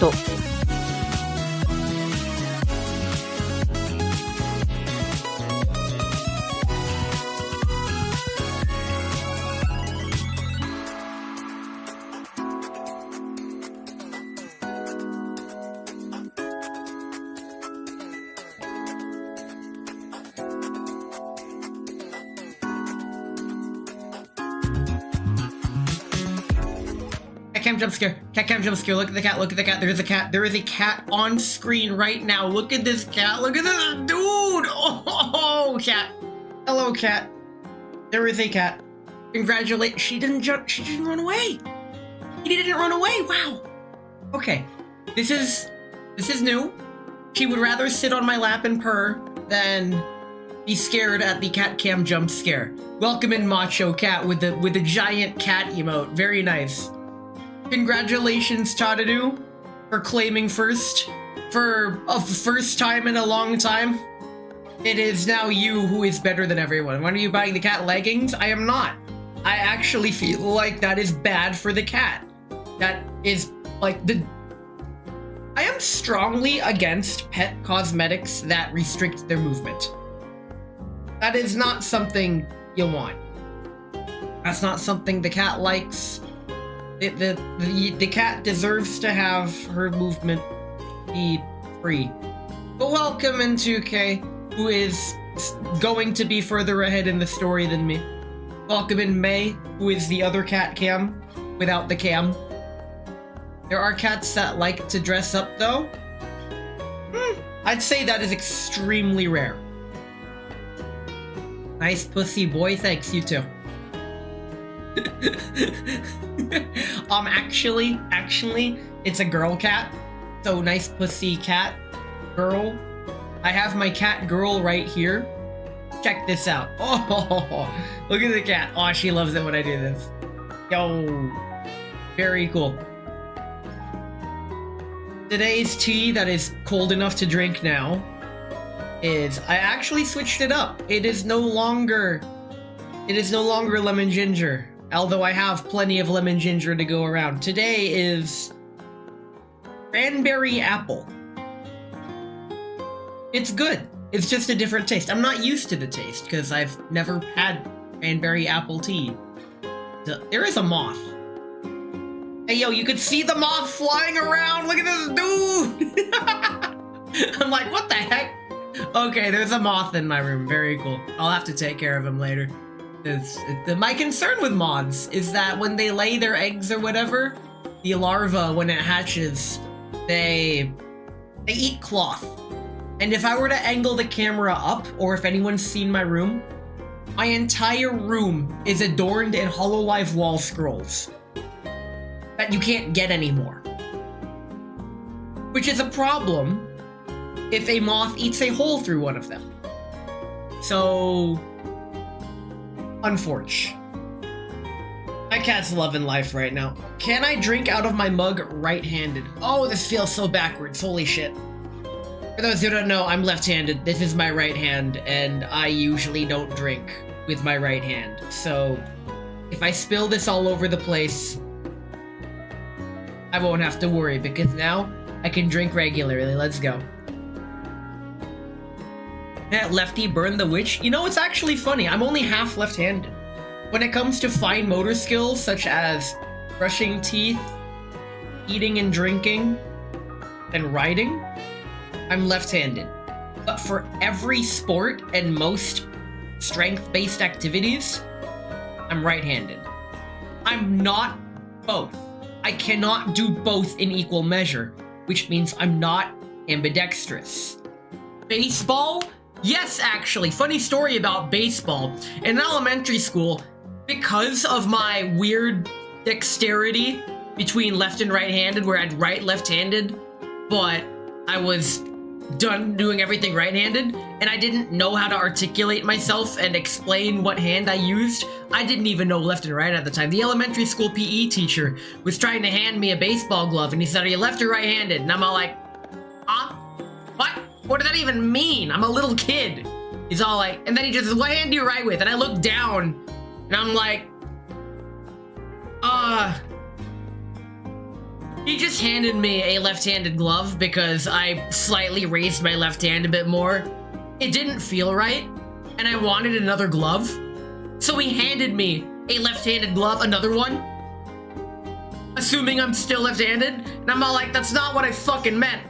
ト。Cat cam jump scare. Cat cam jump scare. Look at the cat. Look at the cat. There is a cat. There is a cat on screen right now. Look at this cat. Look at this dude. Oh, cat. Hello, cat. There is a cat. Congratulate. She didn't jump. She didn't run away. He didn't run away. Wow. Okay. This is new. She would rather sit on my lap and purr than be scared at the cat cam jump scare. Welcome in, Macho Cat, with the giant cat emote. Very nice. Congratulations, Tadadu, for claiming first. For a first time in a long time. It is now you who is better than everyone. When are you buying the cat leggings? I am not. I actually feel like that is bad for the cat. That is like I am strongly against pet cosmetics that restrict their movement. That is not something you want. That's not something the cat likes. The cat deserves to have her movement be free. But welcome in 2K, who is going to be further ahead in the story than me. Welcome in May, who is the other cat cam without the cam. There are cats that like to dress up though. I'd say that is extremely rare. Nice pussy boy, thanks, you too. Actually, it's a girl cat. So nice pussy cat, girl. I have my cat girl right here. Check this out. Oh, look at the cat. Oh, she loves it when I do this. Yo, very cool. Today's tea that is cold enough to drink now is, I actually switched it up. It is no longer lemon ginger, although I have plenty of lemon ginger to go around. Today is cranberry apple. It's good. It's just a different taste. I'm not used to the taste because I've never had cranberry apple tea. There is a moth. Hey, yo, you could see the moth flying around. Look at this dude. I'm like, what the heck? Okay, there's a moth in my room. Very cool. I'll have to take care of him later. My concern with moths is that when they lay their eggs or whatever, the larva, when it hatches, they eat cloth. And if I were to angle the camera up, or if anyone's seen my room, my entire room is adorned in HoloLive wall scrolls that you can't get anymore. Which is a problem if a moth eats a hole through one of them. So, unfortunate. My cat's loving life right now. Can I drink out of my mug right-handed? Oh, this feels so backwards. Holy shit. For those who don't know, I'm left-handed. This is my right hand, and I usually don't drink with my right hand. So, if I spill this all over the place, I won't have to worry, because now I can drink regularly. Let's go. Lefty burn the witch. You know, it's actually funny. I'm only half left-handed. When it comes to fine motor skills, such as brushing teeth, eating and drinking, and writing, I'm left-handed. But for every sport and most strength-based activities, I'm right-handed. I'm not both. I cannot do both in equal measure, which means I'm not ambidextrous. Baseball? Yes, actually. Funny story about baseball. In elementary school, because of my weird dexterity between left and right-handed, where I'd write left-handed, but I was done doing everything right-handed, and I didn't know how to articulate myself and explain what hand I used. I didn't even know left and right at the time. The elementary school PE teacher was trying to hand me a baseball glove, and he said, "Are you left or right-handed?" And I'm all like, "Huh? What? What does that even mean? I'm a little kid." He's all like, and then he just says, "What hand do you write with?" And I look down, and I'm like, He just handed me a left-handed glove because I slightly raised my left hand a bit more. It didn't feel right, and I wanted another glove. So he handed me a left-handed glove, another one, assuming I'm still left-handed, and I'm all like, that's not what I fucking meant.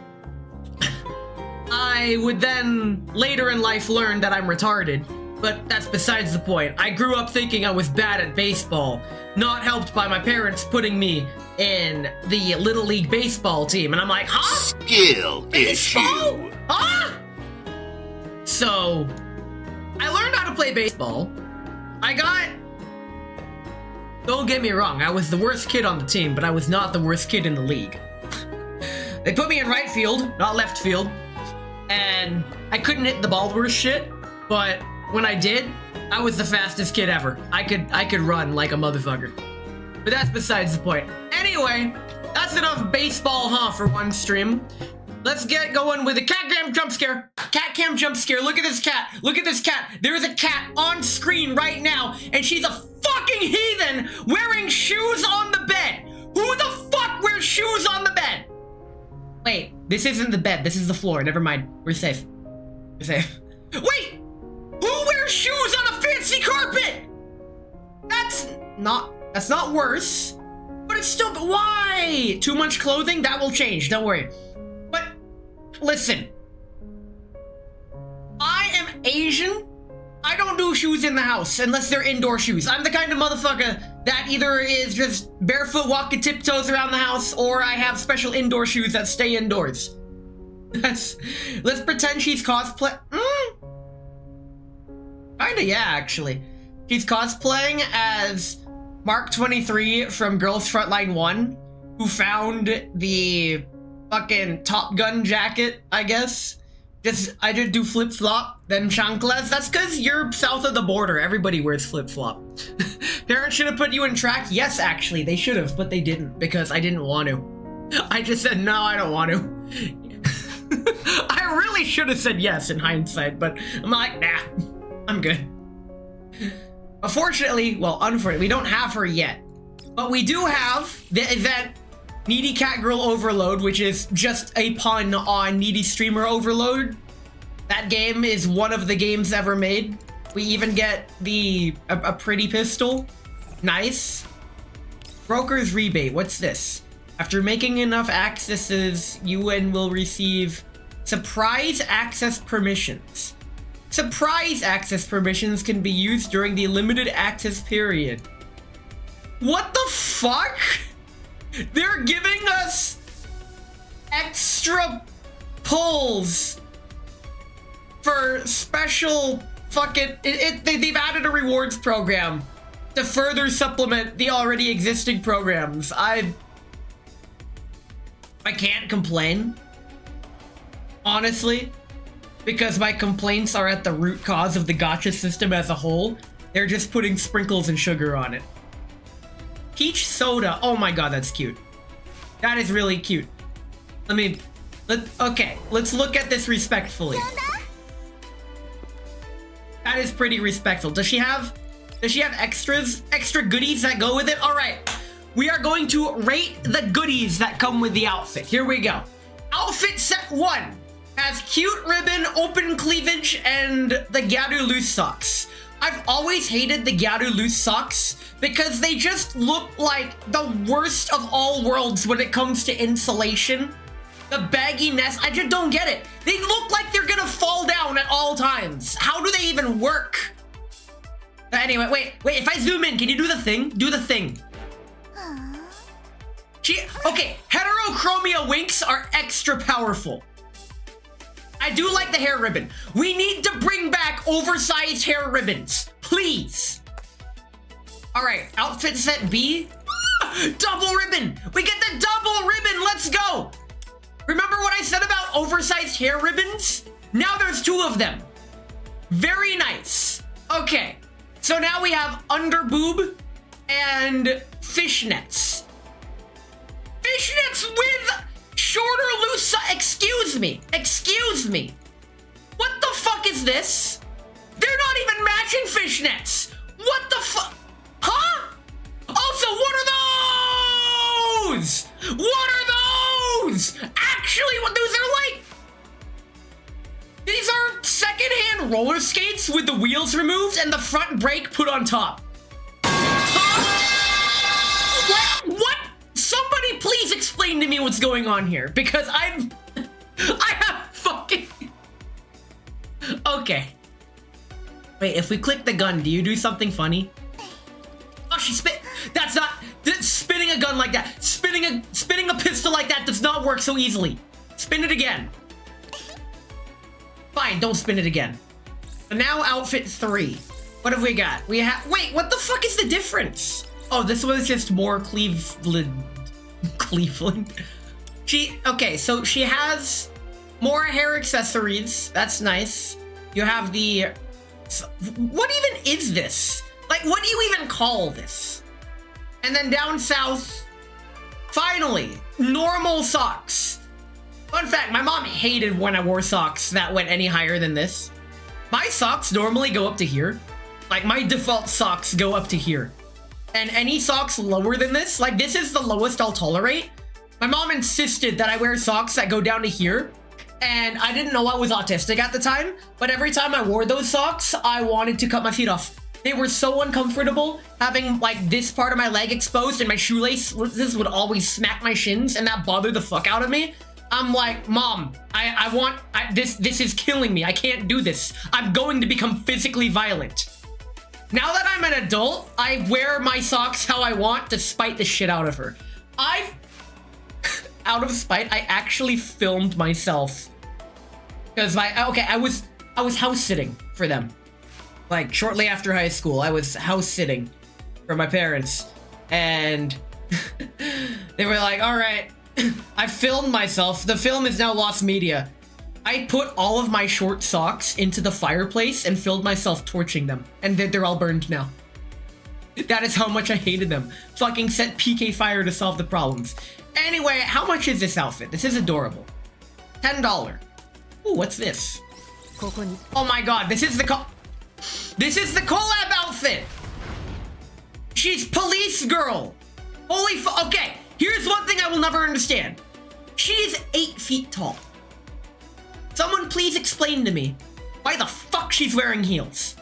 I would then, later in life, learn that I'm retarded, but that's besides the point. I grew up thinking I was bad at baseball, not helped by my parents putting me in the Little League baseball team, and I'm like, huh? Skill Baseball? issue. Huh? So, I learned how to play baseball. Don't get me wrong, I was the worst kid on the team, but I was not the worst kid in the league. They put me in right field, not left field, and I couldn't hit the ball worth shit, but when I did, I was the fastest kid ever. I could run like a motherfucker. But that's besides the point. Anyway, that's enough baseball, huh, for one stream. Let's get going with a cat cam jump scare. Cat cam jump scare. Look at this cat. Look at this cat. There's a cat on screen right now, and she's a fucking heathen wearing shoes on the bed. Who the fuck wears shoes on the bed? Wait, this isn't the bed. This is the floor. Never mind. We're safe. We're safe. Wait! Who wears shoes on a fancy carpet? That's not worse. But it's still, why? Too much clothing? That will change. Don't worry. But listen, I am Asian. I don't do shoes in the house unless they're indoor shoes. I'm the kind of motherfucker that either is just barefoot walking tiptoes around the house, or I have special indoor shoes that stay indoors. Let's pretend she's cosplay. Kinda, yeah, actually. She's cosplaying as Mark 23 from Girls Frontline 1, who found the fucking Top Gun jacket, I guess. I just do flip-flop, then chanclas. That's because you're south of the border. Everybody wears flip-flop. Parents should have put you in track. Yes, actually, they should have, but they didn't because I didn't want to. I just said, no, I don't want to. I really should have said yes in hindsight, but I'm like, nah, I'm good. Unfortunately, we don't have her yet. But we do have the event Needy Cat Girl Overload, which is just a pun on Needy Streamer Overload. That game is one of the games ever made. We even get a pretty pistol. Nice. Broker's rebate. What's this? After making enough accesses, UN will receive surprise access permissions. Surprise access permissions can be used during the limited access period. What the fuck? They're giving us extra pulls for special fucking... They've added a rewards program to further supplement the already existing programs. I can't complain, honestly, because my complaints are at the root cause of the gacha system as a whole. They're just putting sprinkles and sugar on it. Peach soda. Oh my god, that's cute. That is really cute. Okay, let's look at this respectfully. That is pretty respectful. Does she have extra goodies that go with it? All right, we are going to rate the goodies that come with the outfit. Here we go. Outfit set 1 has cute ribbon, open cleavage, and the Gyaru loose socks. I've always hated the Gyaru loose socks because they just look like the worst of all worlds when it comes to insulation. The bagginess, I just don't get it. They look like they're gonna fall down at all times. How do they even work? Anyway, wait, if I zoom in, can you do the thing? Do the thing. Okay, heterochromia winks are extra powerful. I do like the hair ribbon. We need to bring back oversized hair ribbons, please. All right, outfit set B. Double ribbon. We get the double ribbon. Let's go. Remember what I said about oversized hair ribbons? Now there's 2 of them. Very nice. Okay, so now we have under boob and fishnets. Fishnets with shorter loose, excuse me. What the fuck is this? They're not even matching fishnets. What the fuck? Huh? Also, what are those? What are roller skates with the wheels removed and the front brake put on top. What? Somebody please explain to me what's going on here, because I have fucking... Okay. Wait, if we click the gun, do you do something funny? Oh, she spit. That's not... Spinning a gun like that. Spinning a pistol like that does not work so easily. Spin it again. Fine, don't spin it again. So now outfit 3. What have we got? We have... Wait, what the fuck is the difference? Oh, this was just more Cleveland. Okay, so she has more hair accessories. That's nice. You have the... What even is this? Like, what do you even call this? And then down south, finally, normal socks. Fun fact, my mom hated when I wore socks that went any higher than this. My socks normally go up to here. Like, my default socks go up to here. And any socks lower than this, like this is the lowest I'll tolerate. My mom insisted that I wear socks that go down to here. And I didn't know I was autistic at the time, but every time I wore those socks, I wanted to cut my feet off. They were so uncomfortable, having like this part of my leg exposed, and my shoelaces would always smack my shins, and that bothered the fuck out of me. I'm like, Mom, this is killing me. I can't do this. I'm going to become physically violent. Now that I'm an adult, I wear my socks how I want to spite the shit out of her. Out of spite, I actually filmed myself. Because I was house sitting for them. Like, shortly after high school, I was house sitting for my parents. And they were like, all right, I filmed myself. The film is now lost media. I put all of my short socks into the fireplace and filmed myself torching them. And they're all burned now. That is how much I hated them. Fucking set PK fire to solve the problems. Anyway, how much is this outfit? This is adorable. $10. Ooh, what's this? Oh my god, this is the collab outfit! She's police girl! Holy okay, here's one thing I will never understand. She is 8 feet tall. Someone please explain to me why the fuck she's wearing heels.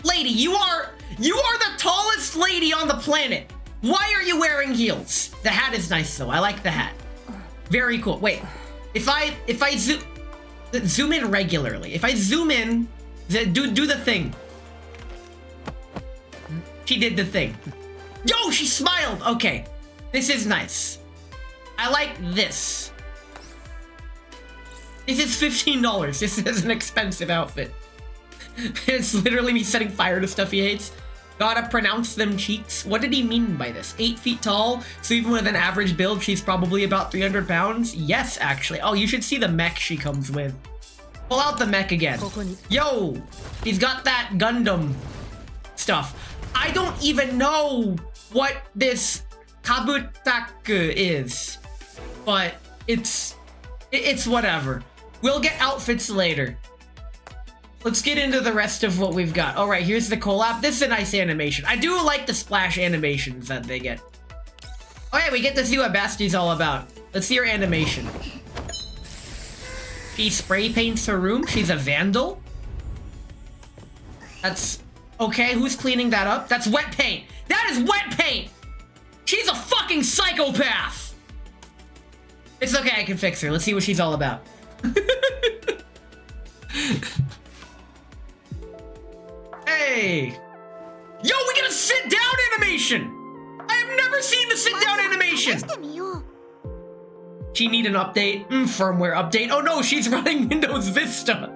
Lady, you are the tallest lady on the planet. Why are you wearing heels? The hat is nice though. I like the hat. Very cool. Wait, if I zoom in regularly. If I zoom in, do the thing. She did the thing. Yo, she smiled. Okay, this is nice. I like this. This is $15. This is an expensive outfit. It's literally me setting fire to stuff he hates. Gotta pronounce them cheeks. What did he mean by this? 8 feet tall, so even with an average build, she's probably about 300 pounds? Yes, actually. Oh, you should see the mech she comes with. Pull out the mech again. Yo, he's got that Gundam stuff. I don't even know what this Kabutaku is, but it's whatever. We'll get outfits later. Let's get into the rest of what we've got. All right, here's the collab. This is a nice animation. I do like the splash animations that they get. Oh yeah, we get to see what Basti's all about. Let's see her animation. She spray paints her room. She's a vandal. That's... Okay, who's cleaning that up? That's wet paint. That is wet paint! She's a fucking psychopath! It's okay, I can fix her. Let's see what she's all about. Hey! Yo, we get a sit-down animation! I have never seen the sit-down animation! She need an update? Firmware update. Oh no, she's running Windows Vista!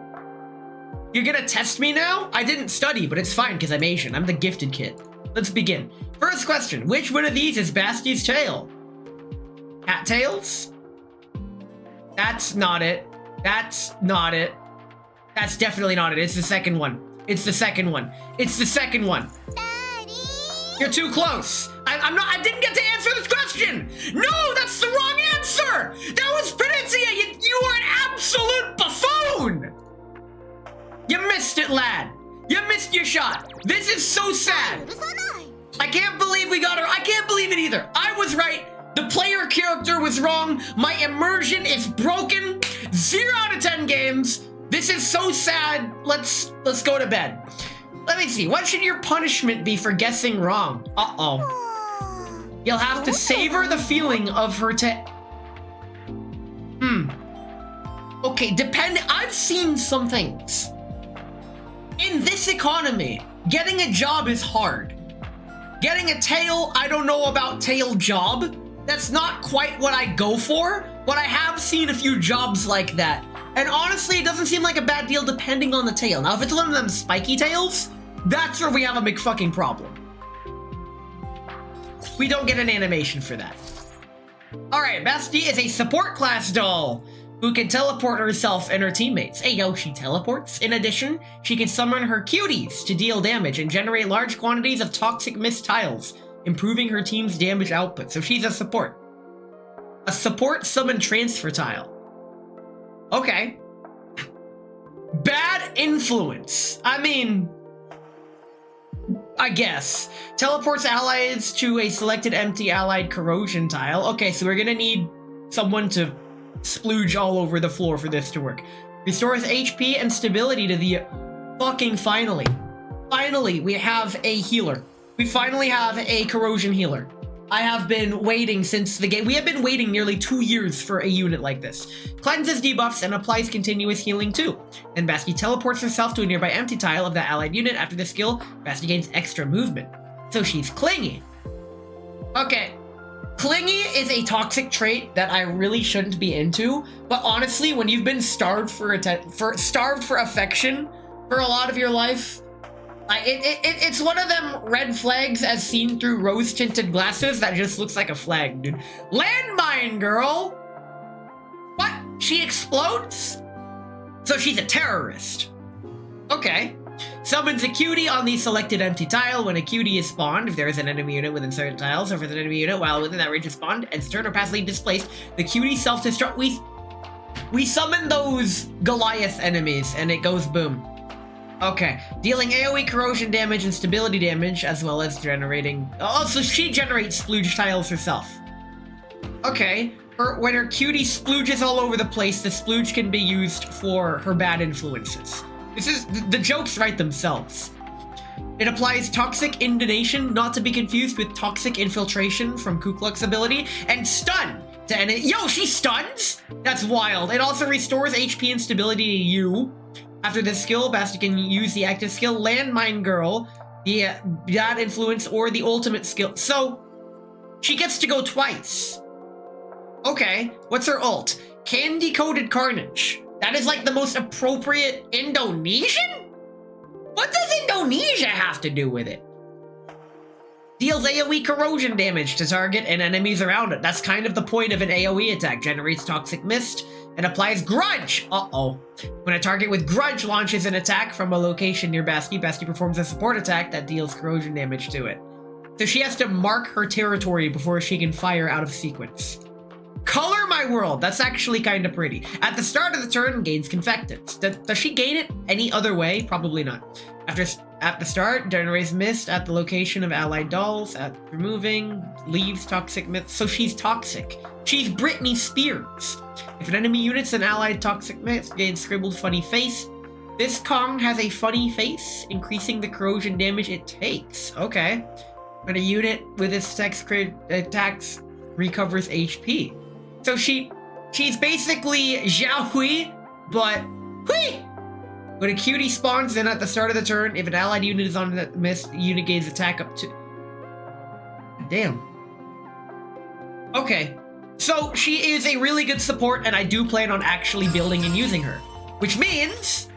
You're gonna test me now? I didn't study, but it's fine because I'm Asian. I'm the gifted kid. Let's begin. First question, which one of these is Basti's tail? Cat tails? That's not it. That's not it. That's definitely not it. It's the second one. It's the second one. It's the second one. Daddy. You're too close. I didn't get to answer this question. No, that's the wrong answer. That was Peninsula. You are an absolute buffoon. You missed it, lad. You missed your shot. This is so sad. I can't believe we got her. I can't believe it either. I was right. The player character was wrong. My immersion is broken. 0 out of 10 games. This is so sad. Let's go to bed. Let me see. What should your punishment be for guessing wrong? Uh-oh. You'll have to savor the feeling of her Okay, I've seen some things. In this economy, getting a job is hard. Getting a tail, I don't know about tail job. That's not quite what I go for, but I have seen a few jobs like that. And honestly, it doesn't seem like a bad deal depending on the tail. Now, if it's one of them spiky tails, that's where we have a big fucking problem. We don't get an animation for that. Alright, BASTI is a support class doll who can teleport herself and her teammates. Hey yo, she teleports. In addition, she can summon her cuties to deal damage and generate large quantities of toxic mist tiles, improving her team's damage output. So she's a support. A support summon transfer tile. Okay. Bad influence. I mean, I guess. Teleports allies to a selected empty allied corrosion tile. Okay, so we're gonna need someone to splooge all over the floor for this to work. Restores HP and stability to the... Fucking finally. Finally, we have a healer. We finally have a corrosion healer. I have been waiting since the game. We have been waiting nearly 2 years for a unit like this. Cleanses debuffs and applies continuous healing too. Then BASTI teleports herself to a nearby empty tile of that allied unit. After this skill, BASTI gains extra movement. So she's clingy. Okay. Clingy is a toxic trait that I really shouldn't be into, but honestly, when you've been starved for affection for a lot of your life, it's one of them red flags as seen through rose-tinted glasses that just looks like a flag, dude. Landmine girl! What? She explodes? So she's a terrorist. Okay. Summons a cutie on the selected empty tile. When a cutie is spawned, if there is an enemy unit within certain tiles, or if there's an enemy unit while within that range is spawned, and turn or passively displaced, the cutie self-destruct. We summon those Goliath enemies, and it goes boom. Okay, dealing AoE corrosion damage and stability damage, as well as generating... Oh, so she generates splooge tiles herself. Okay, when her cutie splooges all over the place, the splooge can be used for her bad influences. The jokes write themselves. It applies Toxic Intonation, not to be confused with Toxic Infiltration from Ku Klux ability, and Stun to end it. Yo, she stuns? That's wild. It also restores HP and stability to you. After this skill, BASTI can use the active skill Landmine Girl, the bad influence, or the ultimate skill. So, she gets to go twice. Okay, what's her ult? Candy-Coated Carnage. That is like the most appropriate Indonesian? What does Indonesia have to do with it? Deals AoE corrosion damage to target and enemies around it. That's kind of the point of an AoE attack. Generates toxic mist and applies Grudge. Uh-oh. When a target with Grudge launches an attack from a location near BASTI, BASTI performs a support attack that deals corrosion damage to it. So she has to mark her territory before she can fire out of sequence. Color my world. That's actually kind of pretty. At the start of the turn, gains Confectance. Does she gain it any other way? Probably not. At the start, generates mist at the location of allied dolls. At removing, leaves toxic mist. So she's toxic. She's Britney Spears. If an enemy unit's an allied toxic mist, gains scribbled funny face. This Kong has a funny face, increasing the corrosion damage it takes. Okay. When a unit with its attacks recovers HP. So she's basically Xiaohui, but hui! When a cutie spawns in at the start of the turn, if an allied unit is on the mist, the unit gains attack up to... Damn. Okay. So she is a really good support, and I do plan on actually building and using her. Which means...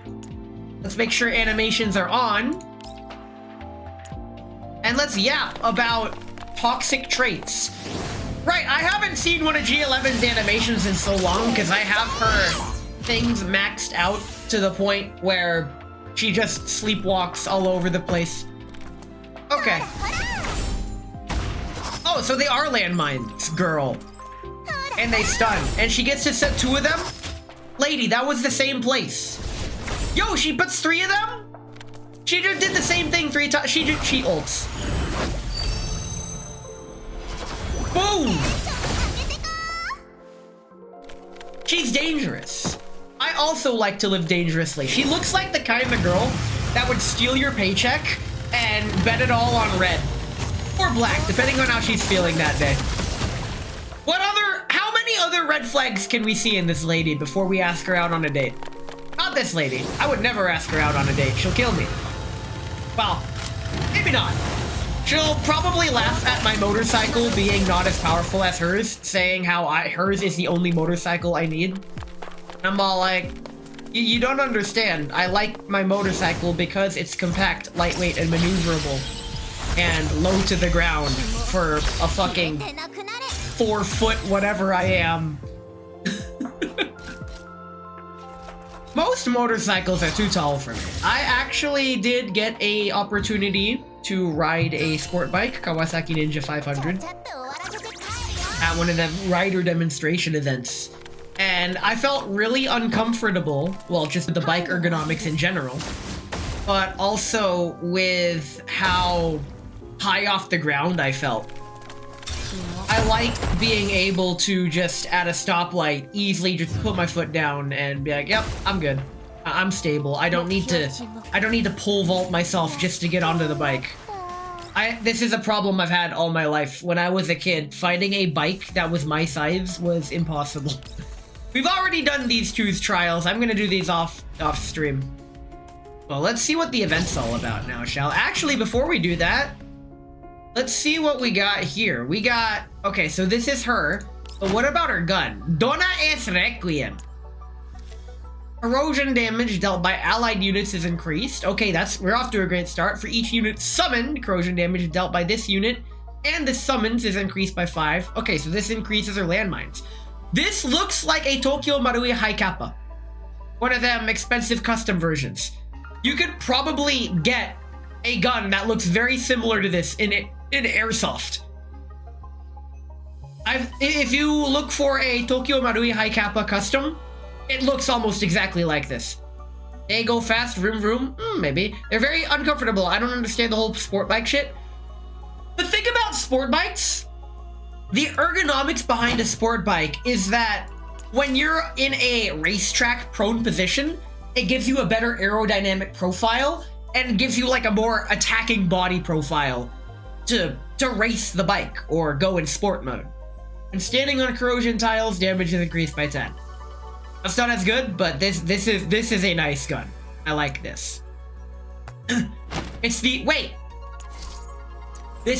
Let's make sure animations are on. And let's yap about toxic traits. Right, I haven't seen one of G11's animations in so long because I have her things maxed out to the point where she just sleepwalks all over the place. Okay. Oh, so they are landmines, girl. And they stun. And she gets to set 2 of them? Lady, that was the same place. Yo, she puts 3 of them? She just did the same thing 3 times. She ults. Boom! She's dangerous. I also like to live dangerously. She looks like the kind of girl that would steal your paycheck and bet it all on red. Or black, depending on how she's feeling that day. How many other red flags can we see in this lady before we ask her out on a date? Not this lady. I would never ask her out on a date. She'll kill me. Well, maybe not. She'll probably laugh at my motorcycle being not as powerful as hers, saying how hers is the only motorcycle I need. I'm all like, you don't understand. I like my motorcycle because it's compact, lightweight, and maneuverable. And low to the ground for a fucking 4 foot whatever I am. Most motorcycles are too tall for me. I actually did get a opportunity to ride a sport bike, Kawasaki Ninja 500, at one of the rider demonstration events. And I felt really uncomfortable, well, just with the bike ergonomics in general, but also with how high off the ground I felt. I like being able to just at a stoplight easily just put my foot down and be like, yep, I'm good. I'm stable. I don't need to pole vault myself just to get onto the bike. This is a problem I've had all my life. When I was a kid, finding a bike that was my size was impossible. We've already done these choose trials. I'm gonna do these off stream. Well, let's see what the event's all about now, shall we? Actually, before we do that, let's see what we got here. We got, okay, so this is her, but what about her gun? Donna es Requiem. Corrosion damage dealt by allied units is increased. Okay, we're off to a great start. For each unit summoned, corrosion damage dealt by this unit and the summons is increased by 5. Okay, so this increases her landmines. This looks like a Tokyo Marui High Kappa. One of them expensive custom versions. You could probably get a gun that looks very similar to this in airsoft. If you look for a Tokyo Marui High Kappa custom, it looks almost exactly like this. They go fast, vroom vroom, maybe. They're very uncomfortable. I don't understand the whole sport bike shit. The thing about sport bikes, the ergonomics behind a sport bike is that when you're in a racetrack prone position, it gives you a better aerodynamic profile and gives you like a more attacking body profile to race the bike or go in sport mode. When standing on corrosion tiles, damage is increased by 10. That's not as good, but this is a nice gun. I like this. This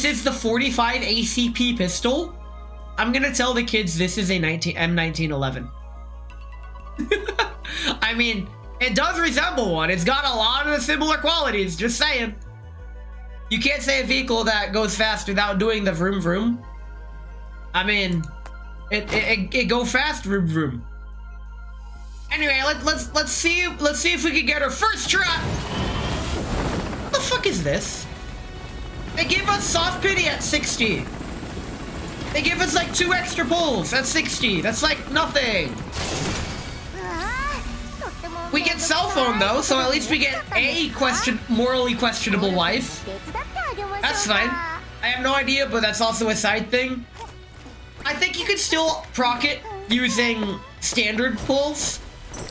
is the 45 ACP pistol. I'm gonna tell the kids this is a M1911. I mean, it does resemble one. It's got a lot of similar qualities, just saying. You can't say a vehicle that goes fast without doing the vroom vroom. I mean, it go fast vroom vroom. Anyway, let's see if we can get her first try. What the fuck is this? They gave us soft pity at 60. They give us like 2 extra pulls at 60. That's like nothing. We get cell phone though, so at least we get a morally questionable wife. That's fine. I have no idea, but that's also a side thing. I think you could still proc it using standard pulls.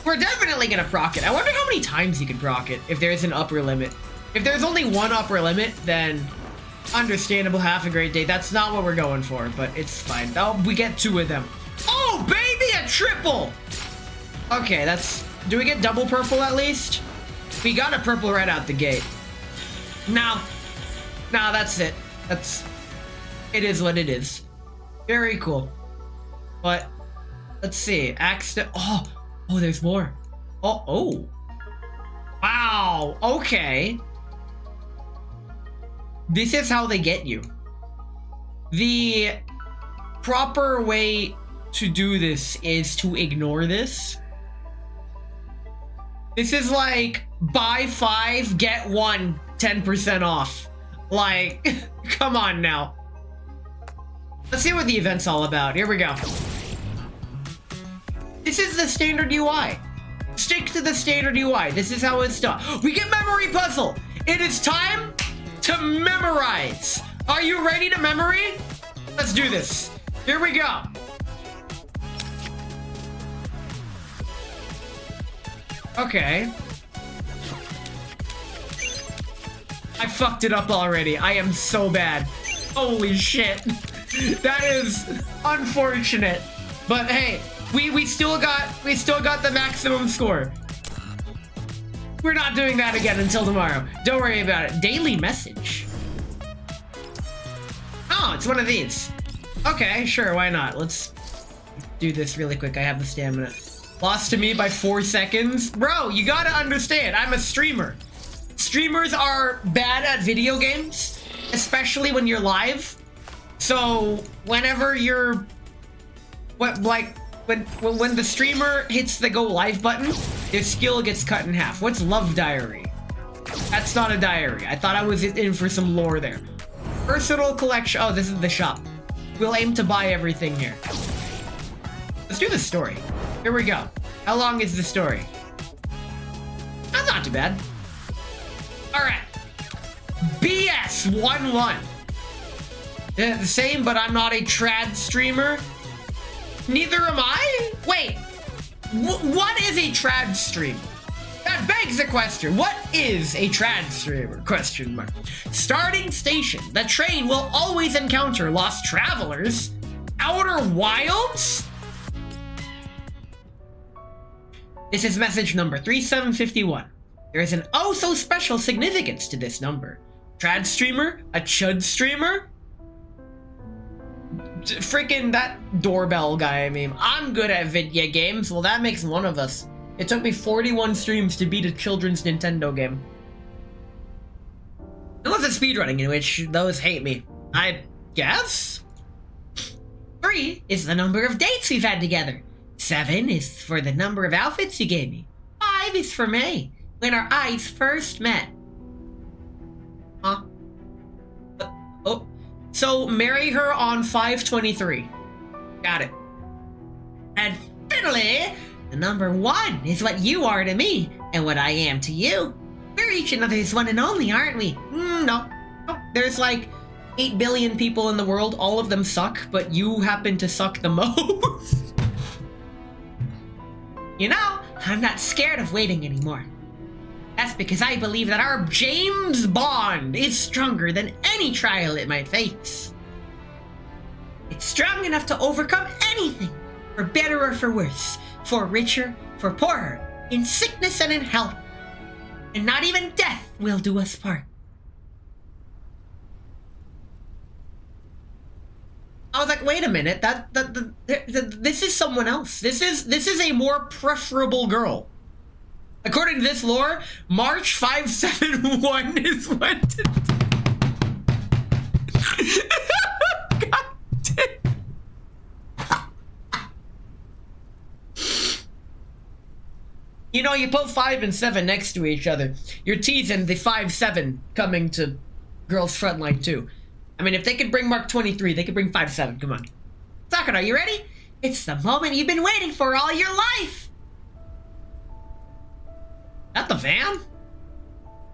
We're definitely gonna proc it. I wonder how many times you can proc it if there's an upper limit. If there's only one upper limit, then understandable, half a great day. That's not what we're going for, but it's fine. Oh, we get 2 of them. Oh, baby, a triple! Okay, do we get double purple at least? We got a purple right out the gate. No, that's it. It is what it is. Very cool. But, let's see. Oh, there's more. Oh. Wow, okay. This is how they get you. The proper way to do this is to ignore this. This is like, buy 5, get 1, 10% off. Like, come on now. Let's see what the event's all about. Here we go. This is the standard UI. Stick to the standard UI. This is how it's done. We get memory puzzle. It is time to memorize. Are you ready to memory? Let's do this. Here we go. Okay. I fucked it up already. I am so bad. Holy shit. That is unfortunate. But hey, we still got the maximum score. We're not doing that again until tomorrow. Don't worry about it. Daily message. Oh, it's one of these. Okay, sure, why not? Let's do this really quick. I have the stamina. Lost to me by 4 seconds. Bro, you gotta understand, I'm a streamer. Streamers are bad at video games, especially when you're live. So whenever you're, when the streamer hits the go live button, their skill gets cut in half. What's Love Diary? That's not a diary. I thought I was in for some lore there. Personal collection. Oh, this is the shop. We'll aim to buy everything here. Let's do the story. Here we go. How long is the story? That's not too bad. Alright. BS11. The same, but I'm not a trad streamer. Neither am I? Wait. What is a trad streamer? That begs the question. What is a trad streamer? Question mark. Starting station. The train will always encounter lost travelers. Outer wilds? This is message number 3751. There is an oh so special significance to this number. Trad streamer? A chud streamer? Freaking that doorbell guy, I mean. I'm good at video games. Well, that makes one of us. It took me 41 streams to beat a children's Nintendo game. Unless it's speedrunning, in which those hate me. I guess? 3 is the number of dates we've had together. 7 is for the number of outfits you gave me. 5 is for May, when our eyes first met. Huh? Oh. So, marry her on 5/23. Got it. And finally, the number 1 is what you are to me, and what I am to you. We're each another's one and only, aren't we? No. There's like 8 billion people in the world, all of them suck, but you happen to suck the most. You know, I'm not scared of waiting anymore. That's because I believe that our James Bond is stronger than any trial it might face. It's strong enough to overcome anything, for better or for worse, for richer, for poorer, in sickness and in health. And not even death will do us part. I was like, wait a minute, this is someone else. This is a more preferable girl. According to this lore, March 571 is when. God damn. You know, you put 5 and 7 next to each other. You're teasing the 5-7 coming to Girls Frontline too. I mean, if they could bring Mark 23, they could bring 5-7. Come on. Sakura, you ready? It's the moment you've been waiting for all your life. That the van?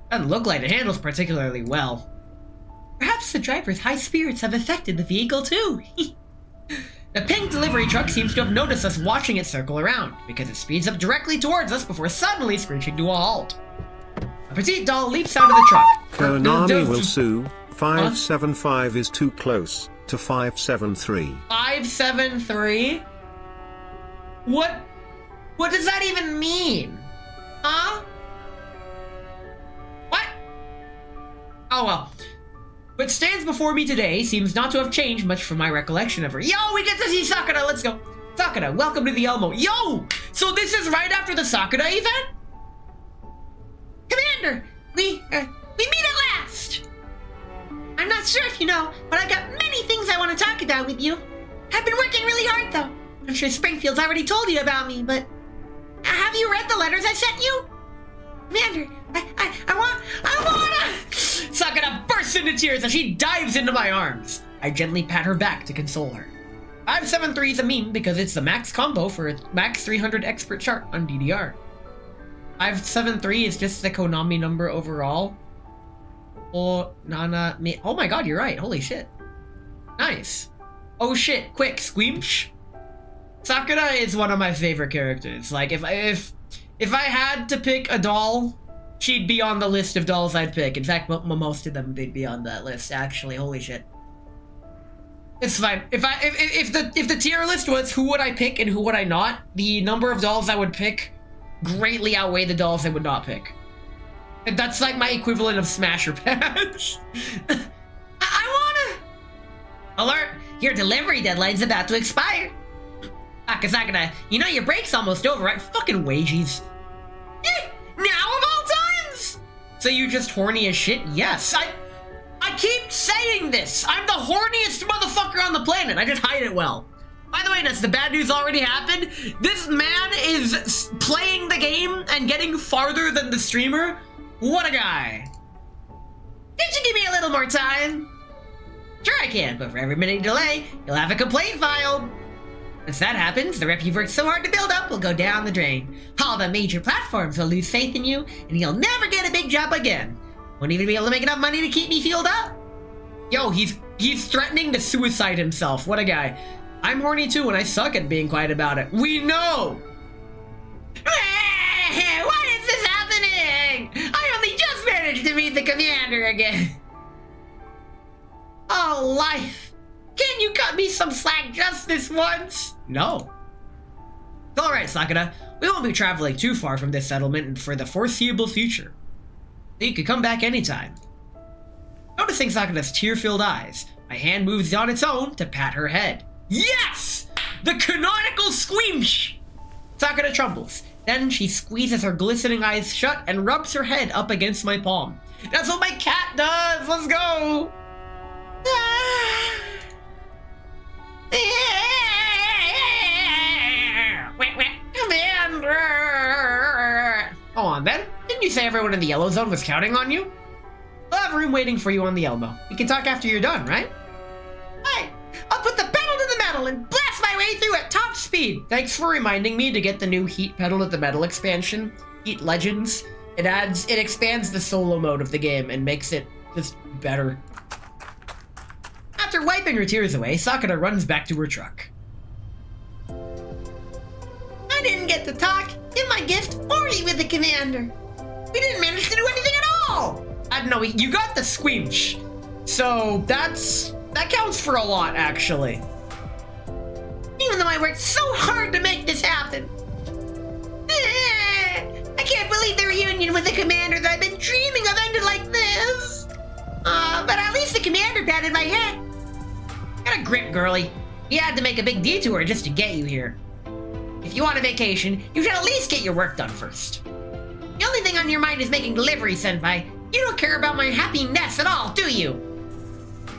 Doesn't look like it handles particularly well. Perhaps the driver's high spirits have affected the vehicle too. The pink delivery truck seems to have noticed us watching it circle around, because it speeds up directly towards us before suddenly screeching to a halt. A petite doll leaps out of the truck. Konami will sue. 575 is too close to 573. 573? What does that even mean? Huh? What? Oh well. What stands before me today seems not to have changed much from my recollection of her. Yo, we get to see Sakura, let's go. Sakura, welcome to the Elmo. Yo! So this is right after the Sakura event? Commander, we meet at last! I'm not sure if you know, but I've got many things I want to talk about with you. I've been working really hard though. I'm sure Springfield's already told you about me, but have you read the letters I sent you? Commander, I wanna... Sakura bursts into tears as she dives into my arms. I gently pat her back to console her. 573 is a meme because it's the max combo for a max 300 expert chart on DDR. 573 is just the Konami number overall. Oh, Nana, me. Oh my god, you're right. Holy shit. Nice. Oh shit, quick, squeamsh. Sakura is one of my favorite characters. Like, if If I had to pick a doll, she'd be on the list of dolls I'd pick. In fact, most of them would be on that list, actually. Holy shit. It's fine. If the tier list was who would I pick and who would I not, the number of dolls I would pick greatly outweigh the dolls I would not pick. And that's like my equivalent of Smash or Pass. I wanna... Alert! Your delivery deadline's about to expire. Sakura, you know your break's almost over, right? Fucking wages. Now of all times! So you just horny as shit? Yes. I keep saying this. I'm the horniest motherfucker on the planet. I just hide it well. By the way, Ness, the bad news already happened. This man is playing the game and getting farther than the streamer. What a guy. Can't you give me a little more time? Sure I can, but for every minute delay, you'll have a complaint filed. Once that happens, the rep you've worked so hard to build up will go down the drain. All the major platforms will lose faith in you, and you'll never get a big job again. Won't even be able to make enough money to keep me fueled up. Yo, he's threatening to suicide himself. What a guy. I'm horny too, and I suck at being quiet about it. We know! Why is this happening? I only just managed to meet the commander again. Oh, life. Can you cut me some slack just this once? No. It's alright, Sakura. We won't be traveling too far from this settlement for the foreseeable future. You could come back anytime. Noticing Sakura's tear-filled eyes, my hand moves on its own to pat her head. Yes! The canonical squeamish! Sakura trembles. Then she squeezes her glistening eyes shut and rubs her head up against my palm. That's what my cat does! Let's go! Commander! Go on, then. Didn't you say everyone in the yellow zone was counting on you? We'll have room waiting for you on the Elmo. We can talk after you're done, right? Right. I'll put the pedal to the metal and blast my way through at top speed. Thanks for reminding me to get the new Heat Pedal to the Metal expansion, Heat Legends. It expands the solo mode of the game and makes it just better. After wiping her tears away, Sakura runs back to her truck. I didn't get to talk, give my gift, or eat with the commander. We didn't manage to do anything at all! I don't know, you got the squeamish. So that counts for a lot, actually. Even though I worked so hard to make this happen. I can't believe the reunion with the commander that I've been dreaming of ended like this. But at least the commander patted my head. Got a grip, girlie. He had to make a big detour just to get you here. If you want a vacation, you should at least get your work done first. The only thing on your mind is making delivery, Senpai. You don't care about my happiness at all, do you?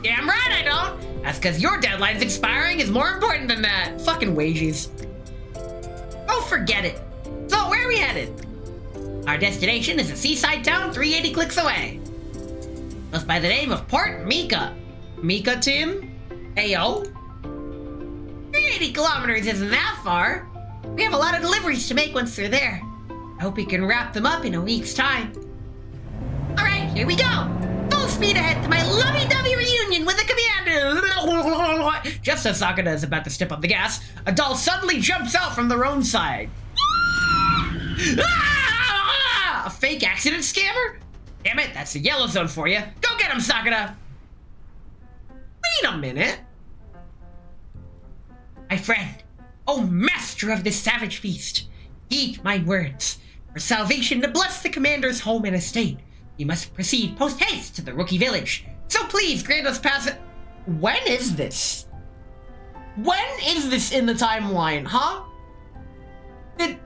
Damn right I don't. That's because your deadline's expiring is more important than that. Fucking wages. Oh, forget it. So, where are we headed? Our destination is a seaside town 380 clicks away. Goes by the name of Port Mika. Mika, Tim? Ayo? 380 kilometers isn't that far. We have a lot of deliveries to make once they're there. I hope we can wrap them up in a week's time. Alright, here we go! Full speed ahead to my lovey-dovey reunion with the commander! Just as Sakura is about to step on the gas, a doll suddenly jumps out from the road side. A fake accident scammer? Damn it, that's the yellow zone for you. Go get him, Sakura! Wait a minute. My friend, oh master of this savage beast, heed my words. For salvation to bless the commander's home and estate, you must proceed post-haste to the rookie village. So please grant us passage. When is this? When is this in the timeline, huh? Is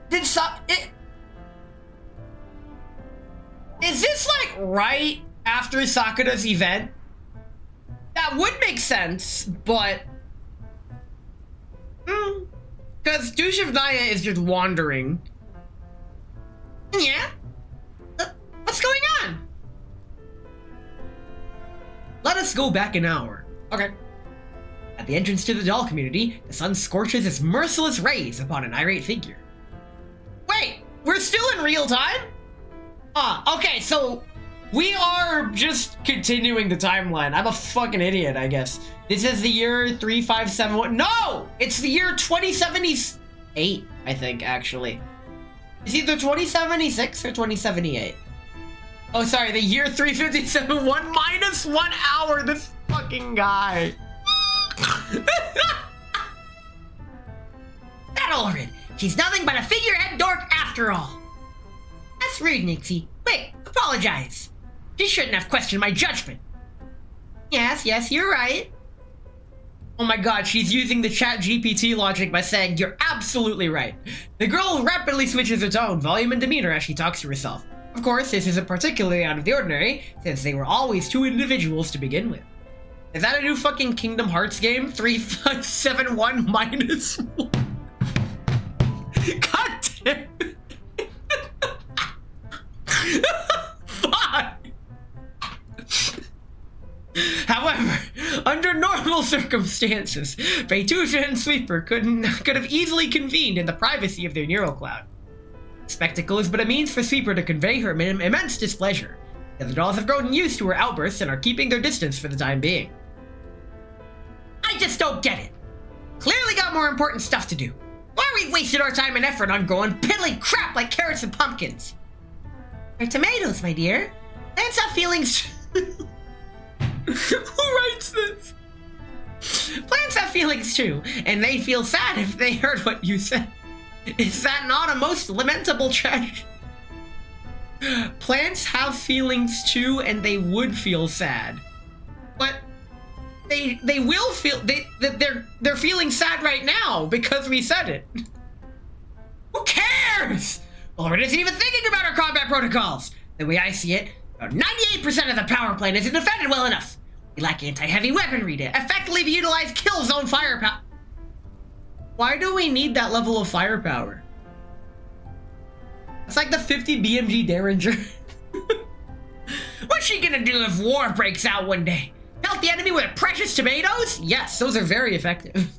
this like right after Sakura's event? That would make sense, but because Douche of Naya is just wandering. Yeah? What's going on? Let us go back an hour. Okay. At the entrance to the doll community, the sun scorches its merciless rays upon an irate figure. Wait, we're still in real time? Okay, so we are just continuing the timeline. I'm a fucking idiot, I guess. This is the year 3571. No! It's the year 2078, I think, actually. It's either 2076 or 2078. Oh, sorry, the year 357, 1 minus 1 hour, this fucking guy. That Ulrid, she's nothing but a figurehead dork after all. That's rude, Nixie. Quick, apologize. She shouldn't have questioned my judgment. Yes, you're right. Oh my god, she's using the chat GPT logic by saying, you're absolutely right. The girl rapidly switches her tone, volume, and demeanor as she talks to herself. Of course, this isn't particularly out of the ordinary, since they were always two individuals to begin with. Is that a new fucking Kingdom Hearts game? 3571 minus 1? God damn it. Fuck! However, under normal circumstances, Betusia and Sweeper could have easily convened in the privacy of their neural cloud. Spectacle is but a means for Sweeper to convey her immense displeasure. The other dolls have grown used to her outbursts and are keeping their distance for the time being. I just don't get it. Clearly got more important stuff to do. Why are we wasting our time and effort on growing piddly crap like carrots and pumpkins? They're tomatoes, my dear. Plants have feelings. Who writes this? Plants have feelings too, and they'd feel sad if they heard what you said. Is that not a most lamentable tragedy? Plants have feelings too, and they would feel sad. But they will feel they're feeling sad right now because we said it. Who cares? Ulrid isn't even thinking about our combat protocols. The way I see it, about 98% of the power plant isn't defended well enough. We lack anti-heavy weaponry to effectively utilize kill zone firepower. Why do we need that level of firepower? It's like the 50 BMG Derringer. What's she gonna do if war breaks out one day? Pelt the enemy with precious tomatoes? Yes, those are very effective.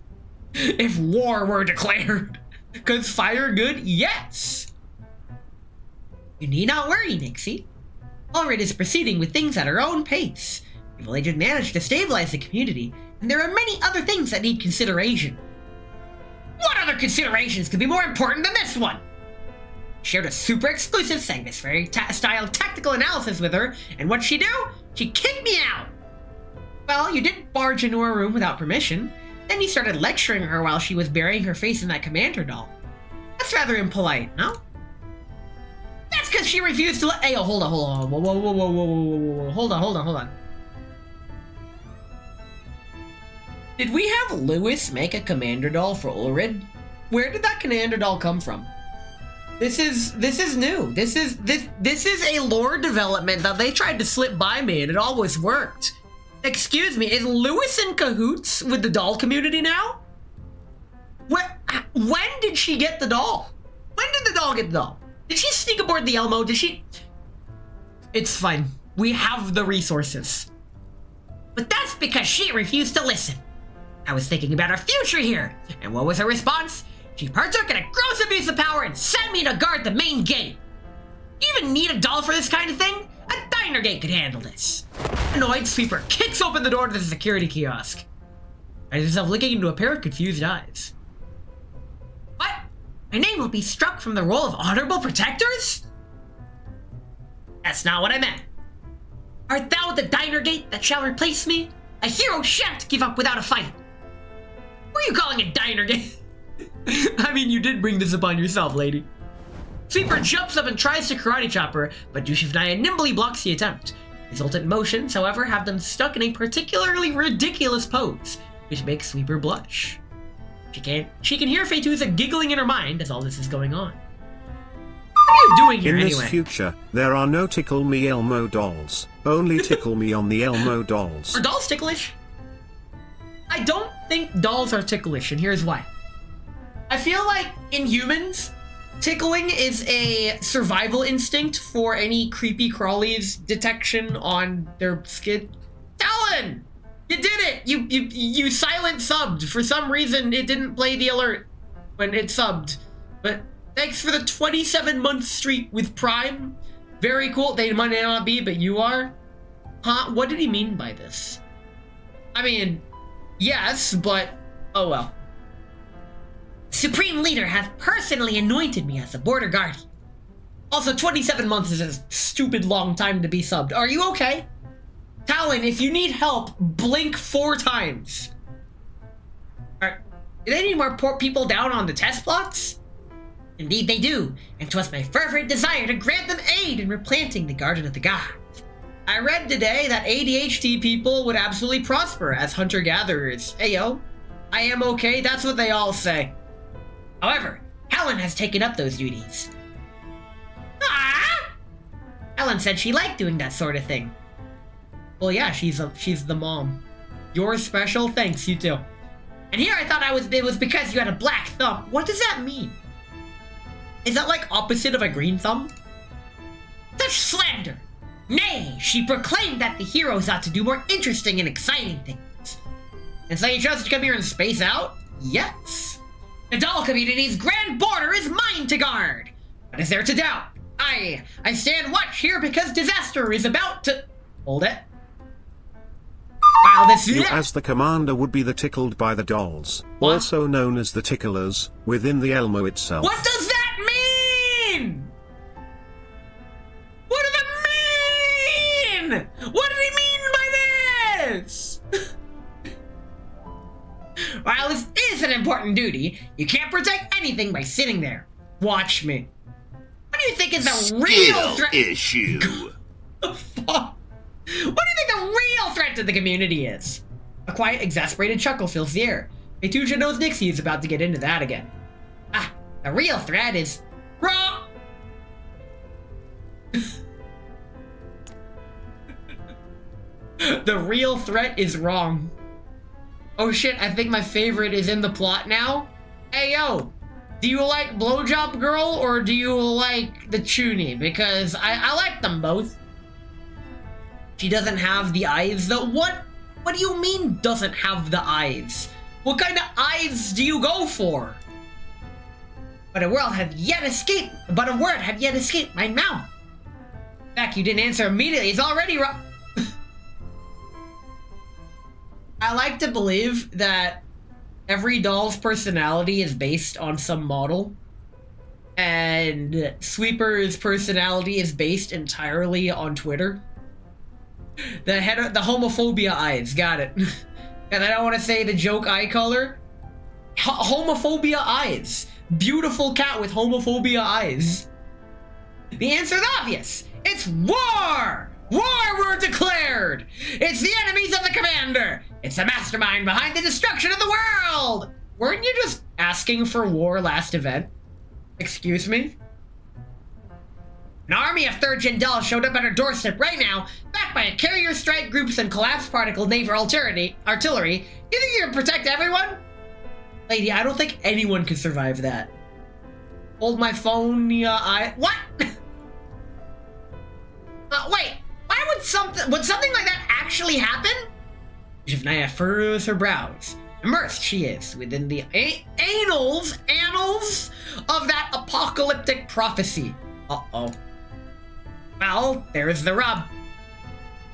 If war were declared. Cause fire good? Yes. You need not worry, Nixie. Ulrid is proceeding with things at her own pace. Evil Agent managed to stabilize the community, and there are many other things that need consideration. What other considerations could be more important than this one? Shared a super exclusive Sanctus Fairy style tactical analysis with her, and what'd she do? She kicked me out! Well, you didn't barge into her room without permission, then you started lecturing her while she was burying her face in that commander doll. That's rather impolite, no? That's because she refused to let- Hey, hold on. Whoa. Hold on. Did we have Lewis make a commander doll for Ulrid? Where did that commander doll come from? This is new. This is a lore development that they tried to slip by me and it always worked. Excuse me, is Lewis in cahoots with the doll community now? When did she get the doll? When did the doll get the doll? Did she sneak aboard the Elmo? Did she? It's fine. We have the resources. But that's because she refused to listen. I was thinking about our future here, and what was her response? She partook in a gross abuse of power and sent me to guard the main gate. You even need a doll for this kind of thing? A diner gate could handle this. Annoyed, Sweeper kicks open the door to the security kiosk. I find myself looking into a pair of confused eyes. What? My name will be struck from the roll of honorable protectors? That's not what I meant. Art thou the diner gate that shall replace me? A hero shan't give up without a fight. What are you calling a diner gate? I mean, you did bring this upon yourself, lady. Sweeper jumps up and tries to karate chop her, but Yushifnaya nimbly blocks the attempt. Resultant motions, however, have them stuck in a particularly ridiculous pose, which makes Sweeper blush. She can hear Fetuza giggling in her mind as all this is going on. What are you doing here anyway? In this future, there are no Tickle Me Elmo dolls. Only Tickle Me on the Elmo dolls. Are dolls ticklish? I don't think dolls are ticklish, and here's why. I feel like in humans, tickling is a survival instinct for any creepy crawlies detection on their skin. Talon! You did it! You silent subbed. For some reason, it didn't play the alert when it subbed. But thanks for the 27-month streak with Prime. Very cool. They might not be, but you are. Huh? What did he mean by this? I mean, yes, but oh well. Supreme Leader hath personally anointed me as the border guardian. Also, 27 months is a stupid long time to be subbed. Are you okay? Talon, if you need help, blink 4 times. Alright. Do they need more people down on the test plots? Indeed they do, and 'twas my fervent desire to grant them aid in replanting the Garden of the Gods. I read today that ADHD people would absolutely prosper as hunter-gatherers. Hey yo, I am okay, that's what they all say. However, Helen has taken up those duties. Ah! Helen said she liked doing that sort of thing. Well, yeah, she's the mom. You're special, thanks, you too. And here I thought it was because you had a black thumb. What does that mean? Is that like opposite of a green thumb? Such slander! Nay, she proclaimed that the heroes ought to do more interesting and exciting things. And so you chose to come here and space out? Yes. The doll community's grand border is mine to guard. What is there to doubt? I stand watch here because disaster is about to... Hold it. Wow, this... You as the commander would be the tickled by the dolls, what? Also known as the ticklers, within the Elmo itself. What does that mean? What does it mean? What did he mean by this? While this is an important duty, you can't protect anything by sitting there. Watch me. What do you think is the real threat? Issue. What do you think the real threat to the community is? A quiet, exasperated chuckle fills the air. Petunia knows Nixie is about to get into that again. Ah, the real threat is... Wrong! The real threat is wrong. Oh shit, I think my favorite is in the plot now. Hey yo, do you like Blowjob Girl or do you like the Chuny? Because I like them both. She doesn't have the eyes though. What do you mean doesn't have the eyes? What kind of eyes do you go for? But a word had yet escaped my mouth. In fact, you didn't answer immediately. It's already wrong. I like to believe that every doll's personality is based on some model. And Sweeper's personality is based entirely on Twitter. The homophobia eyes, got it. And I don't want to say the joke eye color. Homophobia eyes. Beautiful cat with homophobia eyes. The answer's obvious. It's war! War were declared! It's the enemies of the commander! It's the mastermind behind the destruction of the world! Weren't you just asking for war last event? Excuse me? An army of 3rd Gen dolls showed up at our doorstep right now, backed by carrier strike groups and collapsed particle naval artillery. You think you can protect everyone? Lady, I don't think anyone could survive that. Hold my phone, what? Wait, why would something like that actually happen? Shivnaya furrows her brows. Immersed she is within the annals of that apocalyptic prophecy. Uh-oh. Well, there's the rub.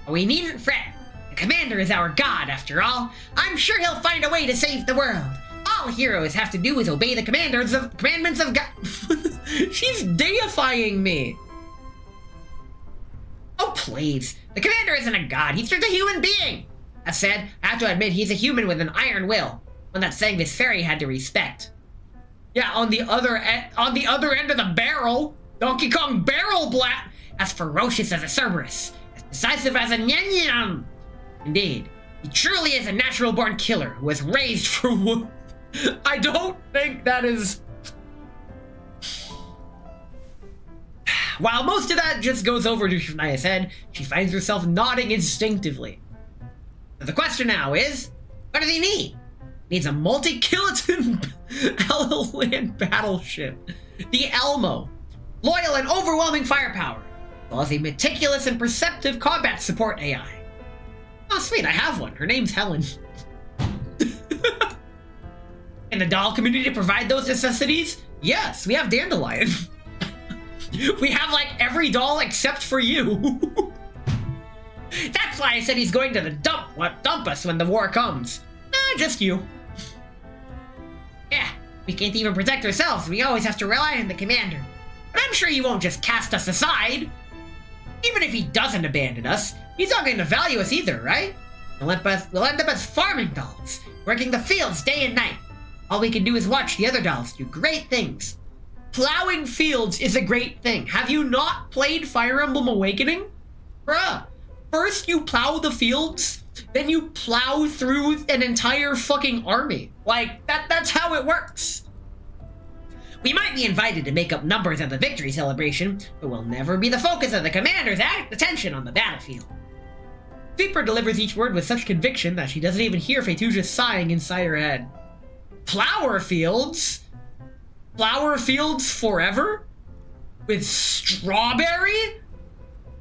We needn't fret. The commander is our god, after all. I'm sure he'll find a way to save the world. All heroes have to do is obey the commandments of God. She's deifying me. Oh, please. The commander isn't a god. He's just a human being. That said, I have to admit he's a human with an iron will. One that saying this fairy had to respect. Yeah, on the other end of the barrel, Donkey Kong Barrel Blat, as ferocious as a Cerberus, as decisive as a Nyan. Indeed, he truly is a natural-born killer who was raised for war. I don't think that is... While most of that just goes over to Shanaya's head, she finds herself nodding instinctively. The question now is, what does he need? He needs a multi-kiloton land battleship. The Elmo. Loyal and overwhelming firepower, as well as a meticulous and perceptive combat support AI. Oh sweet, I have one. Her name's Helen. Can the doll community provide those necessities? Yes, we have Dandelion. We have like every doll except for you. That's why I said he's going to the dump us when the war comes. Just you. Yeah, we can't even protect ourselves. We always have to rely on the commander. But I'm sure he won't just cast us aside. Even if he doesn't abandon us, he's not going to value us either, right? We'll end up as farming dolls, working the fields day and night. All we can do is watch the other dolls do great things. Plowing fields is a great thing. Have you not played Fire Emblem Awakening? Bruh, first you plow the fields, then you plow through an entire fucking army. Like, that's how it works. We might be invited to make up numbers at the victory celebration, but we'll never be the focus of the commander's attention on the battlefield. Sweeper delivers each word with such conviction that she doesn't even hear Faytusia sighing inside her head. Flower fields? Flower fields forever? With strawberry?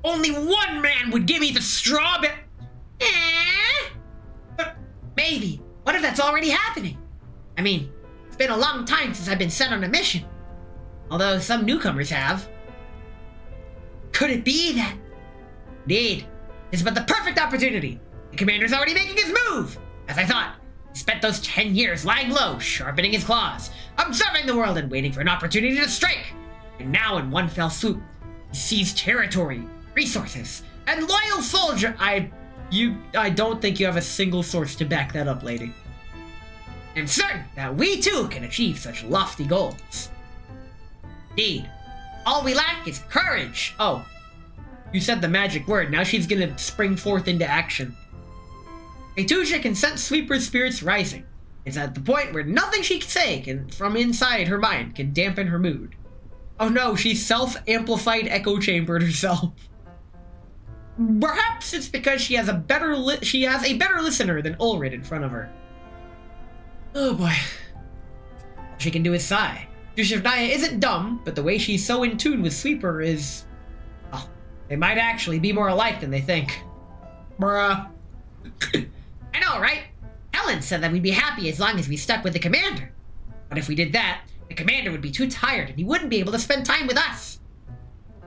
Only one man would give me the strawberry. But maybe. What if that's already happening? I mean, it's been a long time since I've been sent on a mission. Although some newcomers have. Could it be that? Indeed. It's but the perfect opportunity. The commander's already making his move. As I thought, he spent those 10 years lying low, sharpening his claws, observing the world and waiting for an opportunity to strike. And now in one fell swoop, he seized territory, resources, and loyal soldier. I don't think you have a single source to back that up, lady. I'm certain that we too can achieve such lofty goals. Indeed, all we lack is courage. Oh, you said the magic word. Now she's gonna spring forth into action. Faytusia can sense Sweeper's spirits rising. It's at the point where nothing she can say from inside her mind can dampen her mood. Oh no, she's self-amplified echo chambered herself. Perhaps it's because she has a better listener than Ulrid in front of her. Oh boy. All she can do is sigh. Dushavnaya isn't dumb, but the way she's so in tune with Sweeper is... oh, they might actually be more alike than they think. Bruh. I know, right? Helen said that we'd be happy as long as we stuck with the commander. But if we did that, the commander would be too tired and he wouldn't be able to spend time with us.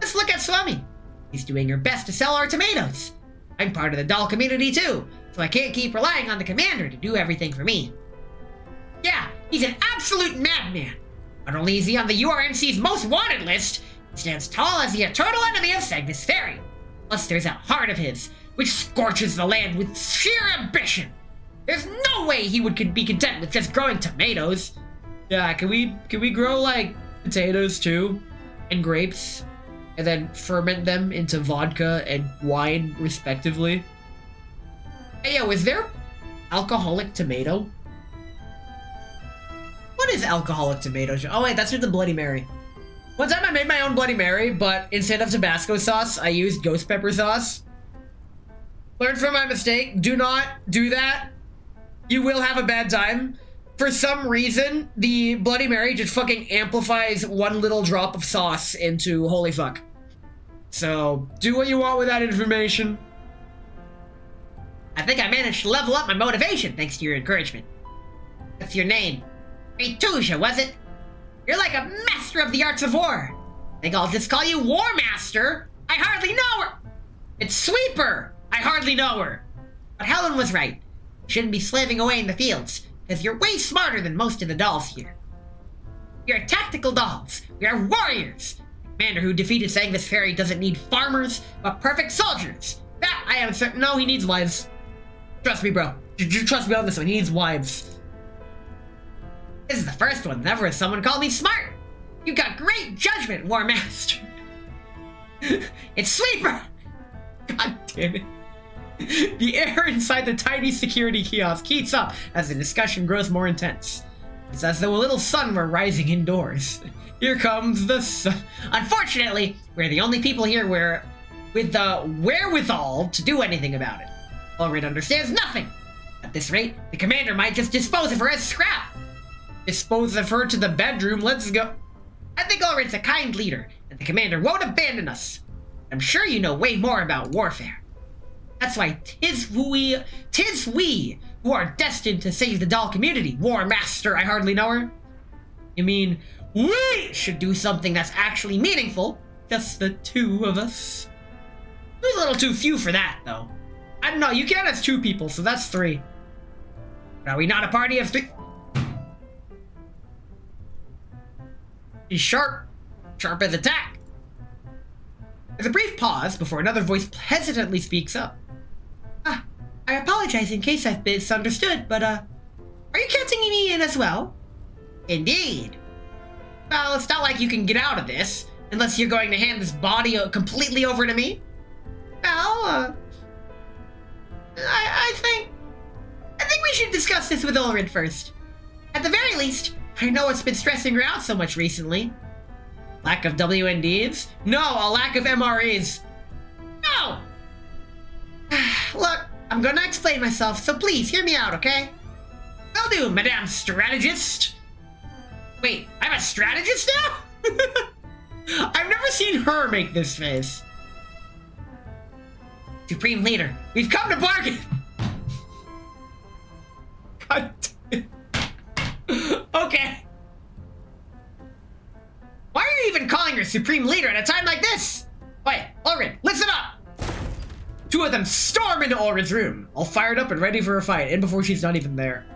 Just look at Swami. He's doing her best to sell our tomatoes. I'm part of the doll community too, so I can't keep relying on the commander to do everything for me. Yeah, he's an absolute madman. Not only is he on the URNC's most wanted list, he stands tall as the eternal enemy of Cygnus Ferry. Plus there's that heart of his, which scorches the land with sheer ambition. There's no way he would be content with just growing tomatoes. Yeah, can we grow like potatoes too? And grapes? And then ferment them into vodka and wine respectively? Hey yo, is there alcoholic tomato? What is alcoholic tomato? Oh wait, that's with the Bloody Mary. One time I made my own Bloody Mary, but instead of Tabasco sauce, I used ghost pepper sauce. Learned from my mistake. Do not do that. You will have a bad time. For some reason, the Bloody Mary just fucking amplifies one little drop of sauce into holy fuck. So, do what you want with that information. I think I managed to level up my motivation thanks to your encouragement. What's your name? Faytusia, was it? You're like a master of the arts of war. I think I'll just call you War Master. I hardly know her. It's Sweeper. I hardly know her. But Helen was right. You shouldn't be slaving away in the fields, because you're way smarter than most of the dolls here. We are tactical dolls. We are warriors. The commander who defeated Cygnus Ferry doesn't need farmers, but perfect soldiers. That I am certain. No, he needs wives. Trust me, bro. Trust me on this one. He needs wives. This is the first one that ever someone called me smart. You've got great judgment, War Master. It's Sweeper. God damn it. The air inside the tiny security kiosk heats up as the discussion grows more intense. It's as though a little sun were rising indoors. Here comes the sun. Unfortunately, we're the only people here with the wherewithal to do anything about it. Ulrid understands nothing. At this rate, the commander might just dispose of her as scrap. Dispose of her to the bedroom, let's go. I think Ulrid's a kind leader, and the commander won't abandon us. I'm sure you know way more about warfare. That's why tis we who are destined to save the doll community, War Master. I hardly know her. You mean we should do something that's actually meaningful? Just the two of us? There's a little too few for that, though. I don't know, you count as two people, so that's three. Are we not a party of three? He's sharp. Sharp as attack. There's a brief pause before another voice hesitantly speaks up. I apologize in case I've misunderstood, but, are you counting me in as well? Indeed. Well, it's not like you can get out of this, unless you're going to hand this body completely over to me. Well, I think we should discuss this with Ulrich first. At the very least, I know what's been stressing her out so much recently. Lack of WNDs? No, a lack of MREs. No! Look, I'm gonna explain myself, so please hear me out, okay? Will do, Madame Strategist. Wait, I'm a strategist now? I've never seen her make this face. Supreme Leader, we've come to bargain! God damn. Okay. Why are you even calling her Supreme Leader at a time like this? Wait, Ulrich, listen up! Two of them storm into Ulrich's room, all fired up and ready for a fight, and before she's not even there.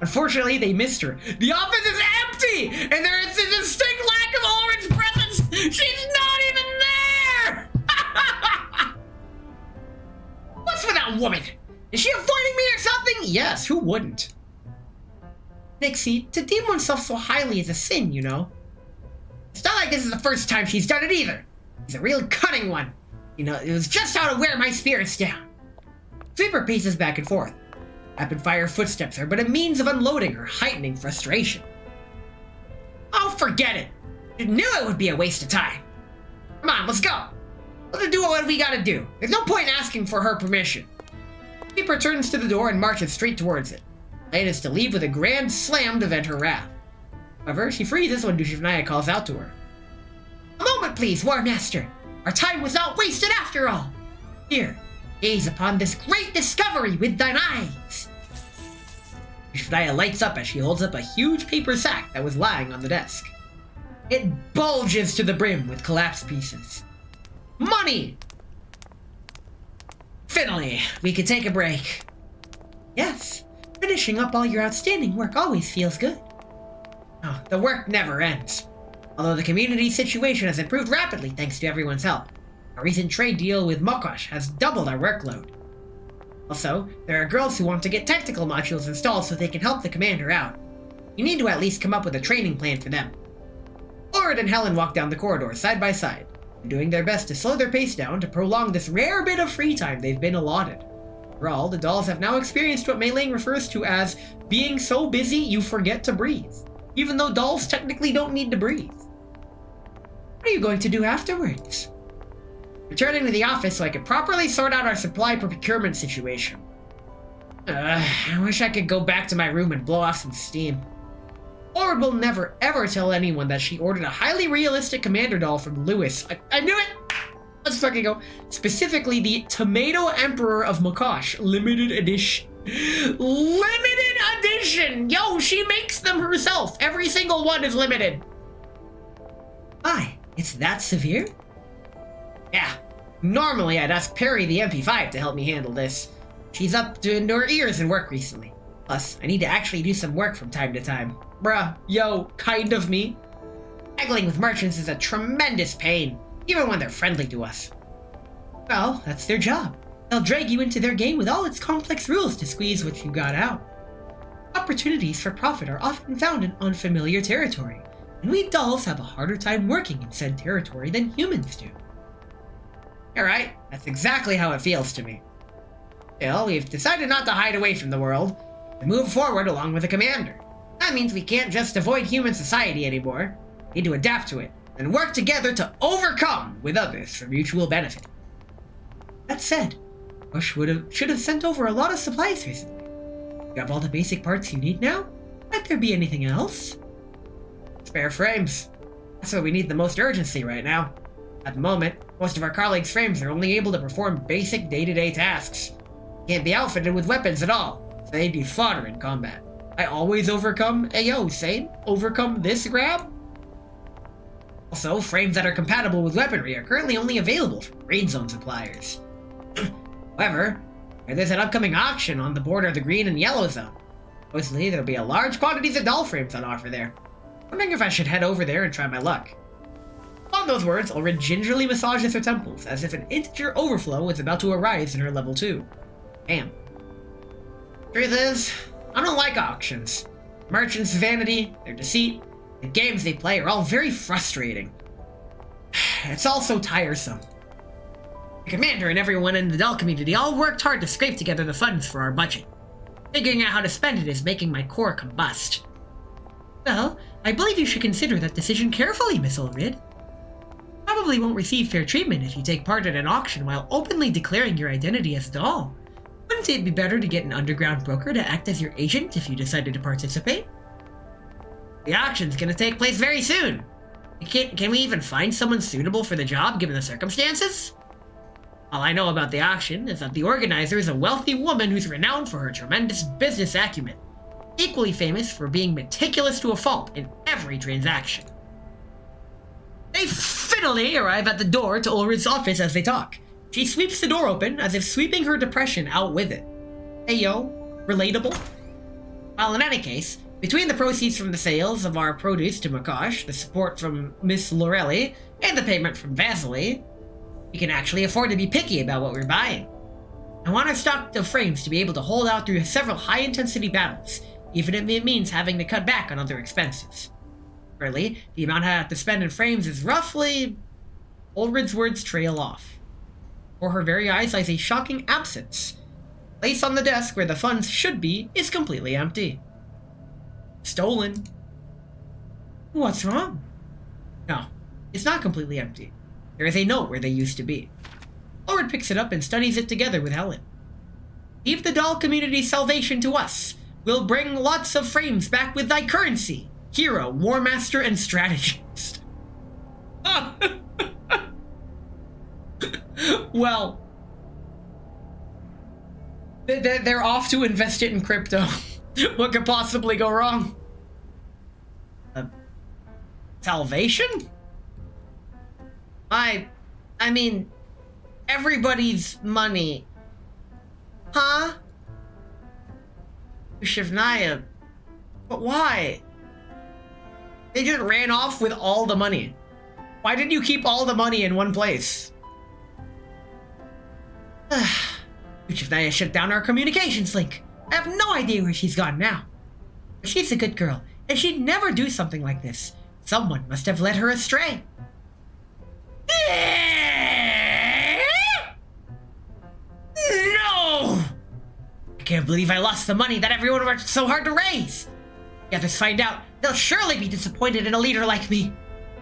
Unfortunately, they missed her. The office is empty, and there is a distinct lack of Ulrich's presence. She's not even there! What's with that woman? Is she avoiding me or something? Yes, who wouldn't? Nixie, to deem oneself so highly is a sin, you know. It's not like this is the first time she's done it either. She's a real cunning one. You know, it was just how to wear my spirits down. Sweeper paces back and forth. Rapid-fire footsteps are but a means of unloading or heightening frustration. Oh, forget it. I knew it would be a waste of time. Come on, let's go. Let's do what we gotta do. There's no point in asking for her permission. Sweeper turns to the door and marches straight towards it. Plan is to leave with a grand slam to vent her wrath. However, she freezes when Dushavnaya calls out to her. A moment, please, War Master. Our time was not wasted after all. Here, gaze upon this great discovery with thine eyes. Dushavnaya lights up as she holds up a huge paper sack that was lying on the desk. It bulges to the brim with collapsed pieces. Money! Finally, we could take a break. Yes, finishing up all your outstanding work always feels good. Oh, the work never ends. Although the community situation has improved rapidly thanks to everyone's help. Our recent trade deal with Mokosh has doubled our workload. Also, there are girls who want to get technical modules installed so they can help the commander out. You need to at least come up with a training plan for them. Ulrich and Helen walk down the corridor side by side, doing their best to slow their pace down to prolong this rare bit of free time they've been allotted. For all, the dolls have now experienced what Mei Ling refers to as being so busy you forget to breathe, even though dolls technically don't need to breathe. What are you going to do afterwards? Returning to the office so I can properly sort out our supply procurement situation. I wish I could go back to my room and blow off some steam. Ulrich will never ever tell anyone that she ordered a highly realistic commander doll from Lewis. I knew it! Let's fucking go. Specifically the Tomato Emperor of Mokosh limited edition. Limited edition! Yo, she makes them herself. Every single one is limited. Why? It's that severe? Yeah. Normally I'd ask Perry the MP5 to help me handle this. She's up to her ears in work recently. Plus, I need to actually do some work from time to time. Bruh, yo, kind of me. Haggling with merchants is a tremendous pain, even when they're friendly to us. Well, that's their job. They'll drag you into their game with all its complex rules to squeeze what you got out. Opportunities for profit are often found in unfamiliar territory, and we dolls have a harder time working in said territory than humans do. Alright, that's exactly how it feels to me. Still, we've decided not to hide away from the world, and move forward along with the commander. That means we can't just avoid human society anymore. We need to adapt to it, and work together to overcome with others for mutual benefit. That said, Bush should have sent over a lot of supplies recently. You have all the basic parts you need now? Might there be anything else? Spare frames. That's what we need the most urgency right now. At the moment, most of our colleagues' frames are only able to perform basic day-to-day tasks. Can't be outfitted with weapons at all, so they'd be fodder in combat. I always overcome, ayo, Sane, overcome this grab? Also, frames that are compatible with weaponry are currently only available from Green Zone suppliers. However, there's an upcoming auction on the border of the Green and Yellow Zone. Supposedly, there'll be a large quantities of doll frames on offer there. Wondering if I should head over there and try my luck. Upon those words, Ulrid gingerly massages her temples, as if an integer overflow was about to arise in her level 2. Damn. Truth is, I don't like auctions. Merchants' vanity, their deceit, the games they play are all very frustrating. It's all so tiresome. The commander and everyone in the doll community all worked hard to scrape together the funds for our budget. Figuring out how to spend it is making my core combust. Well, I believe you should consider that decision carefully, Miss Ulrid. Probably won't receive fair treatment if you take part in an auction while openly declaring your identity as a doll. Wouldn't it be better to get an underground broker to act as your agent if you decided to participate? The auction's gonna take place very soon. Can we even find someone suitable for the job given the circumstances? All I know about the auction is that the organizer is a wealthy woman who's renowned for her tremendous business acumen, equally famous for being meticulous to a fault in every transaction. They finally arrive at the door to Ulrid's office as they talk. She sweeps the door open as if sweeping her depression out with it. Hey yo, relatable? Well, in any case, between the proceeds from the sales of our produce to Makash, the support from Miss Lorelli, and the payment from Vasily, we can actually afford to be picky about what we're buying. I want our stock of frames to be able to hold out through several high-intensity battles, even if it means having to cut back on other expenses. Currently, the amount I have to spend in frames is roughly... Ulrid's words trail off. Before her very eyes lies a shocking absence. The place on the desk where the funds should be is completely empty. Stolen. What's wrong? No, it's not completely empty. There is a note where they used to be. Ulrid picks it up and studies it together with Helen. Leave the doll community's salvation to us. We'll bring lots of frames back with thy currency. Hero, War Master, and Strategist. Well, they're off to invest it in crypto. What could possibly go wrong? Salvation? I mean, everybody's money. Huh? Shivnaya. But why? They just ran off with all the money. Why didn't you keep all the money in one place? Shivnaya shut down our communications link. I have no idea where she's gone now. But she's a good girl, and she'd never do something like this. Someone must have led her astray. No! I can't believe I lost the money that everyone worked so hard to raise. The others find out, they'll surely be disappointed in a leader like me.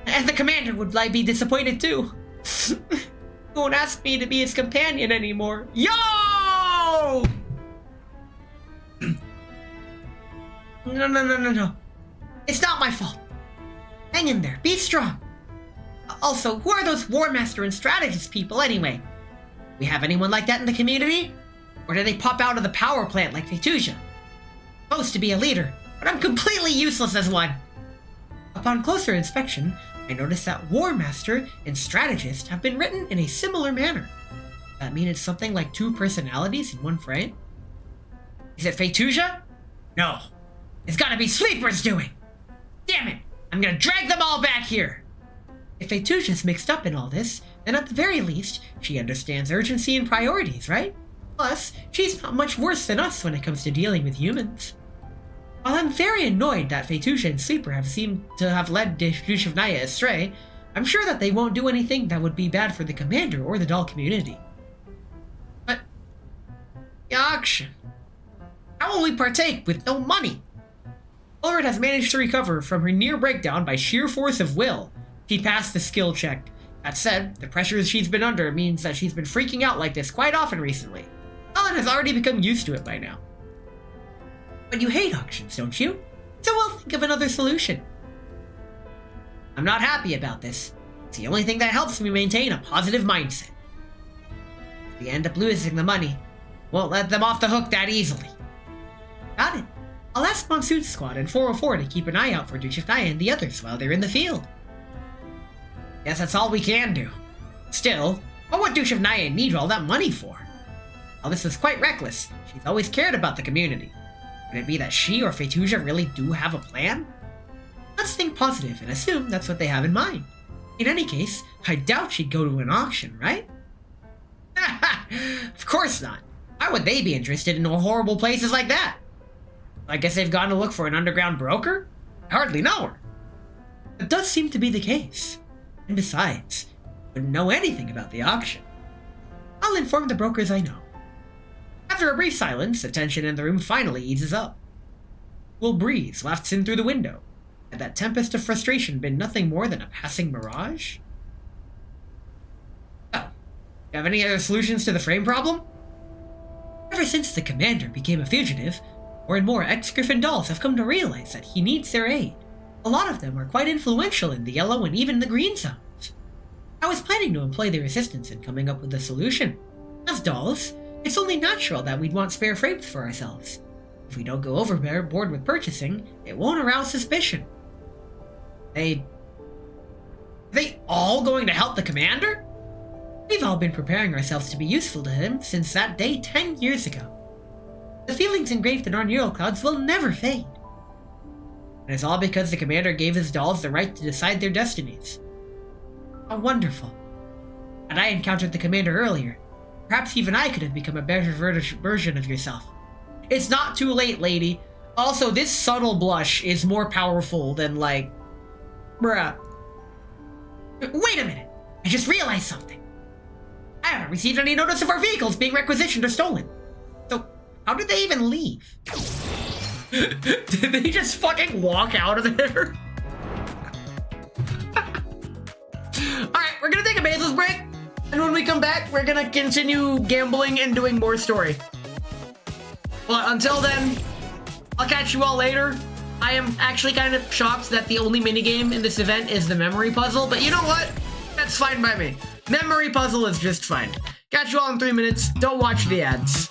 And the commander would be disappointed too. He won't ask me to be his companion anymore. Yo! No. It's not my fault. Hang in there. Be strong. Also, who are those War Master and Strategist people anyway? Do we have anyone like that in the community? Or do they pop out of the power plant like Fetusia? Supposed to be a leader, but I'm completely useless as one. Upon closer inspection, I noticed that War Master and Strategist have been written in a similar manner. Does that mean it's something like two personalities in one frame? Is it Fetusia? No. It's gotta be Sleeper's doing! Damn it! I'm gonna drag them all back here! If Fetusia's mixed up in all this, then at the very least, she understands urgency and priorities, right? Plus, she's not much worse than us when it comes to dealing with humans. While I'm very annoyed that Fetusia and Sleeper have seemed to have led Dushevnaya astray, I'm sure that they won't do anything that would be bad for the commander or the doll community. But... the auction... how will we partake with no money? Ulrid has managed to recover from her near breakdown by sheer force of will. She passed the skill check. That said, the pressure she's been under means that she's been freaking out like this quite often recently. Helen has already become used to it by now. But you hate auctions, don't you? So we'll think of another solution. I'm not happy about this. It's the only thing that helps me maintain a positive mindset. If we end up losing the money, won't let them off the hook that easily. Got it. I'll ask Monsoon's squad and 404 to keep an eye out for Dushevnaya and the others while they're in the field. Guess that's all we can do. Still, what would Dushevnaya need all that money for? While this was quite reckless, she's always cared about the community. Could it be that she or Fetusia really do have a plan? Let's think positive and assume that's what they have in mind. In any case, I doubt she'd go to an auction, right? Of course not. Why would they be interested in horrible places like that? I guess they've gone to look for an underground broker? I hardly know her. It does seem to be the case. And besides, I wouldn't know anything about the auction. I'll inform the brokers I know. After a brief silence, the tension in the room finally eases up. A cool breeze wafts in through the window. Had that tempest of frustration been nothing more than a passing mirage? Oh, you have any other solutions to the frame problem? Ever since the commander became a fugitive, more and more ex-Griffin dolls have come to realize that he needs their aid. A lot of them are quite influential in the yellow and even the green zones. I was planning to employ their assistance in coming up with a solution. As dolls, it's only natural that we'd want spare frames for ourselves. If we don't go overboard with purchasing, it won't arouse suspicion. Are they all going to help the commander? We've all been preparing ourselves to be useful to him since that day 10 years ago. The feelings engraved in our neural clouds will never fade. And it's all because the commander gave his dolls the right to decide their destinies. How wonderful. Had I encountered the commander earlier, perhaps even I could have become a better version of yourself. It's not too late, lady. Also, this subtle blush is more powerful than, like... Bruh. Wait a minute. I just realized something. I haven't received any notice of our vehicles being requisitioned or stolen. So, how did they even leave? Did they just fucking walk out of there? Alright, we're gonna take a Bezos break. And when we come back, we're gonna continue gambling and doing more story. But until then, I'll catch you all later. I am actually kind of shocked that the only minigame in this event is the memory puzzle, but you know what? That's fine by me. Memory puzzle is just fine. Catch you all in 3 minutes. Don't watch the ads.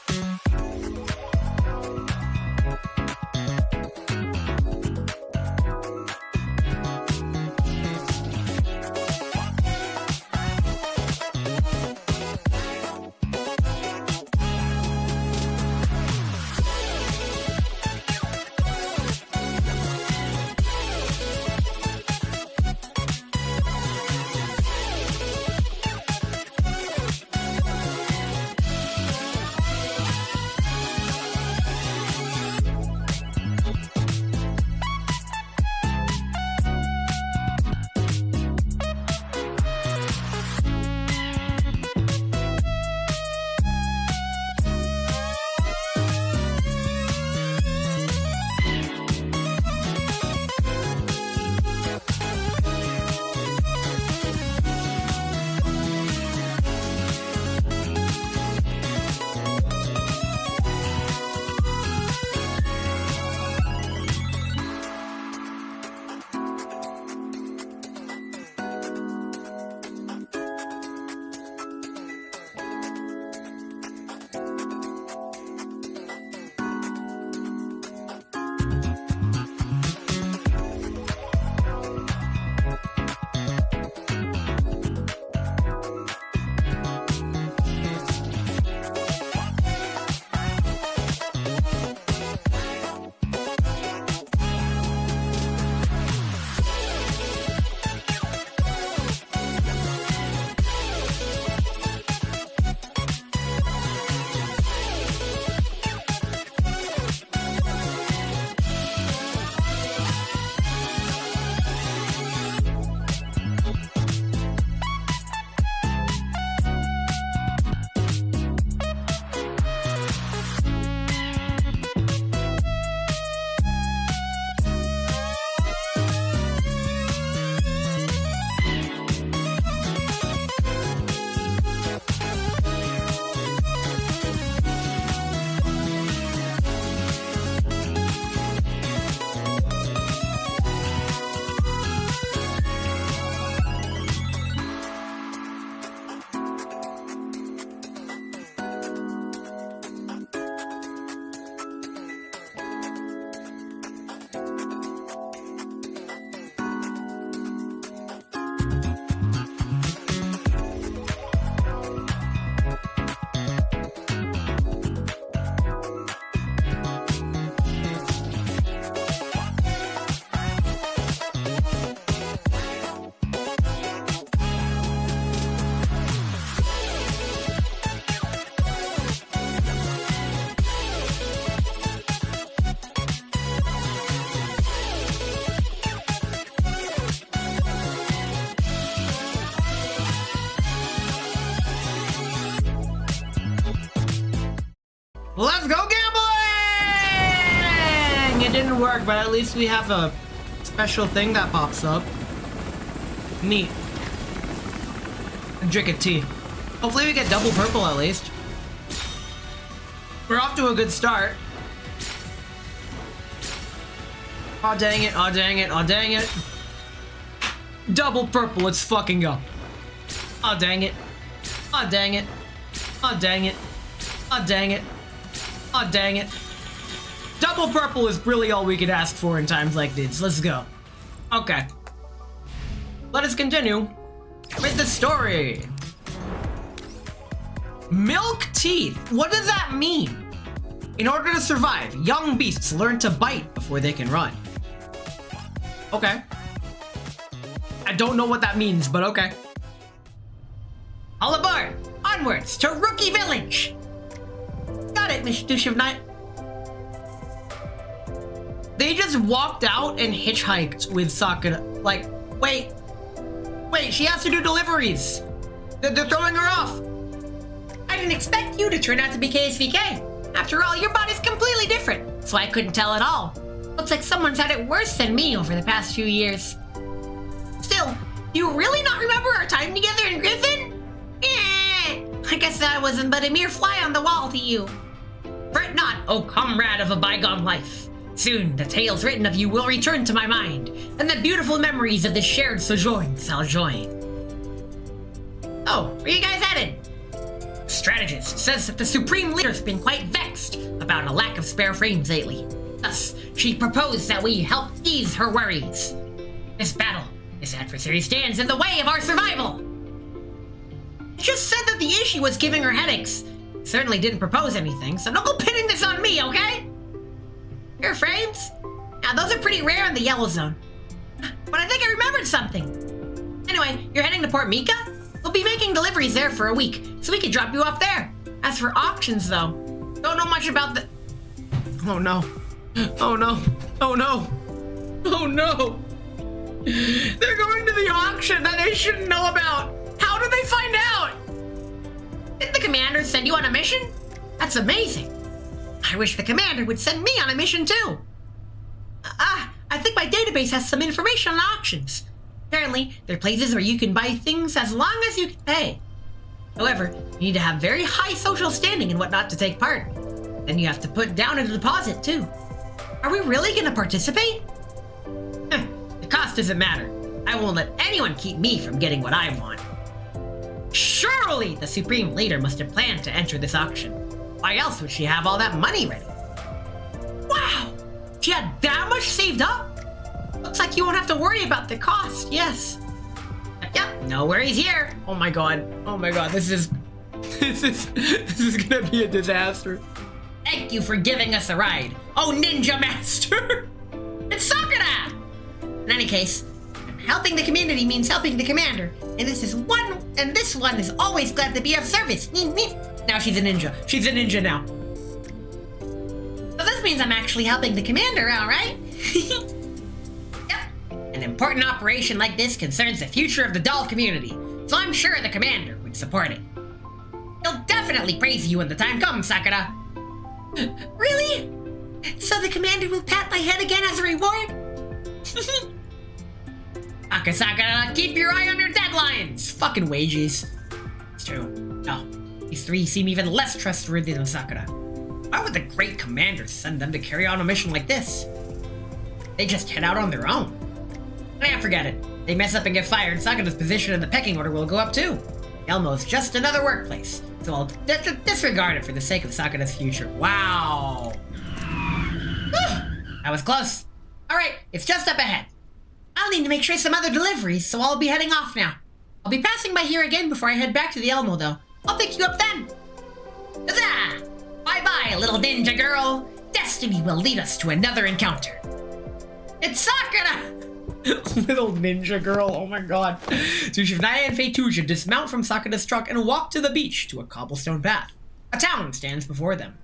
Let's go gambling! It didn't work, but at least we have a special thing that pops up. Neat. Drink a tea. Hopefully we get double purple at least. We're off to a good start. Aw, dang it, aw, dang it, aw, dang it. Double purple, let's fucking go. Aw, dang it. Aw, dang it. Aw, dang it. Aw, dang it. Aw, dang it. Double purple is really all we could ask for in times like this. Let's go. Okay. Let us continue with the story. Milk teeth. What does that mean? In order to survive, young beasts learn to bite before they can run. Okay. I don't know what that means, but okay. All aboard! Onwards to Rookie Village! Got it, Miss Dushev Knight. They just walked out and hitchhiked with Sakura. Like, wait, she has to do deliveries. They're throwing her off. I didn't expect you to turn out to be KSVK. After all, your body's completely different, so I couldn't tell at all. Looks like someone's had it worse than me over the past few years. Still, do you really not remember our time together in Griffin? I guess that wasn't but a mere fly on the wall to you. Fret not, O comrade of a bygone life. Soon, the tales written of you will return to my mind, and the beautiful memories of the shared sojourns I'll join. Oh, where you guys headed? Strategist says that the Supreme Leader's been quite vexed about a lack of spare frames lately. Thus, she proposed that we help ease her worries. This battle, this adversary stands in the way of our survival. She just said that the issue was giving her headaches. Certainly didn't propose anything, so don't go pinning this on me, okay? Your frames? Now, those are pretty rare in the yellow zone. But I think I remembered something. Anyway, you're heading to Port Mika? We'll be making deliveries there for a week, so we can drop you off there. As for auctions, though, don't know much about the... Oh no. Oh no. Oh no. Oh no. They're going to the auction that they shouldn't know about. How did they find out? Didn't the commander send you on a mission? That's amazing. I wish the commander would send me on a mission too. I think my database has some information on auctions. Apparently, there are places where you can buy things as long as you can pay. However, you need to have very high social standing and whatnot to take part. Then you have to put down a deposit too. Are we really gonna participate? The cost doesn't matter. I won't let anyone keep me from getting what I want. Surely the Supreme Leader must have planned to enter this auction. Why else would she have all that money ready? Wow! She had that much saved up? Looks like you won't have to worry about the cost, yes. Yep, no worries here. Oh my god, this is gonna be a disaster. Thank you for giving us a ride. Oh, Ninja Master! It's Sakura! In any case, helping the community means helping the commander. And this one is always glad to be of service. Now she's a ninja. She's a ninja now. So this means I'm actually helping the commander out, right? Yep. An important operation like this concerns the future of the doll community, so I'm sure the commander would support it. He'll definitely praise you when the time comes, Sakura. Really? So the commander will pat my head again as a reward? Sakura, keep your eye on your deadlines! Fucking wages. It's true. Oh, these three seem even less trustworthy than Sakura. Why would the great commander send them to carry on a mission like this? They just head out on their own. Forget it. They mess up and get fired, Sakura's position in the pecking order will go up too. Elmo's just another workplace, so I'll disregard it for the sake of Sakura's future. Wow. That was close. Alright, it's just up ahead. I'll need to make sure some other deliveries, so I'll be heading off now. I'll be passing by here again before I head back to the Elmo, though. I'll pick you up then. Huzzah! Bye-bye, little ninja girl. Destiny will lead us to another encounter. It's Sakura! Little ninja girl, oh my god. Tsushimaya and Feitusha dismount from Sakura's truck and walk to the beach to a cobblestone path. A town stands before them.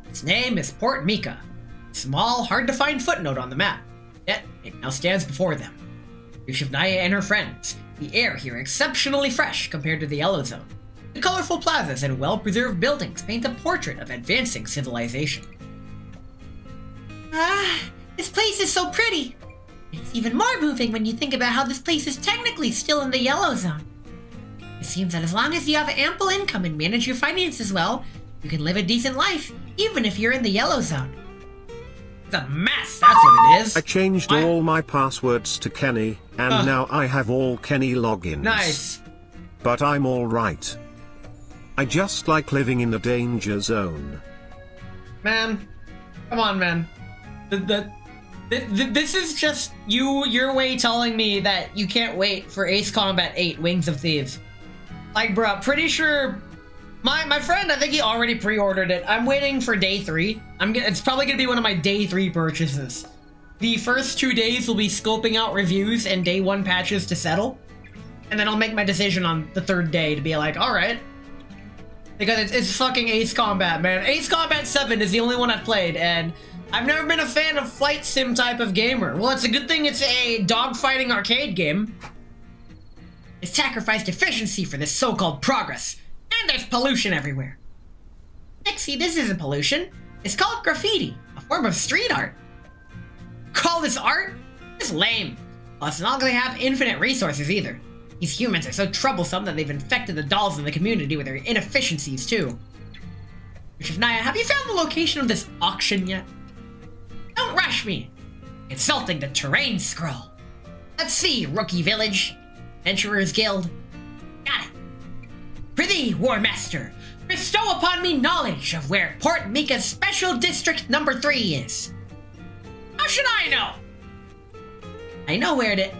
Its name is Port Mika. Small, hard-to-find footnote on the map. Yet, it now stands before them. Tsushimaya and her friends. The air here exceptionally fresh compared to the yellow zone. The colorful plazas and well-preserved buildings paint a portrait of advancing civilization. This place is so pretty. It's even more moving when you think about how this place is technically still in the yellow zone. It seems that as long as you have ample income and manage your finances well, you can live a decent life, even if you're in the yellow zone. It's a mess, that's what it is. I changed all my passwords to Kenny, and now I have all Kenny logins. Nice. But I'm alright. I just like living in the danger zone. Man, come on, man. This is just your way telling me that you can't wait for Ace Combat 8 Wings of Thieves. Like, bruh, pretty sure my friend, I think he already pre-ordered it. I'm waiting for day 3. It's probably gonna be one of my day 3 purchases. The first 2 days will be scoping out reviews and day 1 patches to settle, and then I'll make my decision on the 3rd day to be like, all right. Because it's fucking Ace Combat, man. Ace Combat 7 is the only one I've played, and I've never been a fan of flight sim type of gamer. Well, it's a good thing it's a dogfighting arcade game. It's sacrificed efficiency for this so-called progress, and there's pollution everywhere. Nixie, this isn't pollution. It's called graffiti, a form of street art. Call this art? It's lame. Plus, not gonna have infinite resources either. These humans are so troublesome that they've infected the dolls in the community with their inefficiencies too. Naya, have you found the location of this auction yet? Don't rush me. Consulting the terrain scroll. Let's see, Rookie Village. Adventurers Guild. Got it. Prithee, War Master, bestow upon me knowledge of where Port Mika's Special District number 3 is. How should I know? I know where to...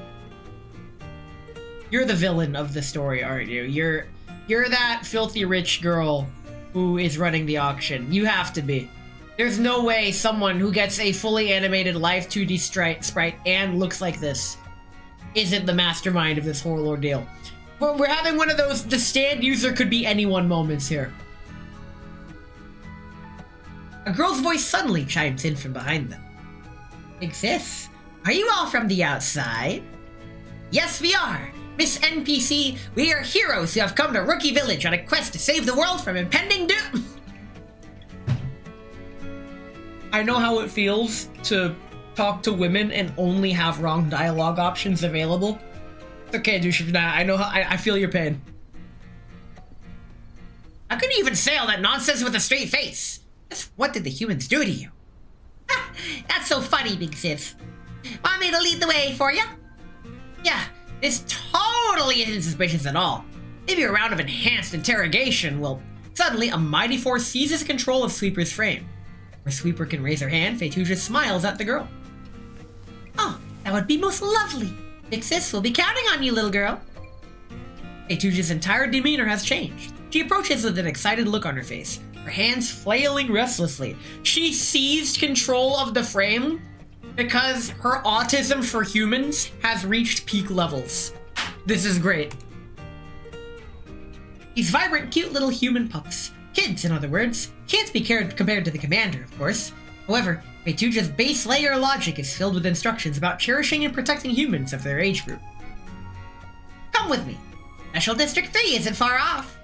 You're the villain of the story, aren't you? You're that filthy rich girl who is running the auction. You have to be. There's no way someone who gets a fully animated live 2D sprite and looks like this isn't the mastermind of this whole ordeal. But we're having one of those, the stand user could be anyone moments here. A girl's voice suddenly chimes in from behind them. Big sis, are you all from the outside? Yes, we are. Miss NPC, we are heroes who have come to Rookie Village on a quest to save the world from impending doom. I know how it feels to talk to women and only have wrong dialogue options available. It's okay, Dushivna, I know how, I feel your pain. How can you even say all that nonsense with a straight face? What did the humans do to you? That's so funny, Big Sis. Want me to lead the way for you? Yeah, this totally isn't suspicious at all. Maybe a round of enhanced interrogation will... Suddenly, a mighty force seizes control of Sweeper's frame. Where Sweeper can raise her hand, Fetuja smiles at the girl. Oh, that would be most lovely. Big Sis will be counting on you, little girl. Fetuja's entire demeanor has changed. She approaches with an excited look on her face, her hands flailing restlessly. She seized control of the frame because her autism for humans has reached peak levels. This is great. These vibrant, cute little human pups. Kids, in other words. Can't be compared to the commander, of course. However, Fetuja's base layer logic is filled with instructions about cherishing and protecting humans of their age group. Come with me. Special District 3 isn't far off.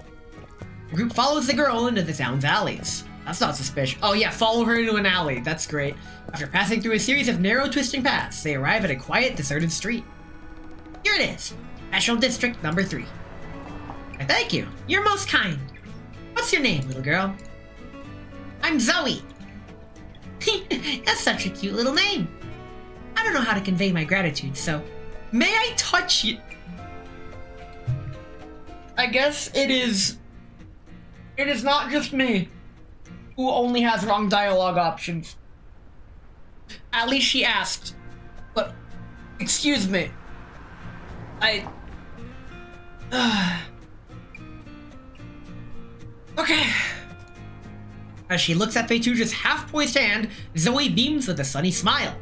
The group follows the girl into the town's alleys. That's not suspicious. Oh yeah, follow her into an alley. That's great. After passing through a series of narrow, twisting paths, they arrive at a quiet, deserted street. Here it is. Special District number 3. Thank you. You're most kind. What's your name, little girl? I'm Zoe. That's such a cute little name. I don't know how to convey my gratitude, so may I touch you? I guess it is not just me who only has wrong dialogue options. At least she asked. But, excuse me. Okay. As she looks at Fetuja's half-poised hand, Zoe beams with a sunny smile.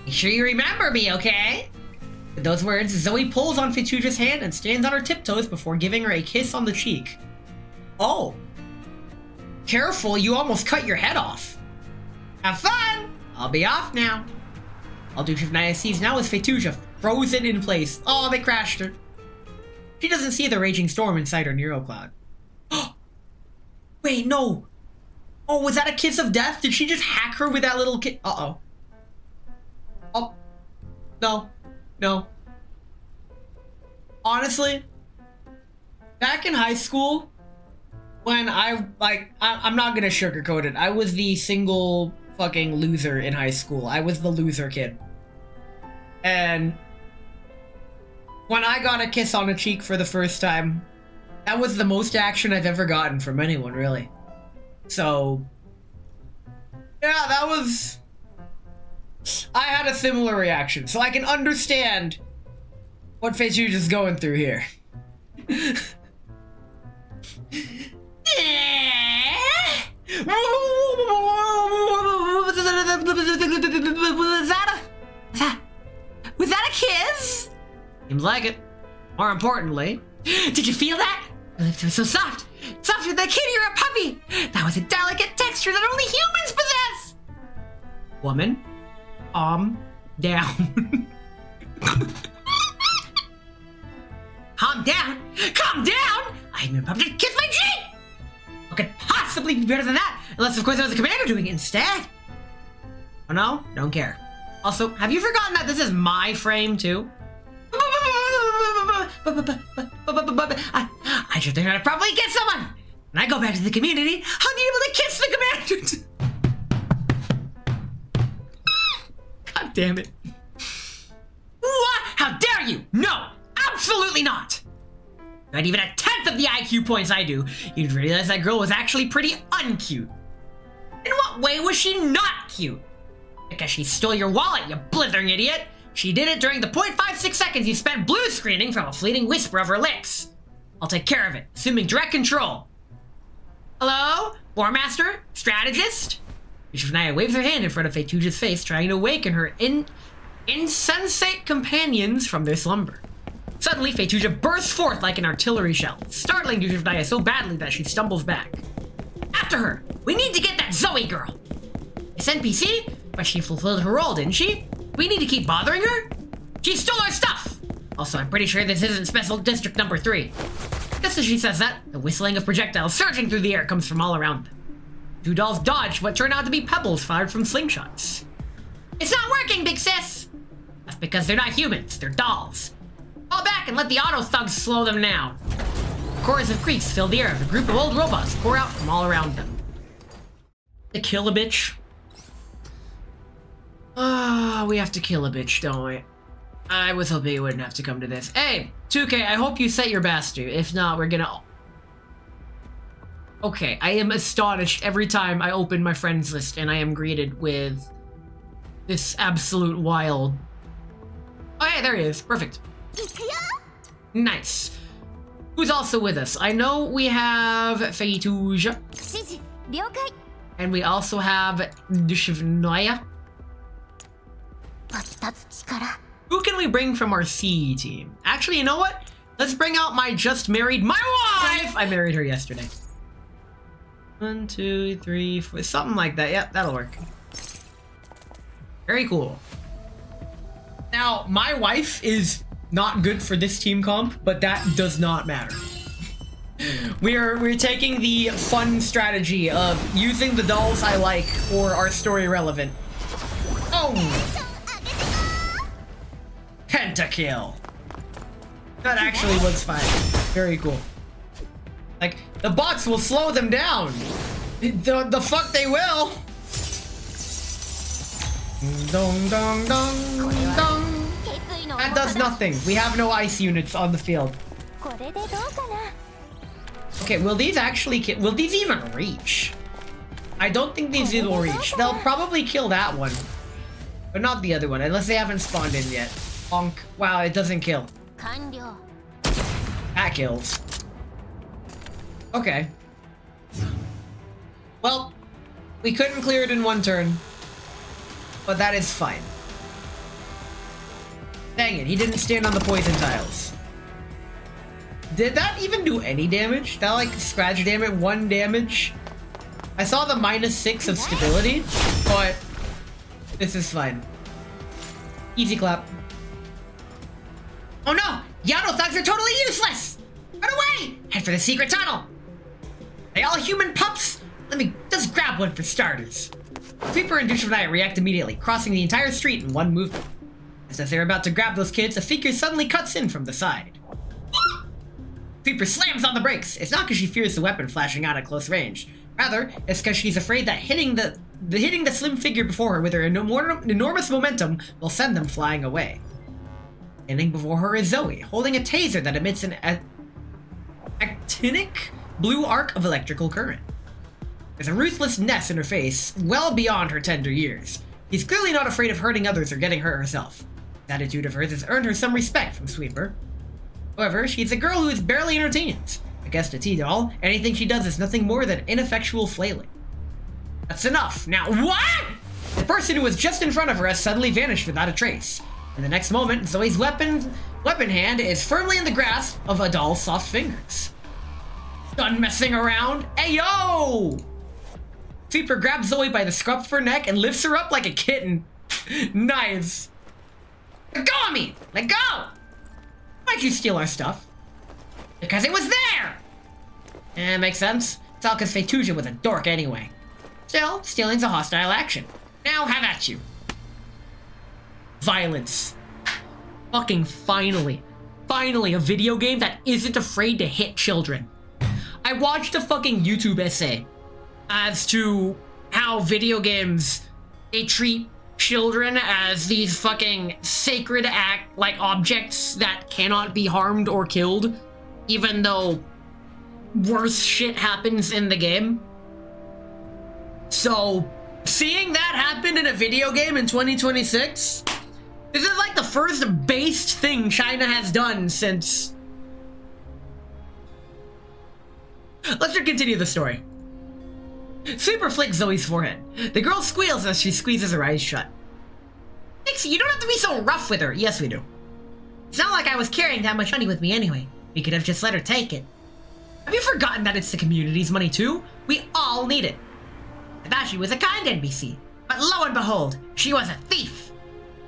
Make sure you remember me, okay? With those words, Zoe pulls on Fetuja's hand and stands on her tiptoes before giving her a kiss on the cheek. Oh. Careful, you almost cut your head off. Have fun! I'll be off now. All Dushivnaya sees now is Fetuja frozen in place. Oh, they crashed her. She doesn't see the raging storm inside her Nero cloud. Wait, no. Oh, was that a kiss of death? Did she just hack her with that little kiss? Uh-oh. Oh. No. No. Honestly, back in high school, when I'm not gonna sugarcoat it. I was the single fucking loser in high school. I was the loser kid. And when I got a kiss on the cheek for the first time, that was the most action I've ever gotten from anyone, really. So, yeah, that was... I had a similar reaction, so I can understand what Feijuj is going through here. Was that a kiss? Seems like it. More importantly, did you feel that? Your lips were so soft. Softer than a kid, you're a puppy. That was a delicate texture that only humans possess. Woman, calm down. Calm down? Calm down? I didn't puppy to kiss my cheek. What could possibly be better than that? Unless, of course, I was the commander doing it instead. Oh no? Don't care. Also, have you forgotten that this is my frame, too? I should learn how to properly kiss someone! When I go back to the community, I'll be able to kiss the commander! God damn it. What? How dare you? No! Absolutely not! Not even a tenth of the IQ points I do, you'd realize that girl was actually pretty uncute. In what way was she not cute? Because she stole your wallet, you blithering idiot! She did it during the 0.56 seconds you spent blue screening from a fleeting whisper of her lips. I'll take care of it, assuming direct control. Hello? War Master? Strategist? Yushinaya waves her hand in front of Feituj's face, trying to awaken her insensate companions from their slumber. Suddenly, Feituja bursts forth like an artillery shell, startling Yushinaya so badly that she stumbles back. After her! We need to get that Zoe girl! This NPC? But she fulfilled her role, didn't she? We need to keep bothering her? She stole our stuff! Also, I'm pretty sure this isn't Special District number 3. Just as she says that, the whistling of projectiles surging through the air comes from all around them. Two dolls dodge what turn out to be pebbles fired from slingshots. It's not working, big sis! That's because they're not humans, they're dolls. Fall back and let the auto thugs slow them down. A chorus of creaks fill the air as a group of old robots pour out from all around them. To kill a bitch? We have to kill a bitch, don't we? I was hoping it wouldn't have to come to this. Hey, 2K, I hope you set your BASTI. If not, we're gonna... Okay, I am astonished every time I open my friends list and I am greeted with this absolute wild... Oh, hey, there he is. Perfect. Nice. Who's also with us? I know we have Feituja. And we also have Dushivnaya. Who can we bring from our C team? Actually, you know what? Let's bring out my just married my wife! I married her yesterday. 1, 2, 3, 4, something like that. Yep, that'll work. Very cool. Now, my wife is not good for this team comp, but that does not matter. We're taking the fun strategy of using the dolls I like for our story relevant. Oh! Pentakill. That actually was fine. Very cool. Like, the bots will slow them down. The fuck they will. Dong dong dong dong. That does nothing. We have no ice units on the field. Okay, will these actually kill? Will these even reach? I don't think these will reach. They'll probably kill that one. But not the other one, unless they haven't spawned in yet. Bonk. Wow, it doesn't kill. That kills. Okay. Well, we couldn't clear it in one turn. But that is fine. Dang it, he didn't stand on the poison tiles. Did that even do any damage? That like scratch damage, 1 damage? I saw the -6 of stability, but this is fine. Easy clap. Oh no! Yano thugs are totally useless! Run away! Head for the secret tunnel! They all human pups? Let me just grab one for starters. Sweeper and Dushavnaya react immediately, crossing the entire street in one movement. Just as they're about to grab those kids, a figure suddenly cuts in from the side. Sweeper slams on the brakes. It's not because she fears the weapon flashing out at close range. Rather, it's because she's afraid that hitting the slim figure before her with her enormous momentum will send them flying away. Standing before her is Zoe, holding a taser that emits an actinic blue arc of electrical current. There's a ruthlessness in her face, well beyond her tender years. She's clearly not afraid of hurting others or getting hurt herself. This attitude of hers has earned her some respect from Sweeper. However, she's a girl who is barely entertained. Against a T-doll, anything she does is nothing more than ineffectual flailing. That's enough. Now, what? The person who was just in front of her has suddenly vanished without a trace. In the next moment, Zoe's weapon hand is firmly in the grasp of a doll's soft fingers. Done messing around? Hey, yo! Sweeper grabs Zoe by the scruff of her neck and lifts her up like a kitten. Nice. Let go of me! Let go! Why'd you steal our stuff? Because it was there! Makes sense. It's all because Fetuja was a dork anyway. Still, stealing's a hostile action. Now have at you. Violence. Fucking finally. Finally, a video game that isn't afraid to hit children. I watched a fucking YouTube essay as to how video games, they treat children as these fucking sacred objects that cannot be harmed or killed, even though worse shit happens in the game. So, seeing that happen in a video game in 2026, this is like the first based thing China has done since... Let's just continue the story. Sweeper flicks Zoe's forehead. The girl squeals as she squeezes her eyes shut. Nixie, you don't have to be so rough with her. Yes, we do. It's not like I was carrying that much money with me anyway. We could have just let her take it. Have you forgotten that it's the community's money too? We all need it. I thought she was a kind NPC, but lo and behold, she was a thief.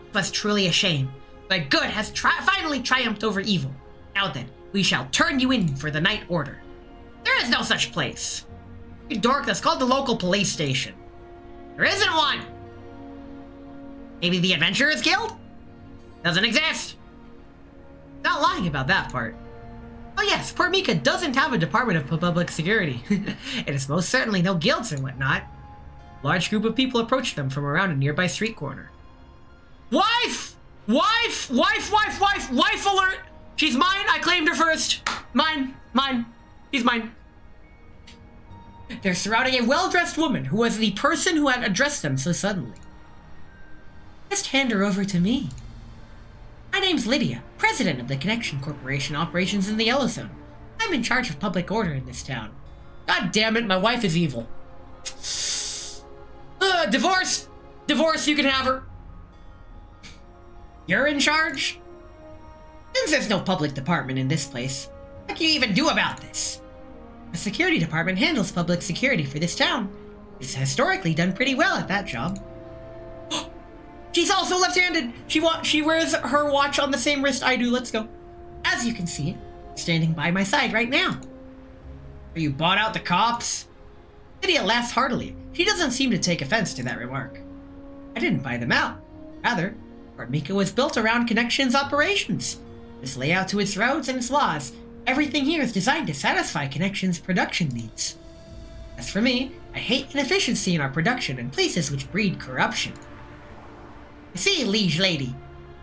It was truly a shame, but good has finally triumphed over evil. Now then, we shall turn you in for the night order. There is no such place. You dork, that's called the local police station. There isn't one. Maybe the Adventurers Guild? Doesn't exist. Not lying about that part. Oh yes, Port Mika doesn't have a department of public security. It is most certainly no guilds and whatnot. A large group of people approach them from around a nearby street corner. Wife! Wife! Wife, wife, wife! Wife alert! She's mine! I claimed her first! Mine! Mine! She's mine. They're surrounding a well-dressed woman who was the person who had addressed them so suddenly. Just hand her over to me. My name's Lydia, president of the Connection Corporation operations in the Yellow Zone. I'm in charge of public order in this town. God damn it, my wife is evil. Divorce! Divorce, you can have her. You're in charge? Since there's no public department in this place, what can you even do about this? The security department handles public security for this town. It's historically done pretty well at that job. She's also left-handed! She wears her watch on the same wrist I do. Let's go. As you can see, standing by my side right now. Are you bought out the cops? Lydia laughs heartily. She doesn't seem to take offense to that remark. I didn't buy them out. Rather, Fort Mika was built around Connection's operations. Its layout to its roads and its laws, everything here is designed to satisfy Connection's production needs. As for me, I hate inefficiency in our production and places which breed corruption. I see, liege lady.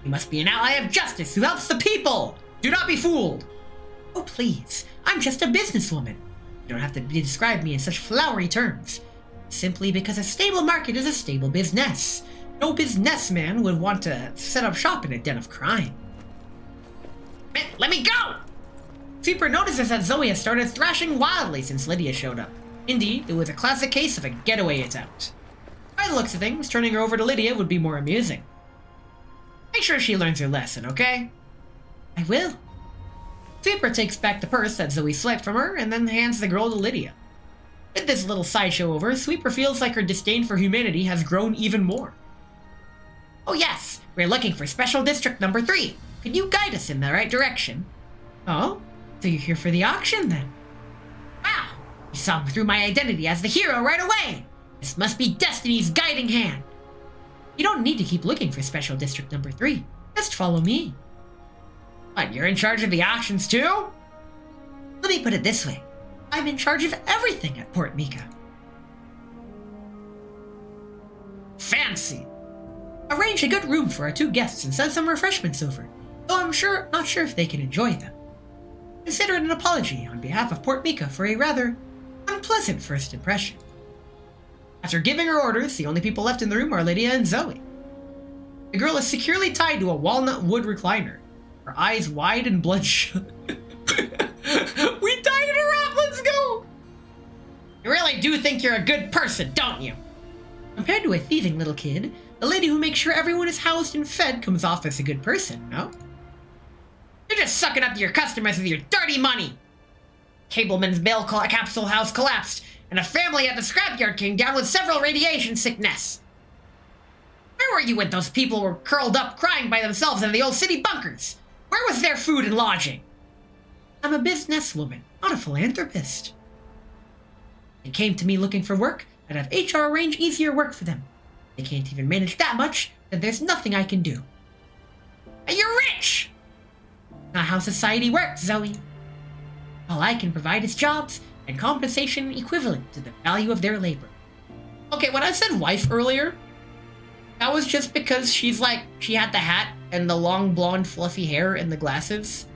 You must be an ally of justice who helps the people! Do not be fooled! Oh please, I'm just a businesswoman. You don't have to describe me in such flowery terms. Simply because a stable market is a stable business. No businessman would want to set up shop in a den of crime. Let me go! Sweeper notices that Zoe has started thrashing wildly since Lydia showed up. Indeed, it was a classic case of a getaway attempt. By the looks of things, turning her over to Lydia would be more amusing. Make sure she learns her lesson, okay? I will. Sweeper takes back the purse that Zoe swiped from her and then hands the girl to Lydia. With this little sideshow over, Sweeper feels like her disdain for humanity has grown even more. Oh yes, we're looking for Special District number 3. Can you guide us in the right direction? Oh? So you're here for the auction then? Wow! You saw through my identity as the hero right away! This must be Destiny's guiding hand! You don't need to keep looking for Special District number 3. Just follow me. What, you're in charge of the auctions too? Let me put it this way. I'm in charge of everything at Port Mika. Fancy! Arrange a good room for our 2 guests and send some refreshments over, though I'm not sure if they can enjoy them. Consider it an apology on behalf of Port Mika for a rather unpleasant first impression. After giving her orders, the only people left in the room are Lydia and Zoe. The girl is securely tied to a walnut wood recliner, her eyes wide and bloodshot. We tied her up, let's go! You really do think you're a good person, don't you? Compared to a thieving little kid, the lady who makes sure everyone is housed and fed comes off as a good person, no? You're just sucking up to your customers with your dirty money! Cableman's mail capsule house collapsed, and a family at the scrapyard came down with several radiation sickness. Where were you when those people were curled up crying by themselves in the old city bunkers? Where was their food and lodging? I'm a businesswoman, not a philanthropist. They came to me looking for work, I'd have HR arrange easier work for them. They can't even manage that much, then there's nothing I can do. And you're rich! Not how society works, Zoe. All I can provide is jobs and compensation equivalent to the value of their labor. Okay, when I said wife earlier, that was just because she had the hat and the long blonde fluffy hair and the glasses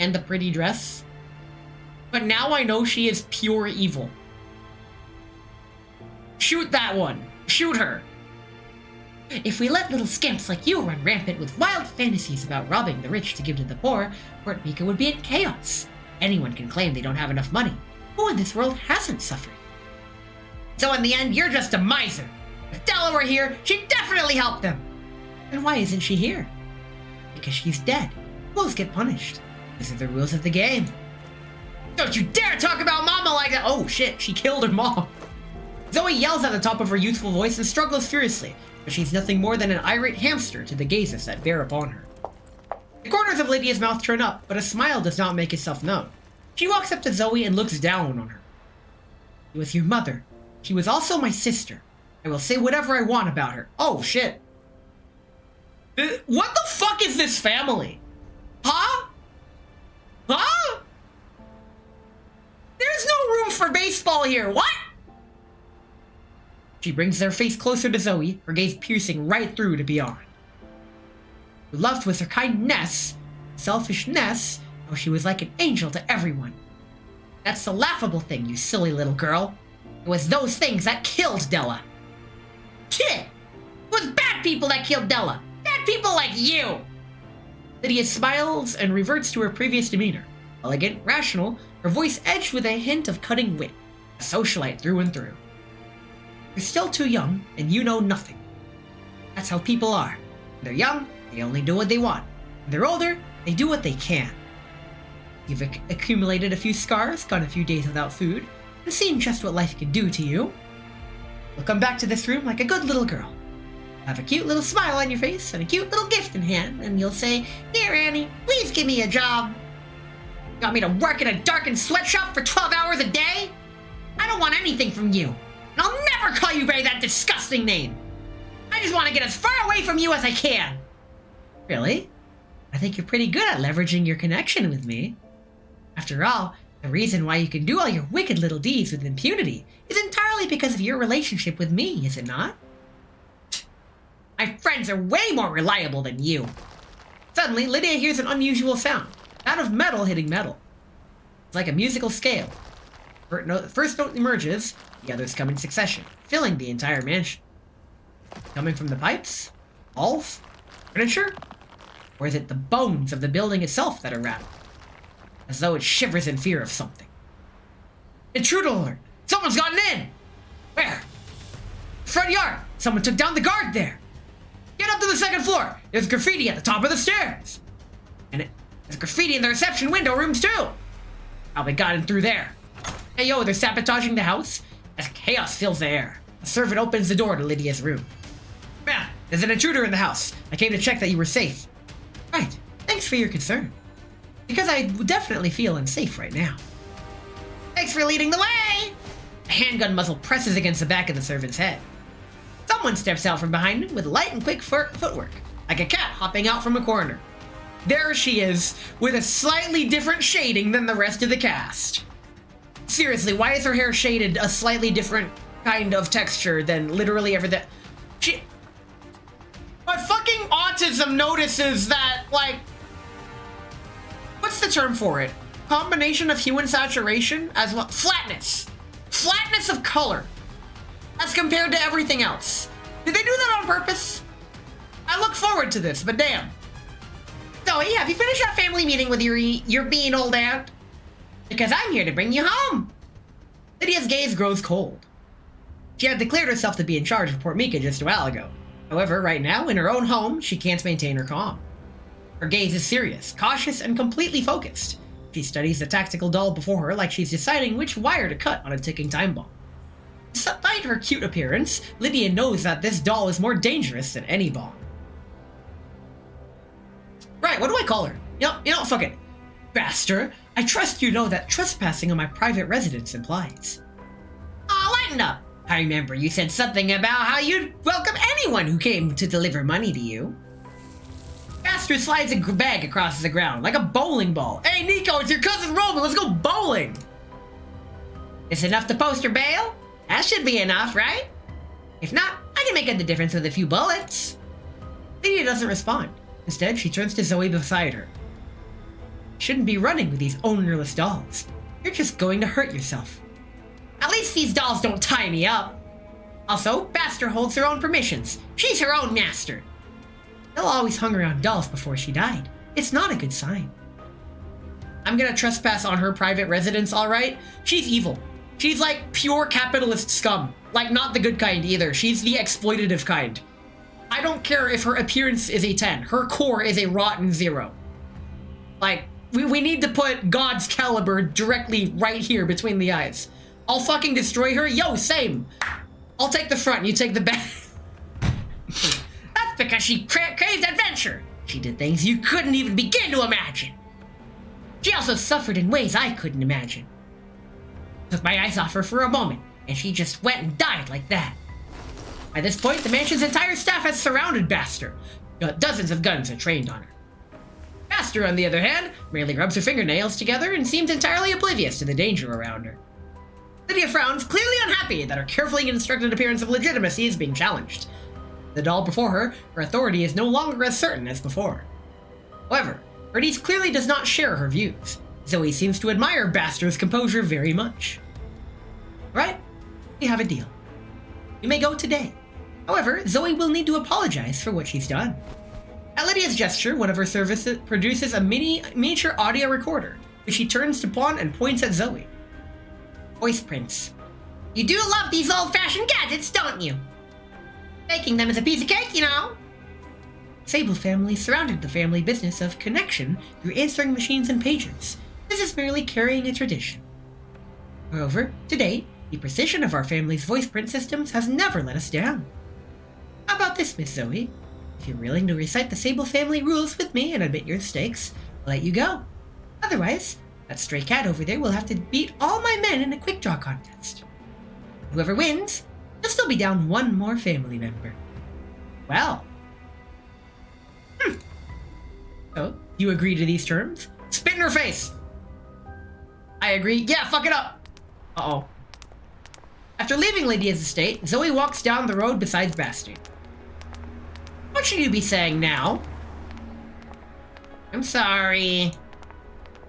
and the pretty dress. But now I know she is pure evil. Shoot that one. Shoot her. If we let little scamps like you run rampant with wild fantasies about robbing the rich to give to the poor, Port Mika would be in chaos. Anyone can claim they don't have enough money. Who in this world hasn't suffered? So in the end, you're just a miser. If Della were here, she'd definitely help them. And why isn't she here? Because she's dead. Fools get punished. These are the rules of the game. Don't you dare talk about Mama like that! Oh shit, she killed her mom. Zoe yells at the top of her youthful voice and struggles furiously, but she's nothing more than an irate hamster to the gazes that bear upon her. The corners of Lydia's mouth turn up, but a smile does not make itself known. She walks up to Zoe and looks down on her. She was your mother. She was also my sister. I will say whatever I want about her. Oh shit. What the fuck is this family? Huh? Huh? There's no room for baseball here. What? She brings their face closer to Zoe, her gaze piercing right through to beyond. Who loved with her kindness, selfishness, how she was like an angel to everyone. That's the laughable thing, you silly little girl. It was those things that killed Della. Shit! It was bad people that killed Della. Bad people like you! Lydia smiles and reverts to her previous demeanor. Elegant, rational, her voice edged with a hint of cutting wit. A socialite through and through. You're still too young, and you know nothing. That's how people are. When they're young, they only do what they want. When they're older, they do what they can. You've accumulated a few scars, gone a few days without food, and seen just what life can do to you. You'll come back to this room like a good little girl. Have a cute little smile on your face and a cute little gift in hand, and you'll say, "Dear Annie, please give me a job." You want me to work in a darkened sweatshop for 12 hours a day? I don't want anything from you. And I'll never call you by that disgusting name. I just want to get as far away from you as I can. Really? I think you're pretty good at leveraging your connection with me. After all, the reason why you can do all your wicked little deeds with impunity is entirely because of your relationship with me, is it not? My friends are way more reliable than you. Suddenly, Lydia hears an unusual sound. That of metal hitting metal. It's like a musical scale. First note emerges, the others come in succession, filling the entire mansion. Coming from the pipes? Walls? Furniture? Or is it the bones of the building itself that are rattled? As though it shivers in fear of something. Intruder alert! Someone's gotten in! Where? Front yard! Someone took down the guard there! Get up to the second floor! There's graffiti at the top of the stairs! And there's graffiti in the reception window rooms too! Probably got in through there. Hey yo, they're sabotaging the house? As chaos fills the air, a servant opens the door to Lydia's room. Man, there's an intruder in the house. I came to check that you were safe. Right, thanks for your concern. because I definitely feel unsafe right now. Thanks for leading the way! A handgun muzzle presses against the back of the servant's head. Someone steps out from behind him with light and quick footwork, like a cat hopping out from a corner. There she is, with a slightly different shading than the rest of the cast. Seriously, why is her hair shaded a slightly different kind of texture than literally everything? My fucking autism notices that, like, what's the term for it? Combination of hue and saturation as well. Flatness. Flatness of color. As compared to everything else. Did they do that on purpose? I look forward to this, but damn. Zoe, have you finished that family meeting with your bean old aunt? Because I'm here to bring you home. Lydia's gaze grows cold. She had declared herself to be in charge of Port Mika just a while ago. However, right now, in her own home, she can't maintain her calm. Her gaze is serious, cautious, and completely focused. She studies the tactical doll before her like she's deciding which wire to cut on a ticking time bomb. Despite her cute appearance, Lydia knows that this doll is more dangerous than any bomb. Right, what do I call her? You know, fuck it. Baster, I trust you know that trespassing on my private residence implies. Aw, lighten up. I remember you said something about how you'd welcome anyone who came to deliver money to you. Baster slides a bag across the ground like a bowling ball. Hey, Nico, it's your cousin Roman. Let's go bowling. Is enough to post your bail? That should be enough, right? If not, I can make up the difference with a few bullets. Lydia doesn't respond. Instead, she turns to Zoe beside her. You shouldn't be running with these ownerless dolls. You're just going to hurt yourself. At least these dolls don't tie me up. Also, Baster holds her own permissions. She's her own master. Bella always hung around dolls before she died. It's not a good sign. I'm gonna trespass on her private residence, alright? She's evil. She's like pure capitalist scum. Like, not the good kind either. She's the exploitative kind. I don't care if her appearance is a 10. Her core is a rotten 0. Like, we need to put God's caliber directly right here between the eyes. I'll fucking destroy her. Yo, same. I'll take the front, you take the back. That's because she craved adventure. She did things you couldn't even begin to imagine. She also suffered in ways I couldn't imagine. Took my eyes off her for a moment, and she just went and died like that. By this point, the mansion's entire staff has surrounded Baster. Dozens of guns are trained on her. Baster, on the other hand, merely rubs her fingernails together and seems entirely oblivious to the danger around her. Lydia frowns, clearly unhappy that her carefully constructed appearance of legitimacy is being challenged. The doll before her, her authority is no longer as certain as before. However, Bernice clearly does not share her views. Zoe seems to admire Baster's composure very much. Right? We have a deal. You may go today. However, Zoe will need to apologize for what she's done. At Lydia's gesture, one of her services produces a miniature audio recorder, which she turns to pawn and points at Zoe. Voice prints. You do love these old-fashioned gadgets, don't you? Making them is a piece of cake, you know. Sable family surrounded the family business of connection through answering machines and pagers. This is merely carrying a tradition. Moreover, to date, the precision of our family's voice print systems has never let us down. How about this, Miss Zoe? If you're willing to recite the Sable family rules with me and admit your mistakes, I'll let you go. Otherwise, that stray cat over there will have to beat all my men in a quick draw contest. Whoever wins, you'll still be down one more family member. Well. So, you agree to these terms? Spit in her face! I agree. Yeah, fuck it up! Uh-oh. After leaving Lydia's estate, Zoe walks down the road beside Basti. What should you be saying now? I'm sorry.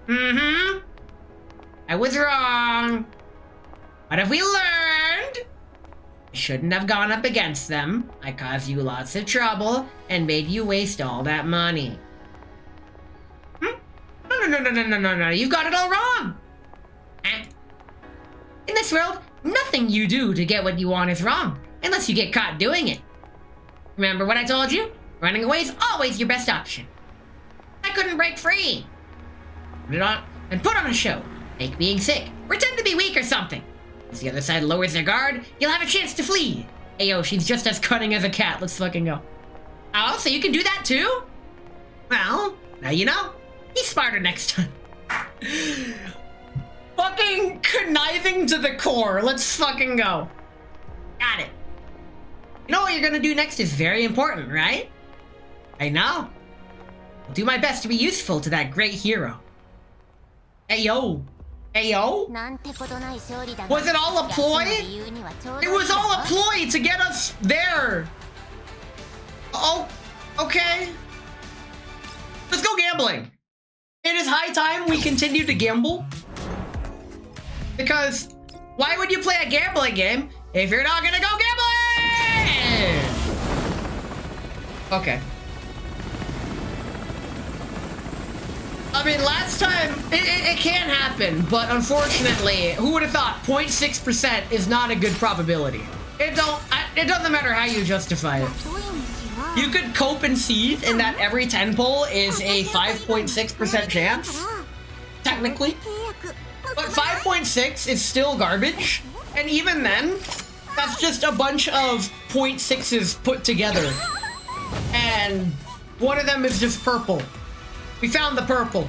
I was wrong. What have we learned? I shouldn't have gone up against them. I caused you lots of trouble and made you waste all that money. No. You've got it all wrong. In this world, nothing you do to get what you want is wrong, unless you get caught doing it. Remember what I told you? Running away is always your best option. I couldn't break free. Put it on and put on a show. Fake being sick. Pretend to be weak or something. As the other side lowers their guard, you'll have a chance to flee. Ayo, she's just as cunning as a cat. Let's fucking go. Oh, so you can do that too? Well, now you know. Peace smarter next time. Fucking conniving to the core. Let's fucking go. Got it. You know what you're gonna do next is very important, right? I know. I'll do my best to be useful to that great hero. Hey yo. Hey yo? Was it all a ploy? It was all a ploy to get us there. Oh, okay. Let's go gambling. It is high time we continue to gamble. Because why would you play a gambling game if you're not gonna go gambling? Okay. I mean, last time, it can happen, but unfortunately, who would have thought 0.6% is not a good probability? It doesn't matter how you justify it. You could cope and seethe in that every 10 pull is a 5.6% chance, technically. But 5.6 is still garbage, and even then, that's just a bunch of 0.6s put together. And one of them is just purple. We found the purple.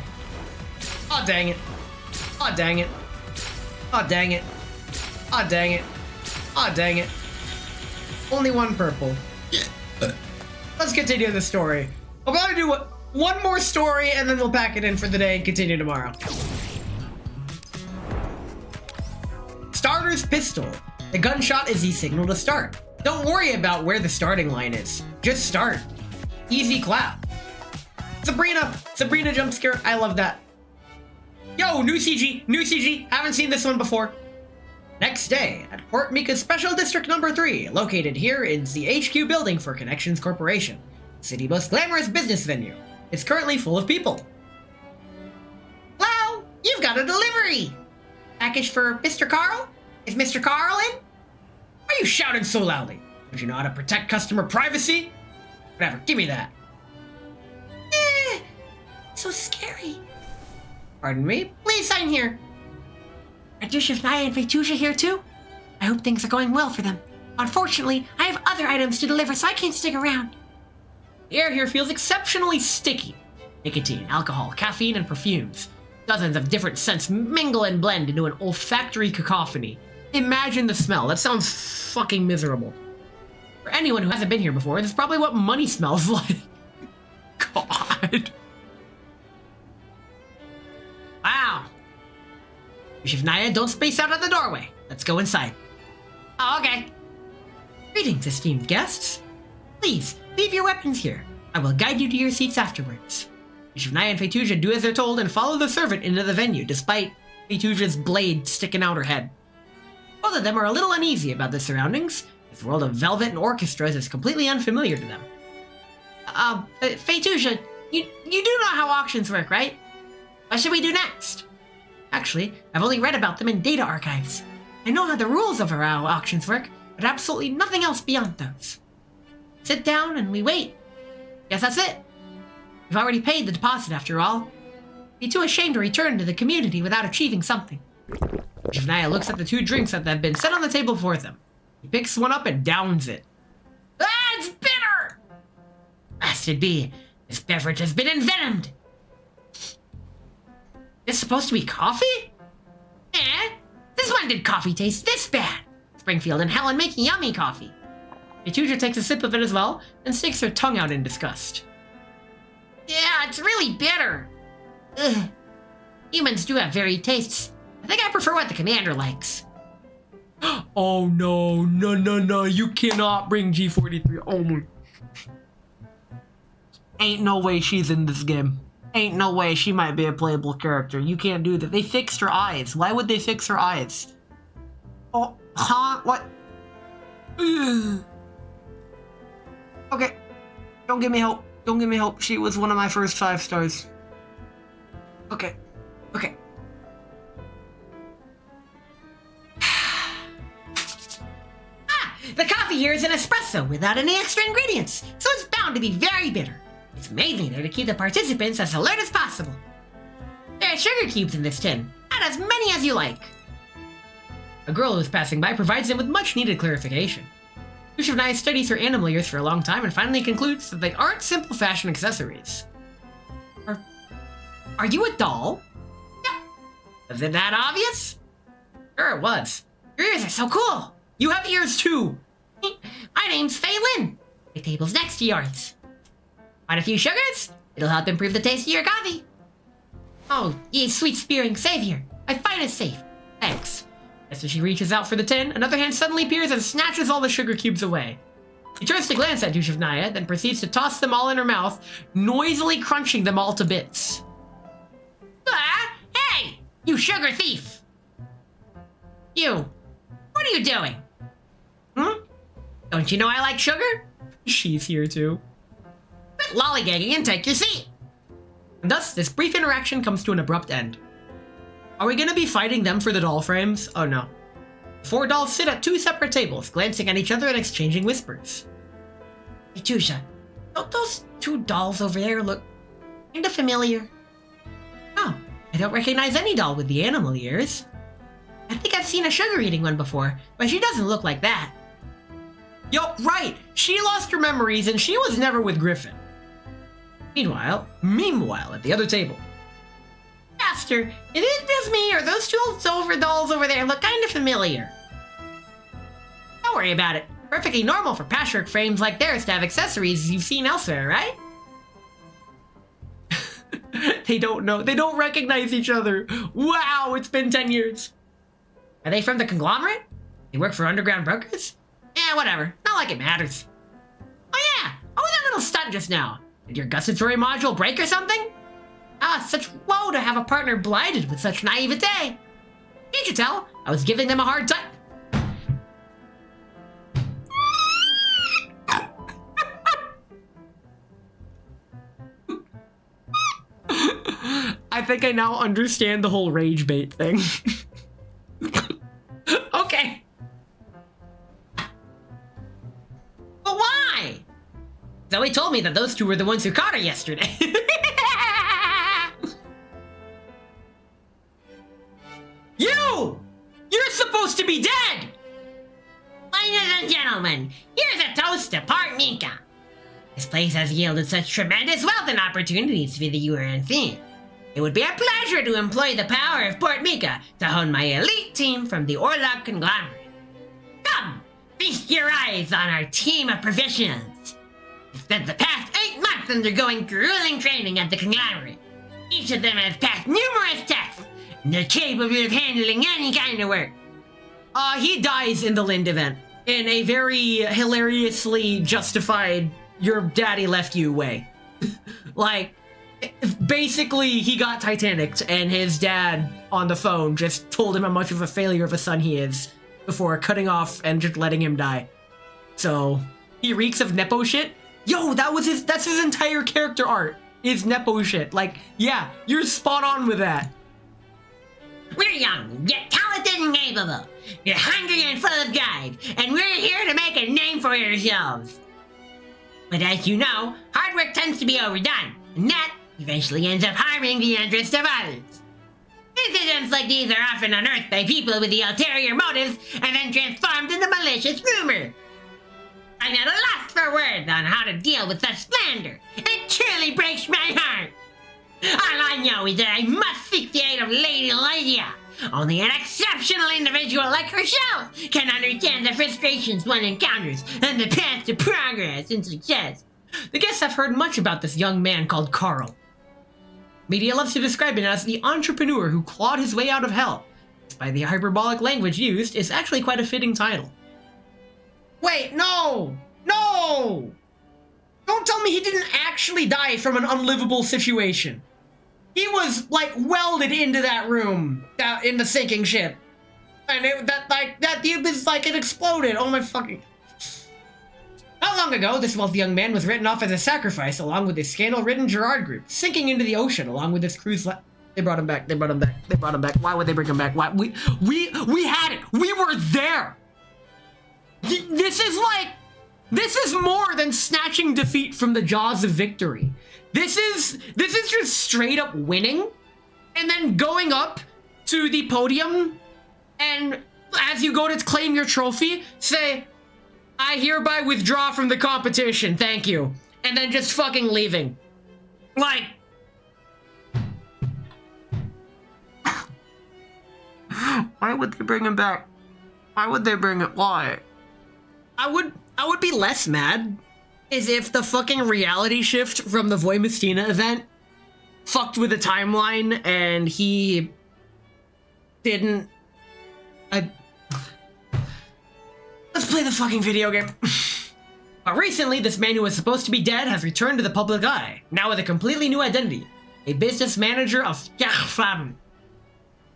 Aw, dang it. Aw, dang it. Aw, dang it. Aw, dang it. Aw, dang it. Only one purple. Let's continue the story. I'm gonna do one more story, and then we'll pack it in for the day and continue tomorrow. Starter's pistol. The gunshot is the signal to start. Don't worry about where the starting line is. Just start. Easy clap. Sabrina jump scare. I love that. Yo, new CG. Haven't seen this one before. Next day, at Port Mika's Special District Number 3, located here in the HQ building for Connections Corporation, the city's most glamorous business venue. It's currently full of people. Hello, you've got a delivery. Package for Mr. Carl? Is Mr. Carl in? Why are you shouting so loudly? Don't you know how to protect customer privacy? Whatever, give me that. So scary. Pardon me? Please sign here. Are Dushevnaya and Vetusha here too? I hope things are going well for them. Unfortunately, I have other items to deliver, so I can't stick around. The air here feels exceptionally sticky. Nicotine, alcohol, caffeine, and perfumes. Dozens of different scents mingle and blend into an olfactory cacophony. Imagine the smell. That sounds fucking miserable. For anyone who hasn't been here before, this is probably what money smells like. God. Wow. Dushevnaya, don't space out at the doorway. Let's go inside. Oh, okay. Greetings, esteemed guests. Please, leave your weapons here. I will guide you to your seats afterwards. Dushevnaya and Vetusha do as they're told and follow the servant into the venue, despite Vetusha's blade sticking out her head. Both of them are a little uneasy about the surroundings. This world of velvet and orchestras is completely unfamiliar to them. Vetusha, you do know how auctions work, right? What should we do next? Actually, I've only read about them in data archives. I know how the rules of how auctions work, but absolutely nothing else beyond those. Sit down and we wait. Guess that's it. We've already paid the deposit after all. Be too ashamed to return to the community without achieving something. Dushevnaya looks at the two drinks that have been set on the table for them. He picks one up and downs it. Ah, it's bitter! Blasted be, this beverage has been envenomed. This supposed to be coffee? This when did coffee taste this bad? Springfield and Helen make yummy coffee. Vetusha takes a sip of it as well and sticks her tongue out in disgust. Yeah, it's really bitter. Ugh. Humans do have varied tastes. I think I prefer what the commander likes. Oh no, you cannot bring G43. Oh my. Ain't no way she's in this game. Ain't no way she might be a playable character. You can't do that. They fixed her eyes. Why would they fix her eyes? Oh, huh? What? Ugh. Okay. Don't give me hope. Don't give me hope. She was one of my first 5 stars. Okay. Okay. The coffee here is an espresso without any extra ingredients, so it's bound to be very bitter. It's mainly there to keep the participants as alert as possible. There are sugar cubes in this tin. Add as many as you like. A girl who's passing by provides them with much needed clarification. Dushevnaya studies her animal ears for a long time and finally concludes that they aren't simple fashion accessories. Are Are you a doll? Yep. Was it that obvious? Sure it was. Your ears are so cool. You have ears too. My name's Phelan. The table's next to yours. Want a few sugars? It'll help improve the taste of your coffee. Oh, ye sweet-spearing savior. My fight is safe. Thanks. Just as she reaches out for the tin, another hand suddenly appears and snatches all the sugar cubes away. She turns to glance at Dushavnaya, then proceeds to toss them all in her mouth, noisily crunching them all to bits. Ah! Hey! You sugar thief! You! What are you doing? Don't you know I like sugar? She's here too. Quit lollygagging and take your seat! And thus, this brief interaction comes to an abrupt end. Are we gonna be fighting them for the doll frames? Oh no. The 4 dolls sit at 2 separate tables, glancing at each other and exchanging whispers. Hey, Tusha, don't those 2 dolls over there look kinda familiar? Oh, I don't recognize any doll with the animal ears. I think I've seen a sugar-eating one before, but she doesn't look like that. Yo, right! She lost her memories and she was never with Griffin. Meanwhile, at the other table. Master, is it just me or those 2 silver dolls over there look kinda familiar? Don't worry about it. Perfectly normal for patchwork frames like theirs to have accessories you've seen elsewhere, right? They don't know. They don't recognize each other. Wow, it's been 10 years. Are they from the conglomerate? They work for underground brokers? Eh, whatever. Not like it matters. Oh yeah! Oh, that little stunt just now. Did your gustatory module break or something? Ah, such woe to have a partner blighted with such naivete. Can't you tell? I was giving them a hard time. I think I now understand the whole rage bait thing. Okay. But why? Zoe told me that those 2 were the ones who caught her yesterday. You're supposed to be dead! Ladies and gentlemen, here's a toast to Port Mika. This place has yielded such tremendous wealth and opportunities for the Uran theme. It would be a pleasure to employ the power of Port Mika to hone my elite team from the Orlok conglomerate. Come, feast your eyes on our team of professionals. We've spent the past 8 months undergoing grueling training at the conglomerate. Each of them has passed numerous tests, and they're capable of handling any kind of work. He dies in the Lind event, in a very hilariously justified, your daddy left you way. Like, basically, he got Titanicked, and his dad, on the phone, just told him how much of a failure of a son he is, before cutting off and just letting him die. So, he reeks of Nepo shit. Yo, that's his entire character art, is Nepo shit. Like, yeah, you're spot on with that. We're young, yet talented and capable. You're hungry and full of drive, and we're here to make a name for yourselves. But as you know, hard work tends to be overdone, and that eventually ends up harming the interest of others. Incidents like these are often unearthed by people with the ulterior motives and then transformed into malicious rumor. I'm at a loss for words on how to deal with such slander. It truly breaks my heart. All I know is that I must seek the aid of Lady Lydia. Only an exceptional individual like herself can understand the frustrations one encounters and the path to progress and success. The guests have heard much about this young man called Carl. Media loves to describe him as the entrepreneur who clawed his way out of hell. Despite the hyperbolic language used, it's actually quite a fitting title. Wait, no! No! Don't tell me he didn't actually die from an unlivable situation. He was, like, welded into that room, in the sinking ship. And it was like it exploded. Oh my fucking... Not long ago, this wealthy young man was written off as a sacrifice along with his scandal-ridden Gerard group, sinking into the ocean along with his crew's... They brought him back. They brought him back. They brought him back. Why would they bring him back? Why? We had it. We were there. This is more than snatching defeat from the jaws of victory. This is just straight up winning and then going up to the podium and as you go to claim your trophy, say, I hereby withdraw from the competition, thank you. And then just fucking leaving. Like, Why would they bring him back? Why would they bring it? Why? I would be less mad as if the fucking reality shift from the Voy Mestina event fucked with the timeline and he didn't. Let's play the fucking video game. But recently, this man who was supposed to be dead has returned to the public eye, now with a completely new identity. A business manager of Fladen.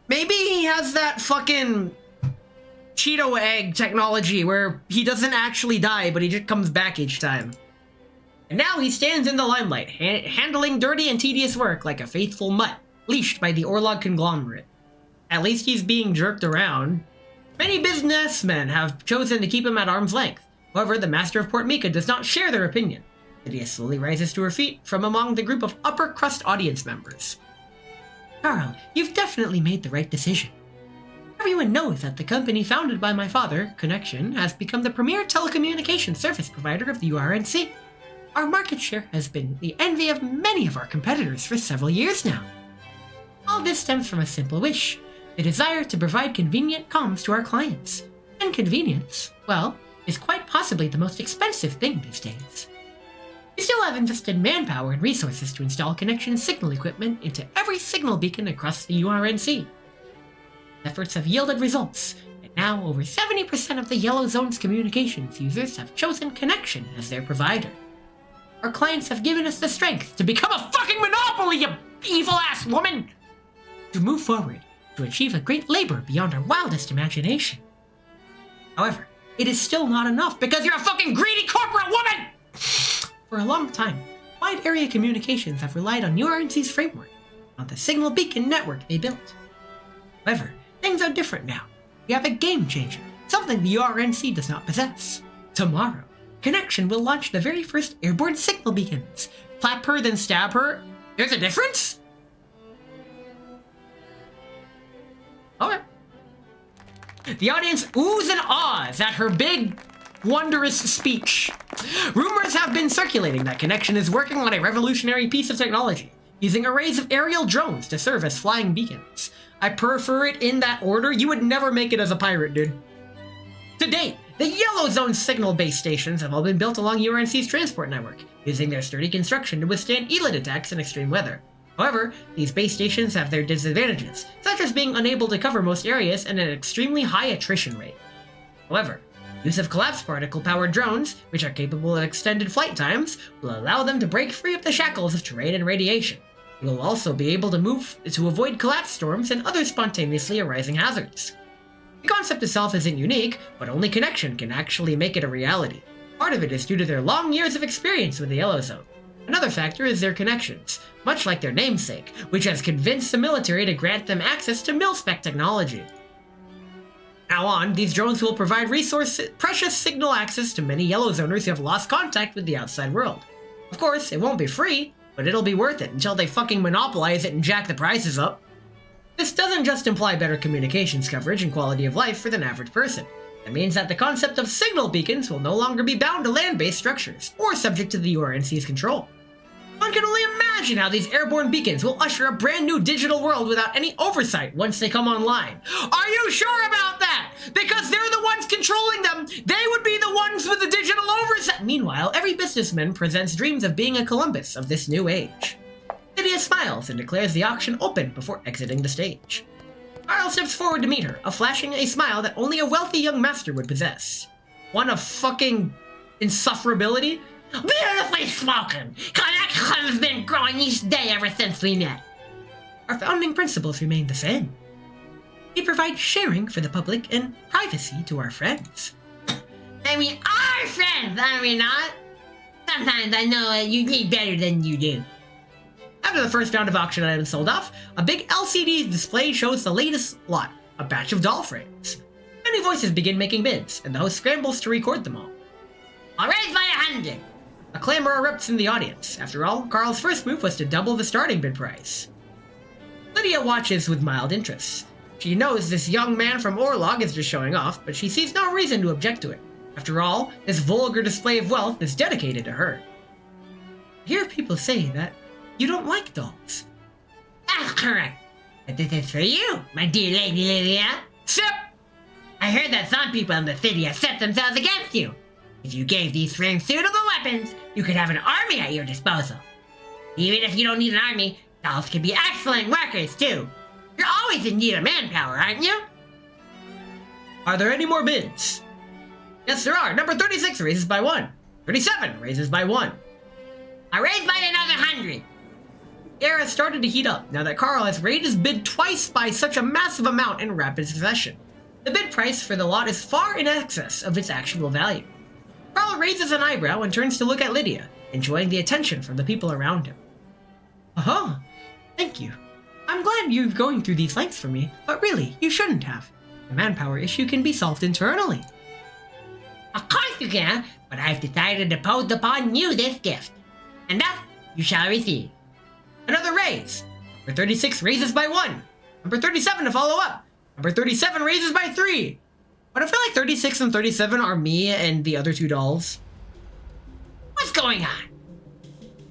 Maybe he has that fucking Cheeto egg technology where he doesn't actually die, but he just comes back each time. And now he stands in the limelight, handling dirty and tedious work like a faithful mutt, leashed by the Orlog conglomerate. At least he's being jerked around. Many businessmen have chosen to keep him at arm's length. However, the master of Port Mika does not share their opinion. Lydia slowly rises to her feet from among the group of upper-crust audience members. Carl, you've definitely made the right decision. Everyone knows that the company founded by my father, Connection, has become the premier telecommunications service provider of the URNC. Our market share has been the envy of many of our competitors for several years now. All this stems from a simple wish, the desire to provide convenient comms to our clients. And convenience, well, is quite possibly the most expensive thing these days. We still have invested manpower and resources to install Connection signal equipment into every signal beacon across the URNC. Efforts have yielded results, and now over 70% of the Yellow Zone's communications users have chosen Connection as their provider. Our clients have given us the strength to become a fucking monopoly, you evil-ass woman! To move forward, to achieve a great labor beyond our wildest imagination. However, it is still not enough because you're a fucking greedy corporate woman! For a long time, wide area communications have relied on URNC's framework, on the signal beacon network they built. However, things are different now. We have a game changer, something the URNC does not possess. Tomorrow, Connection will launch the very first airborne signal beacons. Clap her, then stab her. There's a difference? Okay. The audience oohs and ahs at her big, wondrous speech. Rumors have been circulating that Connection is working on a revolutionary piece of technology, using arrays of aerial drones to serve as flying beacons. I prefer it in that order. You would never make it as a pirate, dude. To date, the Yellow Zone signal base stations have all been built along URNC's transport network, using their sturdy construction to withstand elite attacks in extreme weather. However, these base stations have their disadvantages, such as being unable to cover most areas and an extremely high attrition rate. However, use of collapse particle-powered drones, which are capable of extended flight times, will allow them to break free of the shackles of terrain and radiation. You will also be able to move to avoid collapse storms and other spontaneously arising hazards. The concept itself isn't unique, but only Connection can actually make it a reality. Part of it is due to their long years of experience with the Yellow Zone. Another factor is their connections, much like their namesake, which has convinced the military to grant them access to mil-spec technology. Now on, these drones will provide precious signal access to many Yellow Zoners who have lost contact with the outside world. Of course, it won't be free, but it'll be worth it until they fucking monopolize it and jack the prices up. This doesn't just imply better communications coverage and quality of life for the average person. It means that the concept of signal beacons will no longer be bound to land-based structures, or subject to the URNC's control. One can only imagine how these airborne beacons will usher a brand new digital world without any oversight once they come online. Are you sure about that? Because they're the ones controlling them, they would be the ones with the digital oversight! Meanwhile, every businessman presents dreams of being a Columbus of this new age. Lydia smiles and declares the auction open before exiting the stage. Carl steps forward to meet her, flashing a smile that only a wealthy young master would possess. One of fucking insufferability? Beautifully spoken! Connection's been growing each day ever since we met. Our founding principles remain the same. We provide sharing for the public and privacy to our friends. I mean, our friends, are we not? Sometimes I know you need better than you do. After the first round of auction items sold off, a big LCD display shows the latest lot, a batch of doll frames. Many voices begin making bids, and the host scrambles to record them all. I'll raise by 100! A clamor erupts in the audience. After all, Carl's first move was to double the starting bid price. Lydia watches with mild interest. She knows this young man from Orlog is just showing off, but she sees no reason to object to it. After all, this vulgar display of wealth is dedicated to her. I hear people say that you don't like dolls. That's correct. But this is for you, my dear Lady Lydia. Sip! I heard that some people in the city have set themselves against you. If you gave these frames suitable weapons, you could have an army at your disposal. Even if you don't need an army, dolls can be excellent workers too. You're always in need of manpower, aren't you? Are there any more bids? Yes, there are. Number 36 raises by 1. 37 raises by 1. I raised by another 100. The air has started to heat up now that Carl has raised his bid twice by such a massive amount in rapid succession. The bid price for the lot is far in excess of its actual value. Carl raises an eyebrow and turns to look at Lydia, enjoying the attention from the people around him. Uh-huh. Thank you. I'm glad you're going through these lengths for me, but really, you shouldn't have. The manpower issue can be solved internally. Of course you can, but I've decided to impose upon you this gift. And thus, you shall receive. Another raise. Number 36 raises by 1. Number 37 to follow up. Number 37 raises by 3. But I feel like 36 and 37 are me and the other two dolls. What's going on?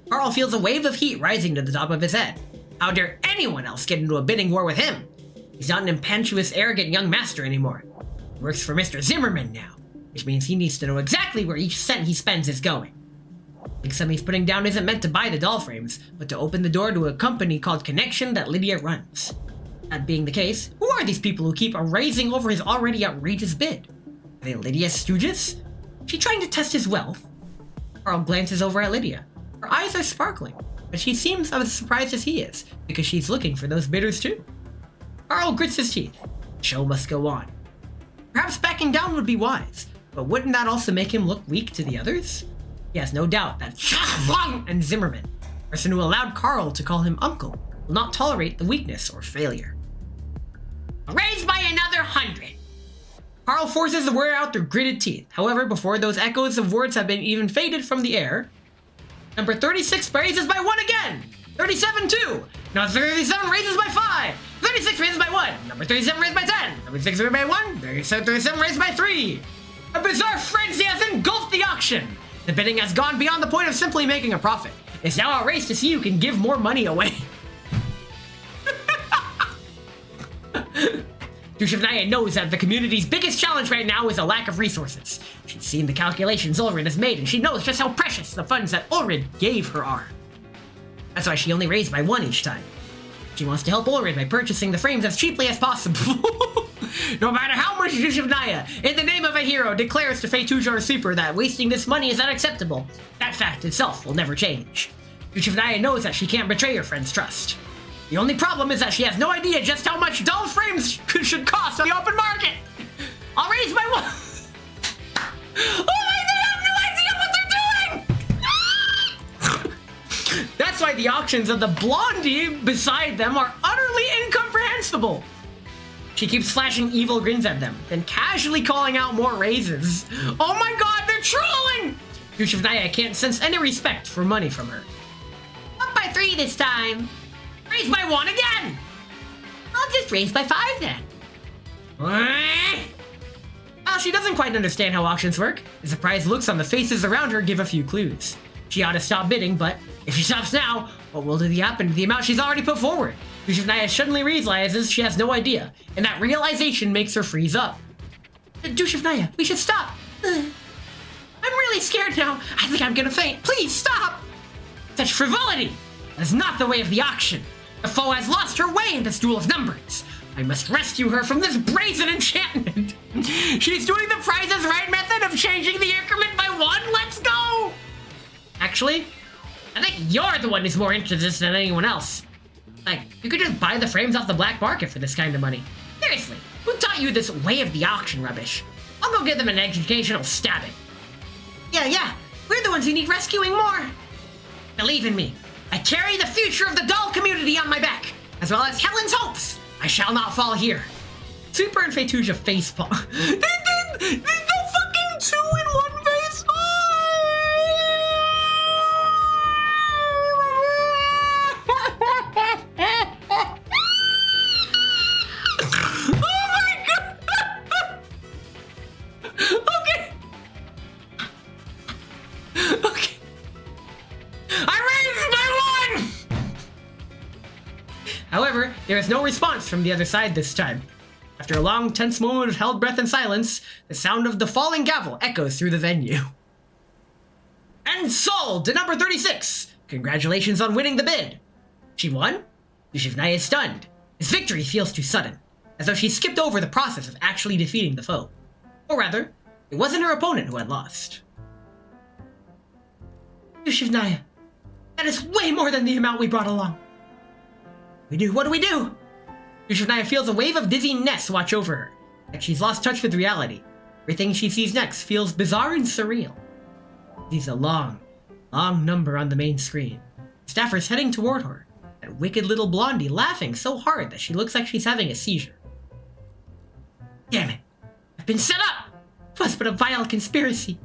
Carl feels a wave of heat rising to the top of his head. How dare anyone else get into a bidding war with him? He's not an impetuous, arrogant young master anymore. He works for Mr. Zimmerman now, which means he needs to know exactly where each cent he spends is going. The sum he's putting down isn't meant to buy the doll frames, but to open the door to a company called Connection that Lydia runs. That being the case, who are these people who keep raising over his already outrageous bid? Are they Lydia's stooges? Is she trying to test his wealth? Carl glances over at Lydia. Her eyes are sparkling, but she seems as surprised as he is, because she's looking for those bidders too. Carl grits his teeth. The show must go on. Perhaps backing down would be wise, but wouldn't that also make him look weak to the others? He has no doubt that Wang and Zimmerman, the person who allowed Carl to call him uncle, will not tolerate the weakness or failure. Raised by another 100. Carl forces the word out through gritted teeth. However, before those echoes of words have been even faded from the air, number 36 raises by 1 again. 37 2. Now 37 raises by 5. 36 raises by 1. Number 37 raised by 10. Number 6 raised by 1. 37 raised by 3. A bizarre frenzy has engulfed the auction. The bidding has gone beyond the point of simply making a profit. It's now a race to see who can give more money away. Dushavnaya knows that the community's biggest challenge right now is a lack of resources. She's seen the calculations Ulrid has made, and she knows just how precious the funds that Ulrid gave her are. That's why she only raised by 1 each time. She wants to help Ulrid by purchasing the frames as cheaply as possible. No matter how much Dushavnaya, in the name of a hero, declares to Fatujar Super that wasting this money is unacceptable, that fact itself will never change. Dushavnaya knows that she can't betray her friend's trust. The only problem is that she has no idea just how much doll frames should cost on the open market. I'll raise my 1. Oh my, they have no idea what they're doing! That's why the auctions of the blondie beside them are utterly incomprehensible. She keeps flashing evil grins at them, then casually calling out more raises. Oh my god, they're trolling! Dushavnaya can't sense any respect for money from her. Up by 3 this time. Raise by 1 again! I'll just raise by 5 then. Well, she doesn't quite understand how auctions work. The surprised looks on the faces around her give a few clues. She ought to stop bidding, but if she stops now, what will happen to the amount she's already put forward? Dushavnaya suddenly realizes she has no idea, and that realization makes her freeze up. Dushavnaya, we should stop. I'm really scared now. I think I'm gonna faint. Please stop! Such frivolity! That is not the way of the auction. The foe has lost her way in this duel of numbers. I must rescue her from this brazen enchantment. She's doing the Price is Right method of changing the increment by 1. Let's go! Actually, I think you're the one who's more interested than anyone else. Like, you could just buy the frames off the black market for this kind of money. Seriously, who taught you this way of the auction rubbish? I'll go give them an educational stabbing. Yeah, we're the ones who need rescuing more. Believe in me. I carry the future of the doll community on my back, as well as Helen's hopes. I shall not fall here. Super and Fatuja facepalm. They go fucking 2 in 1 face. Oh my god. Okay. I raised by 1! However, there is no response from the other side this time. After a long, tense moment of held breath and silence, the sound of the falling gavel echoes through the venue. And sold to number 36! Congratulations on winning the bid! She won? Dushevnaya is stunned. His victory feels too sudden, as though she skipped over the process of actually defeating the foe. Or rather, it wasn't her opponent who had lost. Dushevnaya, that is way more than the amount we brought along. What do we do? Dushevnaya feels a wave of dizziness wash over her, like she's lost touch with reality. Everything she sees next feels bizarre and surreal. Sees a long number on the main screen. Staffer's heading toward her, that wicked little blondie laughing so hard that she looks like she's having a seizure. Damn it! I've been set up! 'Twas but a vile conspiracy.